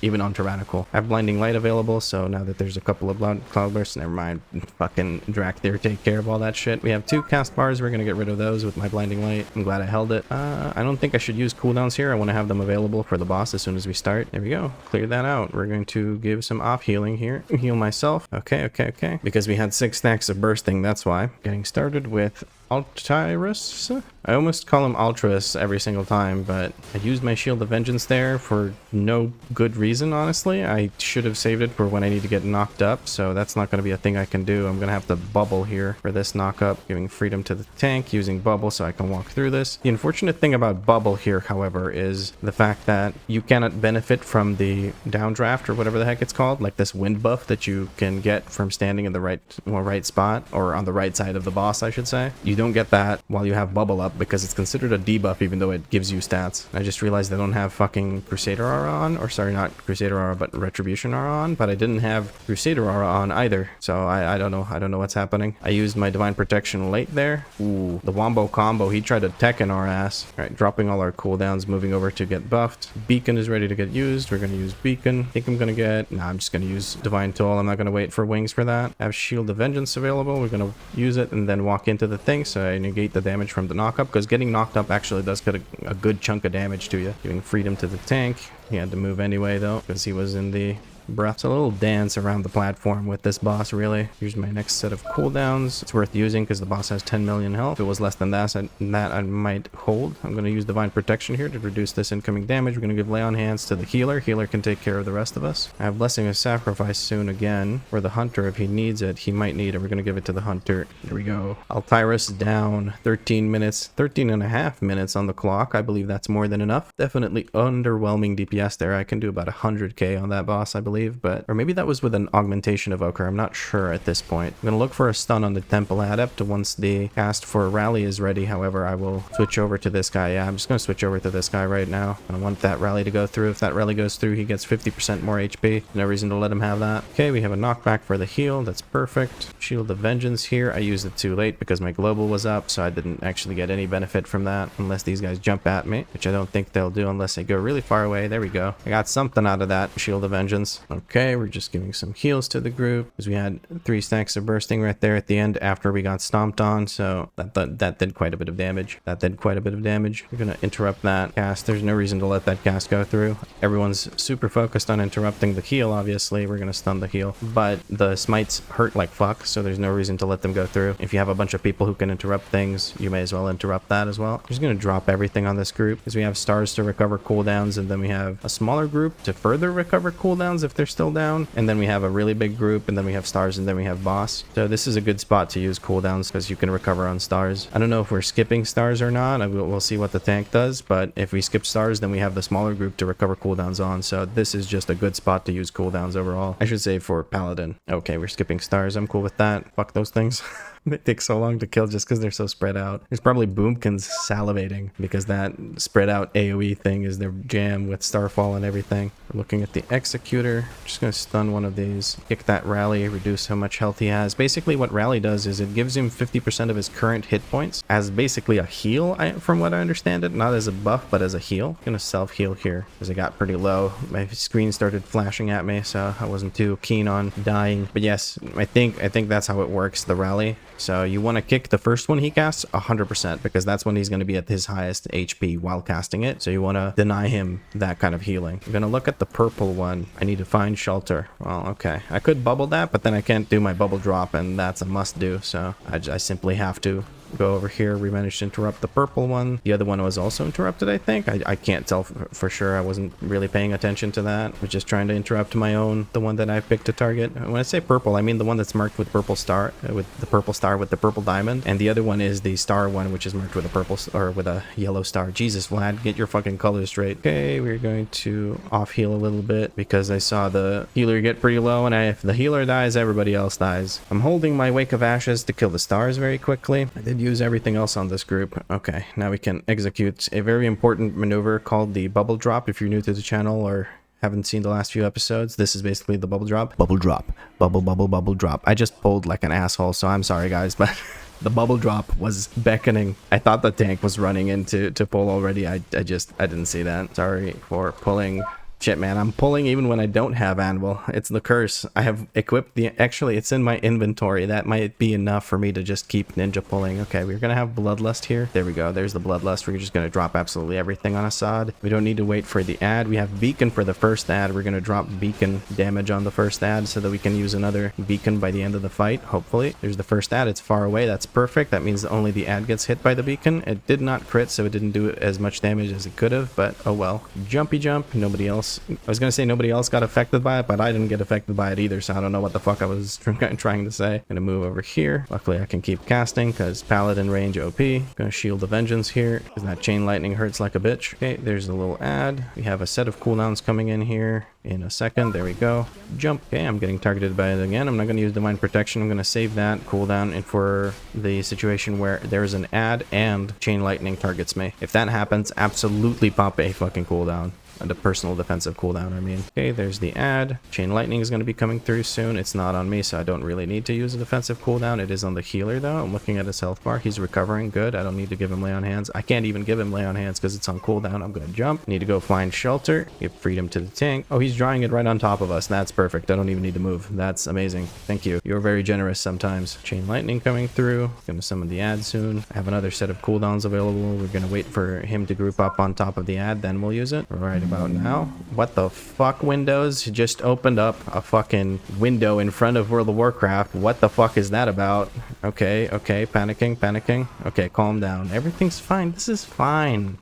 even on Tyrannical. I have Blinding Light available, so now that there's a couple of Cloudbursts, never mind. Fucking Drac there take care of all that shit. We have 2 cast bars. We're gonna get rid of those with my Blinding Light. I'm glad I held it. I don't think I should use cooldowns here. I want to have them available for the boss as soon as we start. There we go. Clear that out. We're going to give some off healing here. Heal myself. Okay. Because we had 6 stacks of bursting, that's why. Getting started with Altyrus? I almost call him Altruis every single time, but I used my Shield of Vengeance there for no good reason, honestly. I should have saved it for when I need to get knocked up, so that's not going to be a thing I can do. I'm going to have to bubble here for this knockup, giving freedom to the tank, using bubble so I can walk through this. The unfortunate thing about bubble here, however, is the fact that you cannot benefit from the downdraft or whatever the heck it's called, like this wind buff that you can get from standing in the right spot, or on the right side of the boss, I should say. You don't get that while you have bubble up because it's considered a debuff even though it gives you stats. I just realized I don't have fucking Crusader Aura on, or sorry, not Crusader Aura but Retribution Aura on, but I didn't have Crusader Aura on either, so I don't know what's happening. I used my Divine Protection late there. Ooh, the Wombo combo, he tried to Tekken our ass. Alright, dropping all our cooldowns, moving over to get buffed. Beacon is ready to get used. We're gonna use Beacon. I think I'm gonna get, I'm just gonna use Divine Toll. I'm not gonna wait for wings for that. I have Shield of Vengeance available. We're gonna use it and then walk into the thing so I negate the damage from the knockup, because getting knocked up actually does get a good chunk of damage to you. Giving freedom to the tank. He had to move anyway though, because he was in the breath. It's a little dance around the platform with this boss, really. Here's my next set of cooldowns. It's worth using because the boss has 10 million health. If it was less than that, I might hold. I'm going to use Divine Protection here to reduce this incoming damage. We're going to give Lay on Hands to the healer. Healer can take care of the rest of us. I have Blessing of Sacrifice soon again for the hunter. If he needs it, he might need it. We're going to give it to the hunter. There we go. Altyrus down 13 minutes, 13 and a half minutes on the clock. I believe that's more than enough. Definitely underwhelming DPS there. I can do about 100k on that boss, I believe, or maybe that was with an augmentation evoker. I'm not sure at this point. I'm going to look for a stun on the Temple Adept once the cast for Rally is ready. However, I will switch over to this guy. Yeah, I'm just going to switch over to this guy right now. I want that rally to go through. If that rally goes through, he gets 50% more HP. No reason to let him have that. Okay, we have a knockback for the heal. That's perfect. Shield of Vengeance here. I used it too late because my global was up, so I didn't actually get any benefit from that unless these guys jump at me, which I don't think they'll do unless they go really far away. There we go. I got something out of that Shield of Vengeance. Okay, we're just giving some heals to the group because we had 3 stacks of bursting right there at the end after we got stomped on, so that did quite a bit of damage. We're gonna interrupt that cast. There's no reason to let that cast go through. Everyone's super focused on interrupting the heal. Obviously, we're gonna stun the heal, but the smites hurt like fuck, so there's no reason to let them go through. If you have a bunch of people who can interrupt things, you may as well interrupt that as well. I'm just gonna drop everything on this group because we have stars to recover cooldowns, and then we have a smaller group to further recover cooldowns if they're still down, and then we have a really big group, and then we have stars, and then we have boss. So this is a good spot to use cooldowns because you can recover on stars. I don't know if we're skipping stars or not. We'll see what the tank does, but if we skip stars, then we have the smaller group to recover cooldowns on. So this is just a good spot to use cooldowns overall. I should say for Paladin. Okay, we're skipping stars. I'm cool with that. Fuck those things. They take so long to kill just because they're so spread out. There's probably Boomkins salivating because that spread out AoE thing is their jam with Starfall and everything. We're looking at the Executor. Just going to stun one of these. Kick that Rally, reduce how much health he has. Basically what Rally does is it gives him 50% of his current hit points as basically a heal, from what I understand it. Not as a buff, but as a heal. I'm going to self-heal here because I got pretty low. My screen started flashing at me, so I wasn't too keen on dying. But yes, I think that's how it works, the Rally. So you want to kick the first one he casts 100% because that's when he's going to be at his highest HP while casting it. So you want to deny him that kind of healing. I'm going to look at the purple one. I need to find shelter. Well, okay. I could bubble that, but then I can't do my bubble drop, and that's a must do. So I simply have to go over here. We managed to interrupt the purple one. The other one was also interrupted, I think. I can't tell for sure. I wasn't really paying attention to that. I was just trying to interrupt my own, the one that I picked to target. When I say purple, I mean the one that's marked with purple star, with the purple star with the purple diamond, and the other one is the star one, which is marked with a purple or with a yellow star. Jesus, Vlad, get your fucking colors straight. Okay, we're going to off heal a little bit because I saw the healer get pretty low, and if the healer dies, everybody else dies. I'm holding my Wake of Ashes to kill the stars very quickly. I did use everything else on this group. Okay, now we can execute a very important maneuver called the bubble drop. If you're new to the channel or haven't seen the last few episodes, this is basically the bubble drop. Bubble drop. Bubble drop. I just pulled like an asshole, so I'm sorry guys, but the bubble drop was beckoning. I thought the tank was running into pull already. I didn't see that. Sorry for pulling. Shit, man, I'm pulling even when I don't have Anvil. It's the curse. I have equipped the... Actually, it's in my inventory. That might be enough for me to just keep ninja pulling. Okay, we're going to have Bloodlust here. There we go. There's the Bloodlust. We're just going to drop absolutely everything on Assad. We don't need to wait for the ad. We have Beacon for the first ad. We're going to drop Beacon damage on the first ad so that we can use another Beacon by the end of the fight, hopefully. There's the first ad. It's far away. That's perfect. That means only the ad gets hit by the Beacon. It did not crit, so it didn't do as much damage as it could have, but oh well. Jumpy jump. Nobody else. I was gonna say nobody else got affected by it, but I didn't get affected by it either, so I don't know what the fuck I was trying to say. Gonna move over here. Luckily I can keep casting because Paladin range OP. Gonna shield the Vengeance here because that chain lightning hurts like a bitch. Okay, there's a little ad. We have a set of cooldowns coming in here in a second. There we go. Jump. Okay, I'm getting targeted by it again. I'm not gonna use Divine Protection. I'm gonna save that cooldown and for the situation where there's an ad and chain lightning targets me. If that happens, absolutely pop a fucking cooldown. And a personal defensive cooldown, I mean. Okay, there's the ad. Chain lightning is going to be coming through soon. It's not on me, so I don't really need to use a defensive cooldown. It is on the healer, though. I'm looking at his health bar. He's recovering. Good. I don't need to give him lay on hands. I can't even give him lay on hands because it's on cooldown. I'm going to jump. Need to go find shelter. Give freedom to the tank. Oh, he's drawing it right on top of us. That's perfect. I don't even need to move. That's amazing. Thank you. You're very generous sometimes. Chain lightning coming through. Going to summon the ad soon. I have another set of cooldowns available. We're going to wait for him to group up on top of the ad, then we'll use it. All right, about now? What the fuck, Windows? Just opened up a fucking window in front of World of Warcraft. What the fuck is that about? Okay, panicking. Okay, calm down. Everything's fine. This is fine.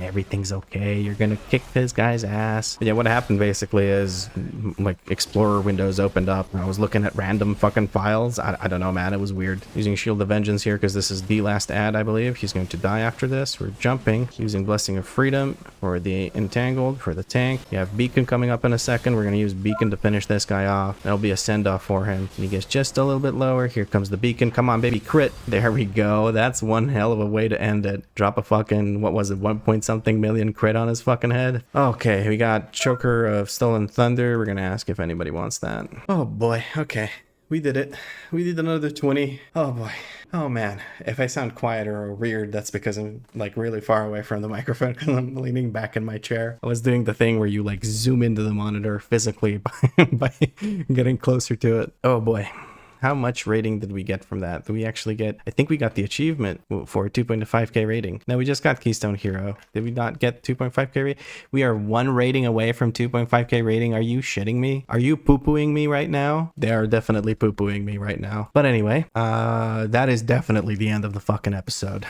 Everything's okay. You're gonna kick this guy's ass. But yeah, what happened basically is, like, Explorer windows opened up, and I was looking at random fucking files. I don't know, man. It was weird. Using Shield of Vengeance here, because this is the last ad, I believe. He's going to die after this. We're jumping. Using Blessing of Freedom for the Entangled, for the tank. You have Beacon coming up in a second. We're gonna use Beacon to finish this guy off. That'll be a send-off for him. And he gets just a little bit lower. Here comes the Beacon. Come on, baby. Crit. There we go. That's one hell of a way to end it. Drop a fucking, what was it, 1 point something million crit on his fucking head. Okay, we got Choker of Stolen Thunder. We're gonna ask if anybody wants that. Oh boy. Okay. We did it. We did another 20. Oh boy. Oh man. If I sound quieter or weird, that's because I'm like really far away from the microphone because I'm leaning back in my chair. I was doing the thing where you like zoom into the monitor physically by getting closer to it. Oh boy. How much rating did we get from that? Did we actually get... I think we got the achievement for 2.5k rating. No, we just got Keystone Hero. Did we not get 2.5k rating? We are 1 rating away from 2.5k rating. Are you shitting me? Are you poo-pooing me right now? They are definitely poo-pooing me right now. But anyway, that is definitely the end of the fucking episode.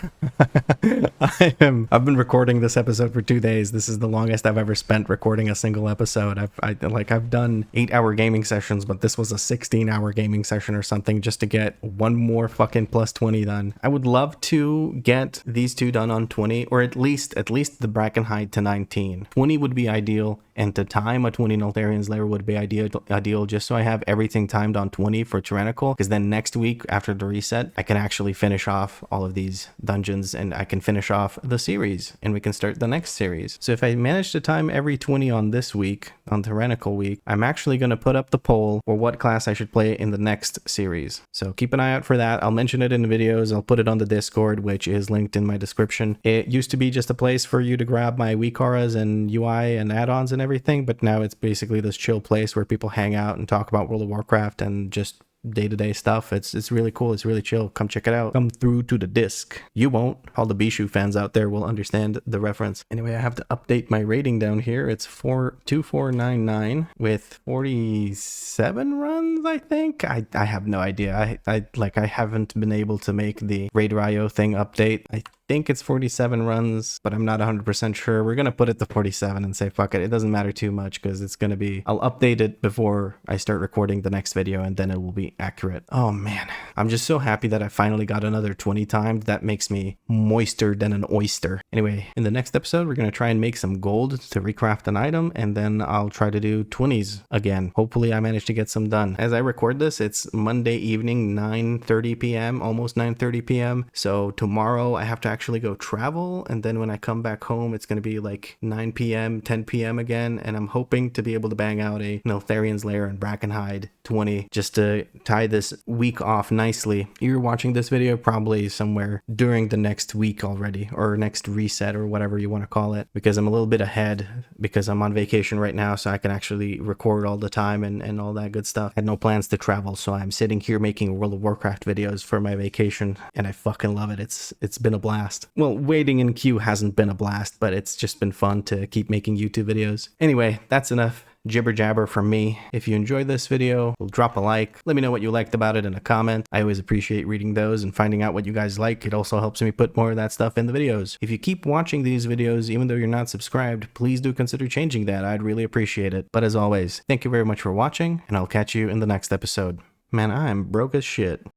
I've been recording this episode for 2 days. This is the longest I've ever spent recording a single episode. I've done 8-hour gaming sessions, but this was a 16-hour gaming session or something just to get one more fucking plus 20 done. I would love to get these 2 done on 20, or at least the Brackenhide to 19. 20 would be ideal, and to time a 20 Neltharion's Lair would be ideal just so I have everything timed on 20 for Tyrannical, because then next week after the reset I can actually finish off all of these dungeons and I can finish off the series and we can start the next series. So if I manage to time every 20 on this week, on Tyrannical week, I'm actually going to put up the poll for what class I should play in the next series. So keep an eye out for that. I'll mention it in the videos. I'll put it on the Discord, which is linked in my description. It used to be just a place for you to grab my WeakAuras and UI and add-ons and everything, but now it's basically this chill place where people hang out and talk about World of Warcraft and just day-to-day stuff. It's really cool. It's really chill. Come check it out. Come through to the disc. You won't. All the Bishu fans out there will understand the reference. Anyway, I have to update my rating down here. It's 2499 with 47 runs, I think. I have no idea. I haven't been able to make the Raid RIO thing update. I think it's 47 runs, but I'm not 100% sure. We're gonna put it to 47 and say fuck it. It doesn't matter too much because it's gonna be... I'll update it before I start recording the next video and then it will be accurate. Oh man, I'm just so happy that I finally got another 20 timed. That makes me moister than an oyster. Anyway, in the next episode, we're gonna try and make some gold to recraft an item, and then I'll try to do 20s again. Hopefully I manage to get some done. As I record this, it's Monday evening, 9:30 p.m., almost 9:30 p.m. So tomorrow I have to actually go travel, and then when I come back home it's going to be like 9 p.m. 10 p.m. again, and I'm hoping to be able to bang out a Neltharion's Lair and Brackenhide 20 just to tie this week off nicely. You're watching this video probably somewhere during the next week already, or next reset, or whatever you want to call it, because I'm a little bit ahead because I'm on vacation right now, so I can actually record all the time and all that good stuff. I had no plans to travel, so I'm sitting here making World of Warcraft videos for my vacation, and I fucking love it. It's been a blast. Well, waiting in queue hasn't been a blast, but it's just been fun to keep making YouTube videos. Anyway, that's enough jibber jabber from me. If you enjoyed this video, drop a like. Let me know what you liked about it in a comment. I always appreciate reading those and finding out what you guys like. It also helps me put more of that stuff in the videos. If you keep watching these videos, even though you're not subscribed, please do consider changing that. I'd really appreciate it. But as always, thank you very much for watching, and I'll catch you in the next episode. Man, I'm broke as shit.